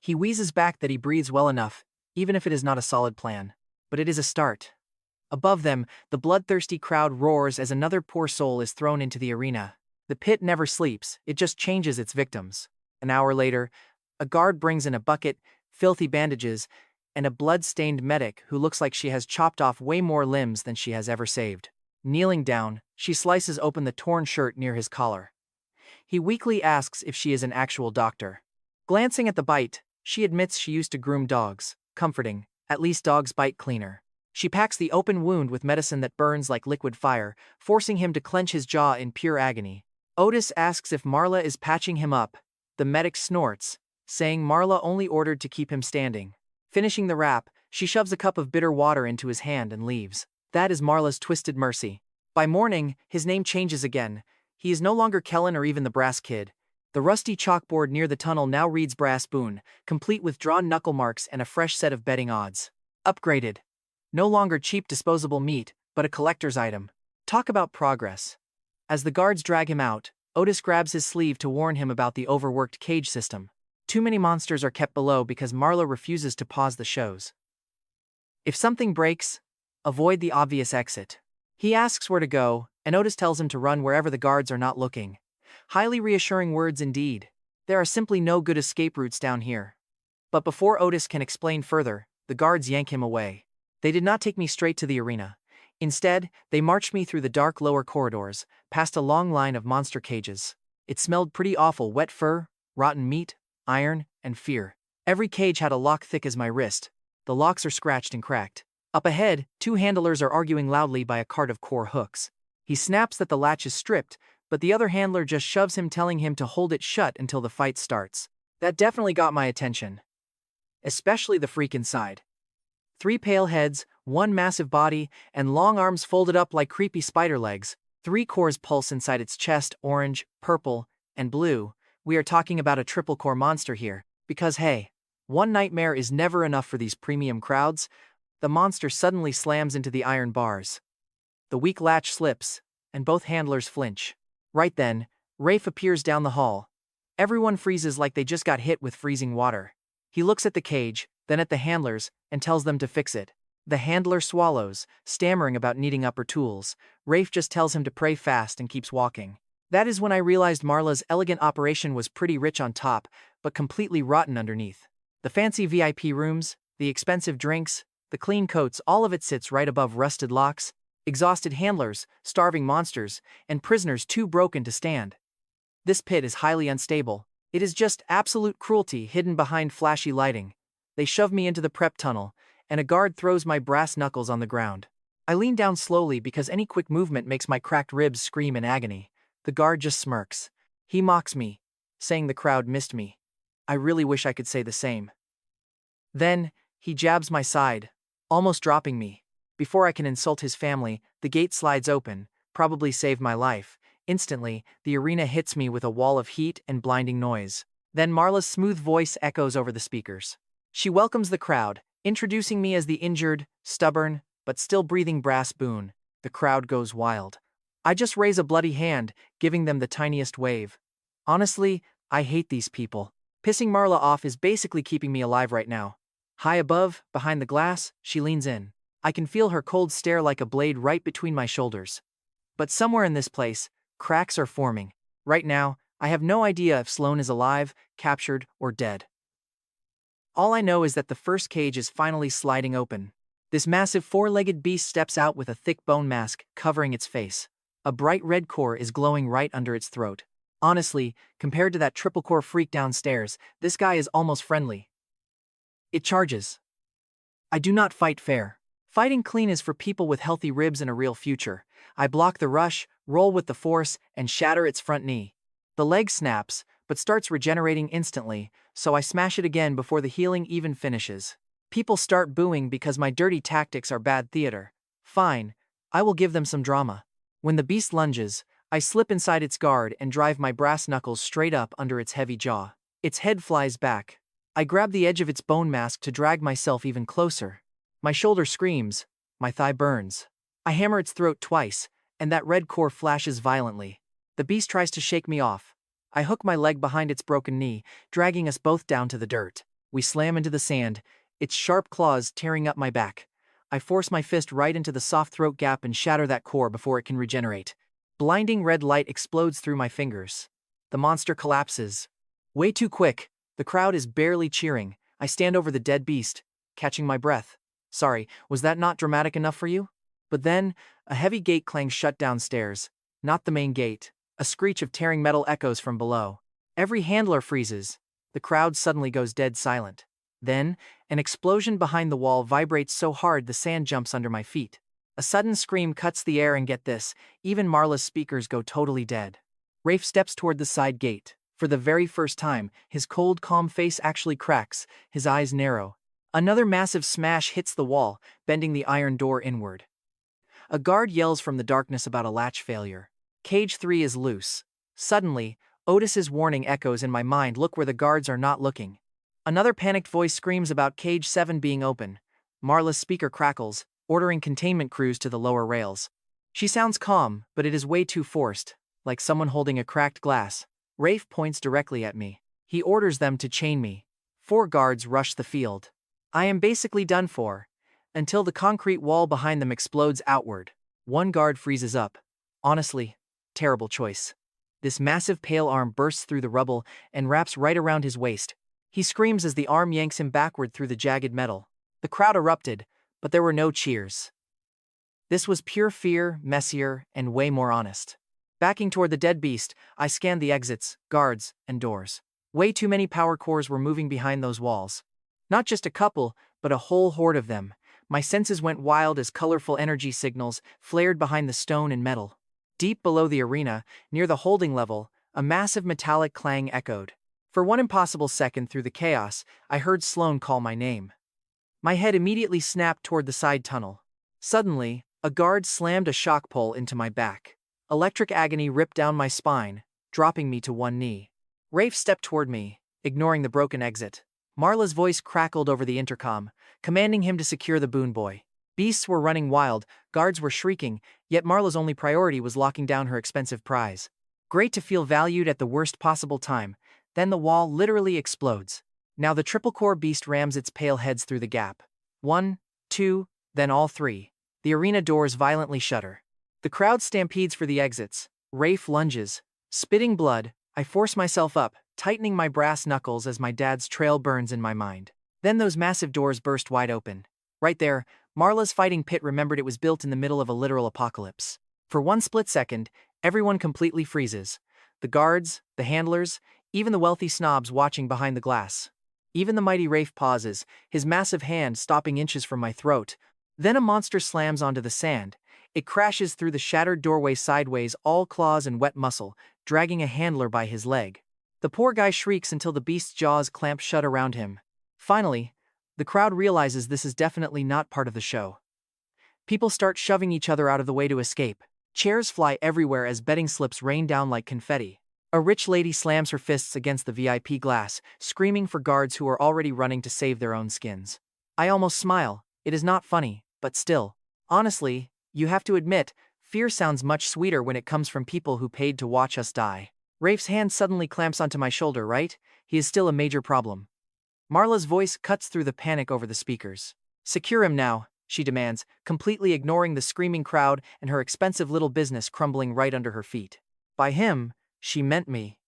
He wheezes back that he breathes well enough, even if it is not a solid plan. But it is a start. Above them, the bloodthirsty crowd roars as another poor soul is thrown into the arena. The pit never sleeps, it just changes its victims. An hour later, a guard brings in a bucket, filthy bandages, and a blood-stained medic who looks like she has chopped off way more limbs than she has ever saved. Kneeling down, she slices open the torn shirt near his collar. He weakly asks if she is an actual doctor. Glancing at the bite, she admits she used to groom dogs, comforting, at least dogs bite cleaner. She packs the open wound with medicine that burns like liquid fire, forcing him to clench his jaw in pure agony. Otis asks if Marla is patching him up. The medic snorts, saying Marla only ordered to keep him standing. Finishing the wrap, she shoves a cup of bitter water into his hand and leaves. That is Marla's twisted mercy. By morning, his name changes again. He is no longer Kellan or even the Brass Kid. The rusty chalkboard near the tunnel now reads Brass Boon, complete with drawn knuckle marks and a fresh set of betting odds. Upgraded. No longer cheap disposable meat, but a collector's item. Talk about progress. As the guards drag him out, Otis grabs his sleeve to warn him about the overworked cage system. Too many monsters are kept below because Marla refuses to pause the shows. If something breaks, avoid the obvious exit. He asks where to go, and Otis tells him to run wherever the guards are not looking. Highly reassuring words indeed. There are simply no good escape routes down here. But before Otis can explain further, the guards yank him away. They did not take me straight to the arena. Instead, they marched me through the dark lower corridors, past a long line of monster cages. It smelled pretty awful: wet fur, rotten meat, iron, and fear. Every cage had a lock thick as my wrist. The locks are scratched and cracked. Up ahead, 2 handlers are arguing loudly by a cart of core hooks. He snaps that the latch is stripped, but the other handler just shoves him, telling him to hold it shut until the fight starts. That definitely got my attention. Especially the freak inside. 3 pale heads, 1 massive body, and long arms folded up like creepy spider legs. 3 cores pulse inside its chest: orange, purple, and blue. We are talking about a triple core monster here. Because hey, one nightmare is never enough for these premium crowds. The monster suddenly slams into the iron bars. The weak latch slips, and both handlers flinch. Right then, Rafe appears down the hall. Everyone freezes like they just got hit with freezing water. He looks at the cage, then at the handlers, and tells them to fix it. The handler swallows, stammering about needing upper tools. Rafe just tells him to pray fast and keeps walking. That is when I realized Marla's elegant operation was pretty rich on top, but completely rotten underneath. The fancy VIP rooms, the expensive drinks, the clean coats, all of it sits right above rusted locks, exhausted handlers, starving monsters, and prisoners too broken to stand. This pit is highly unstable. It is just absolute cruelty hidden behind flashy lighting. They shove me into the prep tunnel, and a guard throws my brass knuckles on the ground. I lean down slowly because any quick movement makes my cracked ribs scream in agony. The guard just smirks. He mocks me, saying the crowd missed me. I really wish I could say the same. Then, he jabs my side, almost dropping me. Before I can insult his family, the gate slides open, probably saved my life. Instantly, the arena hits me with a wall of heat and blinding noise. Then Marla's smooth voice echoes over the speakers. She welcomes the crowd, introducing me as the injured, stubborn, but still breathing brass boon. The crowd goes wild. I just raise a bloody hand, giving them the tiniest wave. Honestly, I hate these people. Pissing Marla off is basically keeping me alive right now. High above, behind the glass, she leans in. I can feel her cold stare like a blade right between my shoulders. But somewhere in this place, cracks are forming. Right now, I have no idea if Sloane is alive, captured, or dead. All I know is that the first cage is finally sliding open. This massive four-legged beast steps out with a thick bone mask covering its face. A bright red core is glowing right under its throat. Honestly, compared to that triple-core freak downstairs, this guy is almost friendly. It charges. I do not fight fair. Fighting clean is for people with healthy ribs and a real future. I block the rush, roll with the force, and shatter its front knee. The leg snaps, but starts regenerating instantly, so I smash it again before the healing even finishes. People start booing because my dirty tactics are bad theater. Fine, I will give them some drama. When the beast lunges, I slip inside its guard and drive my brass knuckles straight up under its heavy jaw. Its head flies back. I grab the edge of its bone mask to drag myself even closer. My shoulder screams, my thigh burns. I hammer its throat twice, and that red core flashes violently. The beast tries to shake me off. I hook my leg behind its broken knee, dragging us both down to the dirt. We slam into the sand, its sharp claws tearing up my back. I force my fist right into the soft throat gap and shatter that core before it can regenerate. Blinding red light explodes through my fingers. The monster collapses. Way too quick. The crowd is barely cheering. I stand over the dead beast, catching my breath. Sorry, was that not dramatic enough for you? But then, a heavy gate clangs shut downstairs. Not the main gate. A screech of tearing metal echoes from below. Every handler freezes. The crowd suddenly goes dead silent. Then, an explosion behind the wall vibrates so hard the sand jumps under my feet. A sudden scream cuts the air and get this, even Marla's speakers go totally dead. Rafe steps toward the side gate. For the very first time, his cold, calm face actually cracks, his eyes narrow. Another massive smash hits the wall, bending the iron door inward. A guard yells from the darkness about a latch failure. Cage 3 is loose. Suddenly, Otis's warning echoes in my mind. Look where the guards are not looking. Another panicked voice screams about Cage 7 being open. Marla's speaker crackles, ordering containment crews to the lower rails. She sounds calm, but it is way too forced, like someone holding a cracked glass. Rafe points directly at me. He orders them to chain me. 4 guards rush the field. I am basically done for, until the concrete wall behind them explodes outward. 1 guard freezes up. Honestly, terrible choice. This massive pale arm bursts through the rubble and wraps right around his waist. He screams as the arm yanks him backward through the jagged metal. The crowd erupted, but there were no cheers. This was pure fear, messier, and way more honest. Backing toward the dead beast, I scanned the exits, guards, and doors. Way too many power cores were moving behind those walls. Not just a couple, but a whole horde of them. My senses went wild as colorful energy signals flared behind the stone and metal. Deep below the arena, near the holding level, a massive metallic clang echoed. For one impossible second through the chaos, I heard Sloane call my name. My head immediately snapped toward the side tunnel. Suddenly, a guard slammed a shock pole into my back. Electric agony ripped down my spine, dropping me to one knee. Rafe stepped toward me, ignoring the broken exit. Marla's voice crackled over the intercom, commanding him to secure the boon boy. Beasts were running wild, guards were shrieking, yet Marla's only priority was locking down her expensive prize. Great to feel valued at the worst possible time. Then the wall literally explodes. Now the triple-core beast rams its pale heads through the gap. 1, 2, then all 3. The arena doors violently shudder. The crowd stampedes for the exits. Rafe lunges. Spitting blood, I force myself up, tightening my brass knuckles as my dad's trail burns in my mind. Then those massive doors burst wide open. Right there, Marla's fighting pit remembered it was built in the middle of a literal apocalypse. For one split second, everyone completely freezes. The guards, the handlers, even the wealthy snobs watching behind the glass. Even the mighty Rafe pauses, his massive hand stopping inches from my throat. Then a monster slams onto the sand. It crashes through the shattered doorway sideways, all claws and wet muscle, dragging a handler by his leg. The poor guy shrieks until the beast's jaws clamp shut around him. Finally, the crowd realizes this is definitely not part of the show. People start shoving each other out of the way to escape. Chairs fly everywhere as betting slips rain down like confetti. A rich lady slams her fists against the VIP glass, screaming for guards who are already running to save their own skins. I almost smile. It is not funny, but still. Honestly, you have to admit, fear sounds much sweeter when it comes from people who paid to watch us die. Rafe's hand suddenly clamps onto my shoulder, right? He is still a major problem. Marla's voice cuts through the panic over the speakers. Secure him now, she demands, completely ignoring the screaming crowd and her expensive little business crumbling right under her feet. By him, she meant me.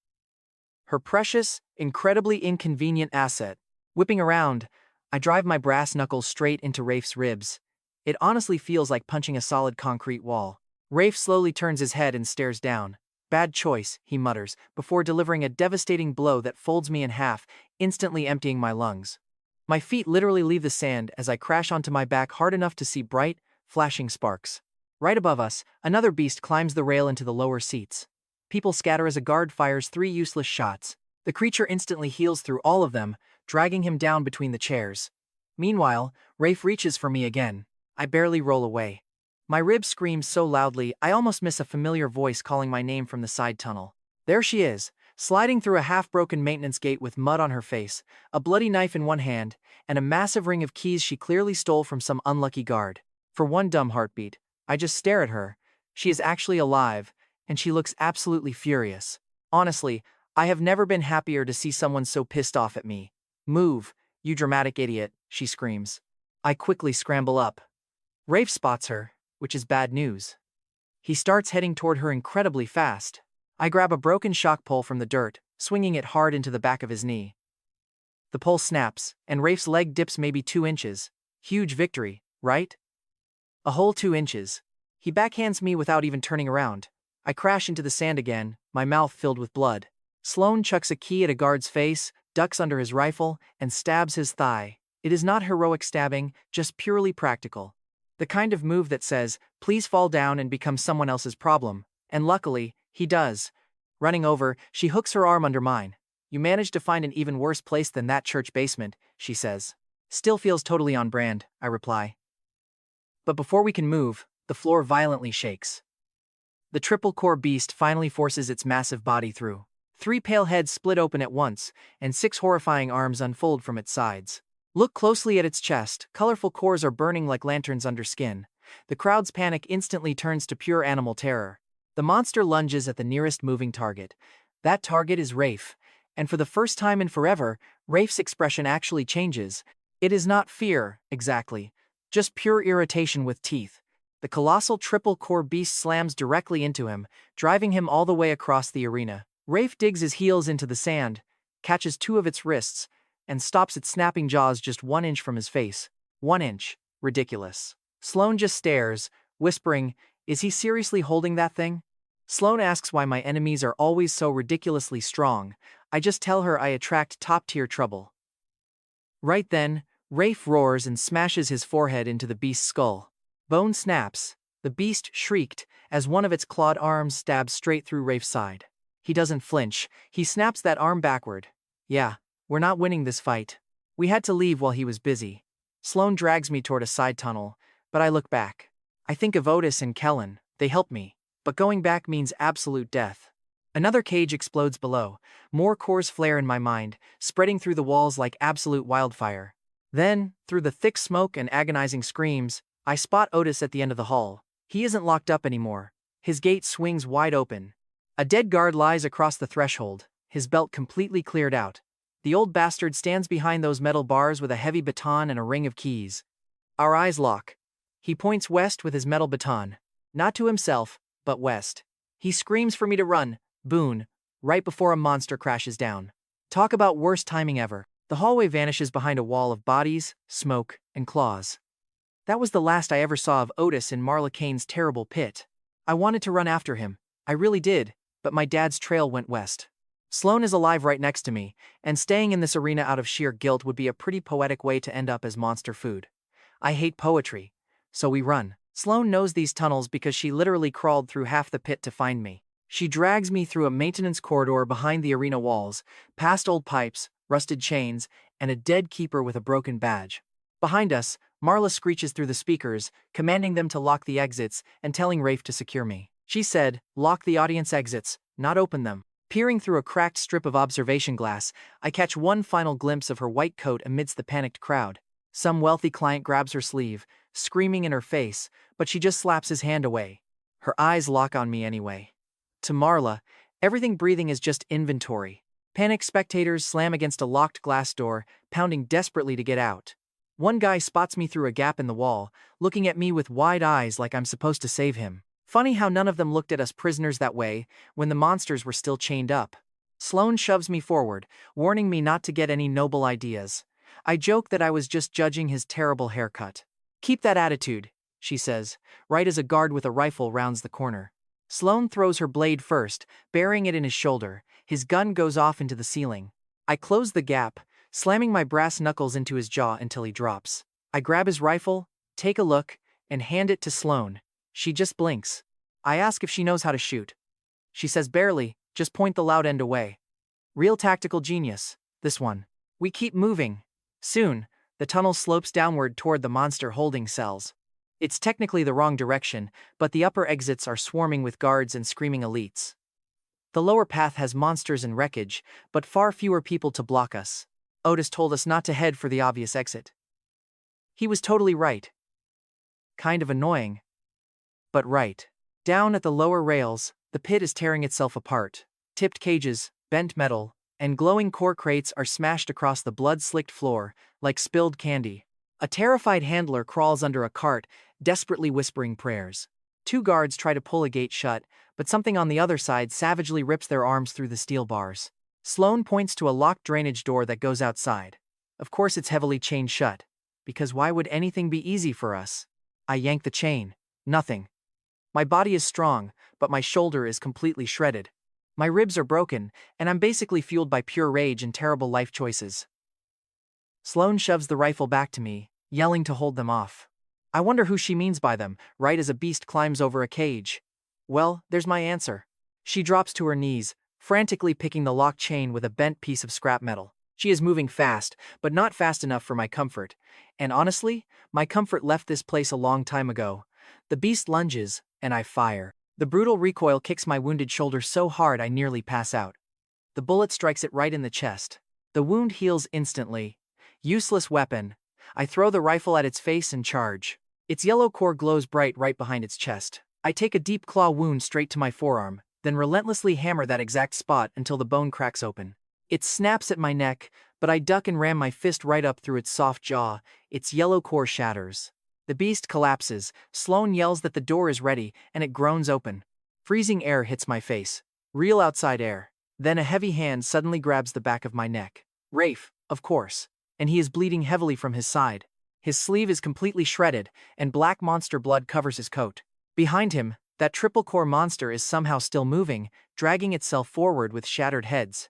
Her precious, incredibly inconvenient asset. Whipping around, I drive my brass knuckles straight into Rafe's ribs. It honestly feels like punching a solid concrete wall. Rafe slowly turns his head and stares down. Bad choice, he mutters, before delivering a devastating blow that folds me in half, instantly emptying my lungs. My feet literally leave the sand as I crash onto my back hard enough to see bright, flashing sparks. Right above us, another beast climbs the rail into the lower seats. People scatter as a guard fires 3 useless shots. The creature instantly heals through all of them, dragging him down between the chairs. Meanwhile, Rafe reaches for me again. I barely roll away. My ribs scream so loudly, I almost miss a familiar voice calling my name from the side tunnel. There she is, sliding through a half-broken maintenance gate with mud on her face, a bloody knife in one hand, and a massive ring of keys she clearly stole from some unlucky guard. For one dumb heartbeat, I just stare at her. She is actually alive, and she looks absolutely furious. Honestly, I have never been happier to see someone so pissed off at me. Move, you dramatic idiot, she screams. I quickly scramble up. Rafe spots her, which is bad news. He starts heading toward her incredibly fast. I grab a broken shock pole from the dirt, swinging it hard into the back of his knee. The pole snaps, and Rafe's leg dips maybe 2 inches. Huge victory, right? A whole 2 inches. He backhands me without even turning around. I crash into the sand again, my mouth filled with blood. Sloane chucks a key at a guard's face, ducks under his rifle, and stabs his thigh. It is not heroic stabbing, just purely practical. The kind of move that says, please fall down and become someone else's problem. And luckily, he does. Running over, she hooks her arm under mine. You managed to find an even worse place than that church basement, she says. Still feels totally on brand, I reply. But before we can move, the floor violently shakes. The triple-core beast finally forces its massive body through. 3 pale heads split open at once, and 6 horrifying arms unfold from its sides. Look closely at its chest, colorful cores are burning like lanterns under skin. The crowd's panic instantly turns to pure animal terror. The monster lunges at the nearest moving target. That target is Rafe, and for the first time in forever, Rafe's expression actually changes. It is not fear, exactly, just pure irritation with teeth. The colossal triple-core beast slams directly into him, driving him all the way across the arena. Rafe digs his heels into the sand, catches 2 of its wrists, and stops its snapping jaws just 1 inch from his face. 1 inch. Ridiculous. Sloane just stares, whispering, is he seriously holding that thing? Sloane asks why my enemies are always so ridiculously strong. I just tell her I attract top-tier trouble. Right then, Rafe roars and smashes his forehead into the beast's skull. Bone snaps. The beast shrieked as one of its clawed arms stabs straight through Rafe's side. He doesn't flinch. He snaps that arm backward. Yeah. We're not winning this fight. We had to leave while he was busy. Sloane drags me toward a side tunnel, but I look back. I think of Otis and Kellan, they help me, but going back means absolute death. Another cage explodes below. More cores flare in my mind, spreading through the walls like absolute wildfire. Then, through the thick smoke and agonizing screams, I spot Otis at the end of the hall. He isn't locked up anymore. His gate swings wide open. A dead guard lies across the threshold, his belt completely cleared out. The old bastard stands behind those metal bars with a heavy baton and a ring of keys. Our eyes lock. He points west with his metal baton. Not to himself, but west. He screams for me to run, boon, right before a monster crashes down. Talk about worst timing ever. The hallway vanishes behind a wall of bodies, smoke, and claws. That was the last I ever saw of Otis in Marla Kane's terrible pit. I wanted to run after him. I really did, but my dad's trail went west. Sloane is alive right next to me, and staying in this arena out of sheer guilt would be a pretty poetic way to end up as monster food. I hate poetry, so we run. Sloane knows these tunnels because she literally crawled through half the pit to find me. She drags me through a maintenance corridor behind the arena walls, past old pipes, rusted chains, and a dead keeper with a broken badge. Behind us, Marla screeches through the speakers, commanding them to lock the exits and telling Rafe to secure me. She said, "Lock the audience exits, not open them." Peering through a cracked strip of observation glass, I catch one final glimpse of her white coat amidst the panicked crowd. Some wealthy client grabs her sleeve, screaming in her face, but she just slaps his hand away. Her eyes lock on me anyway. To Marla, everything breathing is just inventory. Panicked spectators slam against a locked glass door, pounding desperately to get out. One guy spots me through a gap in the wall, looking at me with wide eyes like I'm supposed to save him. Funny how none of them looked at us prisoners that way when the monsters were still chained up. Sloane shoves me forward, warning me not to get any noble ideas. I joke that I was just judging his terrible haircut. "Keep that attitude," she says, right as a guard with a rifle rounds the corner. Sloane throws her blade first, burying it in his shoulder. His gun goes off into the ceiling. I close the gap, slamming my brass knuckles into his jaw until he drops. I grab his rifle, take a look, and hand it to Sloane. She just blinks. I ask if she knows how to shoot. She says barely, just point the loud end away. Real tactical genius, this one. We keep moving. Soon, the tunnel slopes downward toward the monster holding cells. It's technically the wrong direction, but the upper exits are swarming with guards and screaming elites. The lower path has monsters and wreckage, but far fewer people to block us. Otis told us not to head for the obvious exit. He was totally right. Kind of annoying, but right. Down at the lower rails, the pit is tearing itself apart. Tipped cages, bent metal, and glowing core crates are smashed across the blood-slicked floor like spilled candy. A terrified handler crawls under a cart, desperately whispering prayers. Two guards try to pull a gate shut, but something on the other side savagely rips their arms through the steel bars. Sloane points to a locked drainage door that goes outside. Of course it's heavily chained shut, because why would anything be easy for us? I yank the chain. Nothing. My body is strong, but my shoulder is completely shredded. My ribs are broken, and I'm basically fueled by pure rage and terrible life choices. Sloane shoves the rifle back to me, yelling to hold them off. I wonder who she means by them, right as a beast climbs over a cage. Well, there's my answer. She drops to her knees, frantically picking the locked chain with a bent piece of scrap metal. She is moving fast, but not fast enough for my comfort. And honestly, my comfort left this place a long time ago. The beast lunges, and I fire. The brutal recoil kicks my wounded shoulder so hard I nearly pass out. The bullet strikes it right in the chest. The wound heals instantly. Useless weapon. I throw the rifle at its face and charge. Its yellow core glows bright right behind its chest. I take a deep claw wound straight to my forearm, then relentlessly hammer that exact spot until the bone cracks open. It snaps at my neck, but I duck and ram my fist right up through its soft jaw. Its yellow core shatters. The beast collapses. Sloane yells that the door is ready, and it groans open. Freezing air hits my face. Real outside air. Then a heavy hand suddenly grabs the back of my neck. Rafe, of course. And he is bleeding heavily from his side. His sleeve is completely shredded, and black monster blood covers his coat. Behind him, that triple-core monster is somehow still moving, dragging itself forward with shattered heads.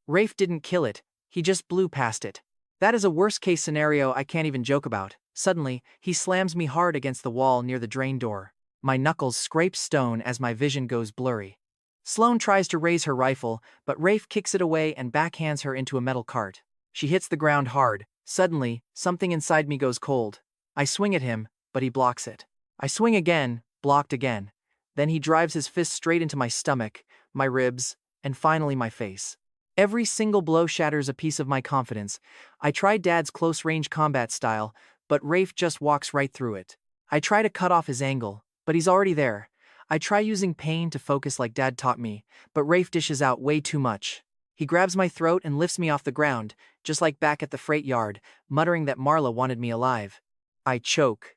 Rafe didn't kill it, he just blew past it. That is a worst-case scenario I can't even joke about. Suddenly, he slams me hard against the wall near the drain door. My knuckles scrape stone as my vision goes blurry. Sloane tries to raise her rifle, but Rafe kicks it away and backhands her into a metal cart. She hits the ground hard. Suddenly, something inside me goes cold. I swing at him, but he blocks it. I swing again, blocked again. Then he drives his fist straight into my stomach, my ribs, and finally my face. Every single blow shatters a piece of my confidence. I try Dad's close-range combat style, but Rafe just walks right through it. I try to cut off his angle, but he's already there. I try using pain to focus like Dad taught me, but Rafe dishes out way too much. He grabs my throat and lifts me off the ground, just like back at the freight yard, muttering that Marla wanted me alive. I choke.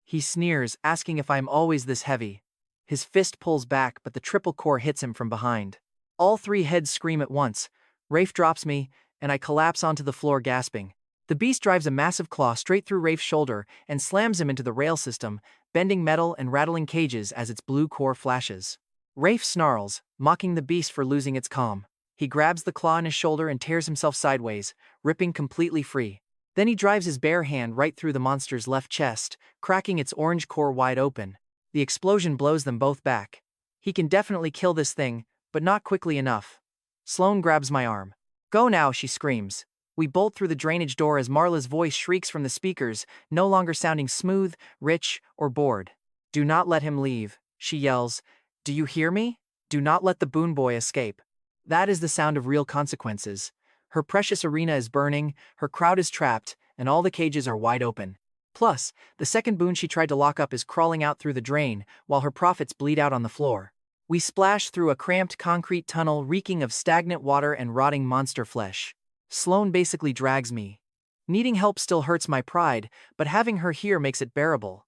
He sneers, asking if I'm always this heavy. His fist pulls back, but the triple core hits him from behind. All three heads scream at once. Rafe drops me, and I collapse onto the floor gasping. The beast drives a massive claw straight through Rafe's shoulder and slams him into the rail system, bending metal and rattling cages as its blue core flashes. Rafe snarls, mocking the beast for losing its calm. He grabs the claw in his shoulder and tears himself sideways, ripping completely free. Then he drives his bare hand right through the monster's left chest, cracking its orange core wide open. The explosion blows them both back. He can definitely kill this thing, but not quickly enough. Sloane grabs my arm. Go now, she screams. We bolt through the drainage door as Marla's voice shrieks from the speakers, no longer sounding smooth, rich, or bored. Do not let him leave, she yells. Do you hear me? Do not let the Boon Boy escape. That is the sound of real consequences. Her precious arena is burning, her crowd is trapped, and all the cages are wide open. Plus, the second boon she tried to lock up is crawling out through the drain, while her profits bleed out on the floor. We splash through a cramped concrete tunnel reeking of stagnant water and rotting monster flesh. Sloane basically drags me. Needing help still hurts my pride, but having her here makes it bearable.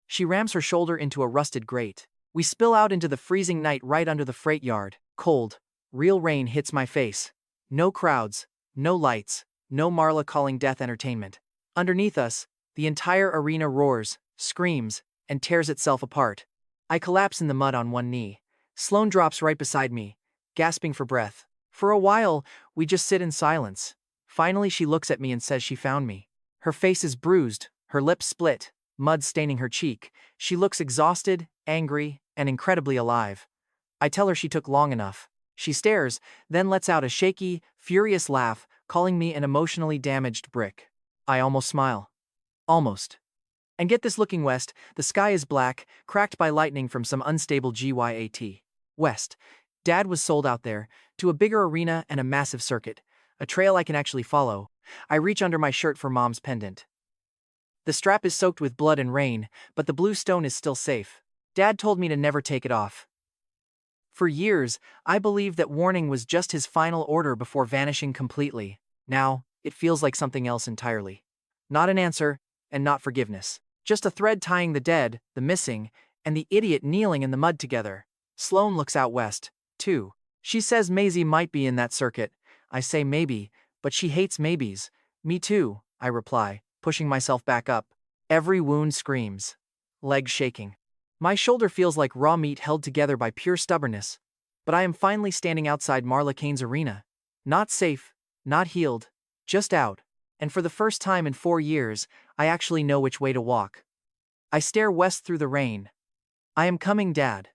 She rams her shoulder into a rusted grate. We spill out into the freezing night right under the freight yard. Cold, real rain hits my face. No crowds, no lights, no Marla calling death entertainment. Underneath us, the entire arena roars, screams, and tears itself apart. I collapse in the mud on one knee. Sloane drops right beside me, gasping for breath. For a while, we just sit in silence. Finally, she looks at me and says she found me. Her face is bruised, her lips split, mud staining her cheek. She looks exhausted, angry, and incredibly alive. I tell her she took long enough. She stares, then lets out a shaky, furious laugh, calling me an emotionally damaged brick. I almost smile. Almost. And get this, looking west, the sky is black, cracked by lightning from some unstable GYAT. West. Dad was sold out there, to a bigger arena and a massive circuit. A trail I can actually follow. I reach under my shirt for Mom's pendant. The strap is soaked with blood and rain, but the blue stone is still safe. Dad told me to never take it off. For years, I believed that warning was just his final order before vanishing completely. Now, it feels like something else entirely. Not an answer, and not forgiveness. Just a thread tying the dead, the missing, and the idiot kneeling in the mud together. Sloane looks out west, too. She says Maisie might be in that circuit. I say maybe, but she hates maybes. Me too, I reply, pushing myself back up. Every wound screams. Legs shaking. My shoulder feels like raw meat held together by pure stubbornness. But I am finally standing outside Marla Kane's arena. Not safe, not healed, just out. And for the first time in 4 years, I actually know which way to walk. I stare west through the rain. I am coming, Dad.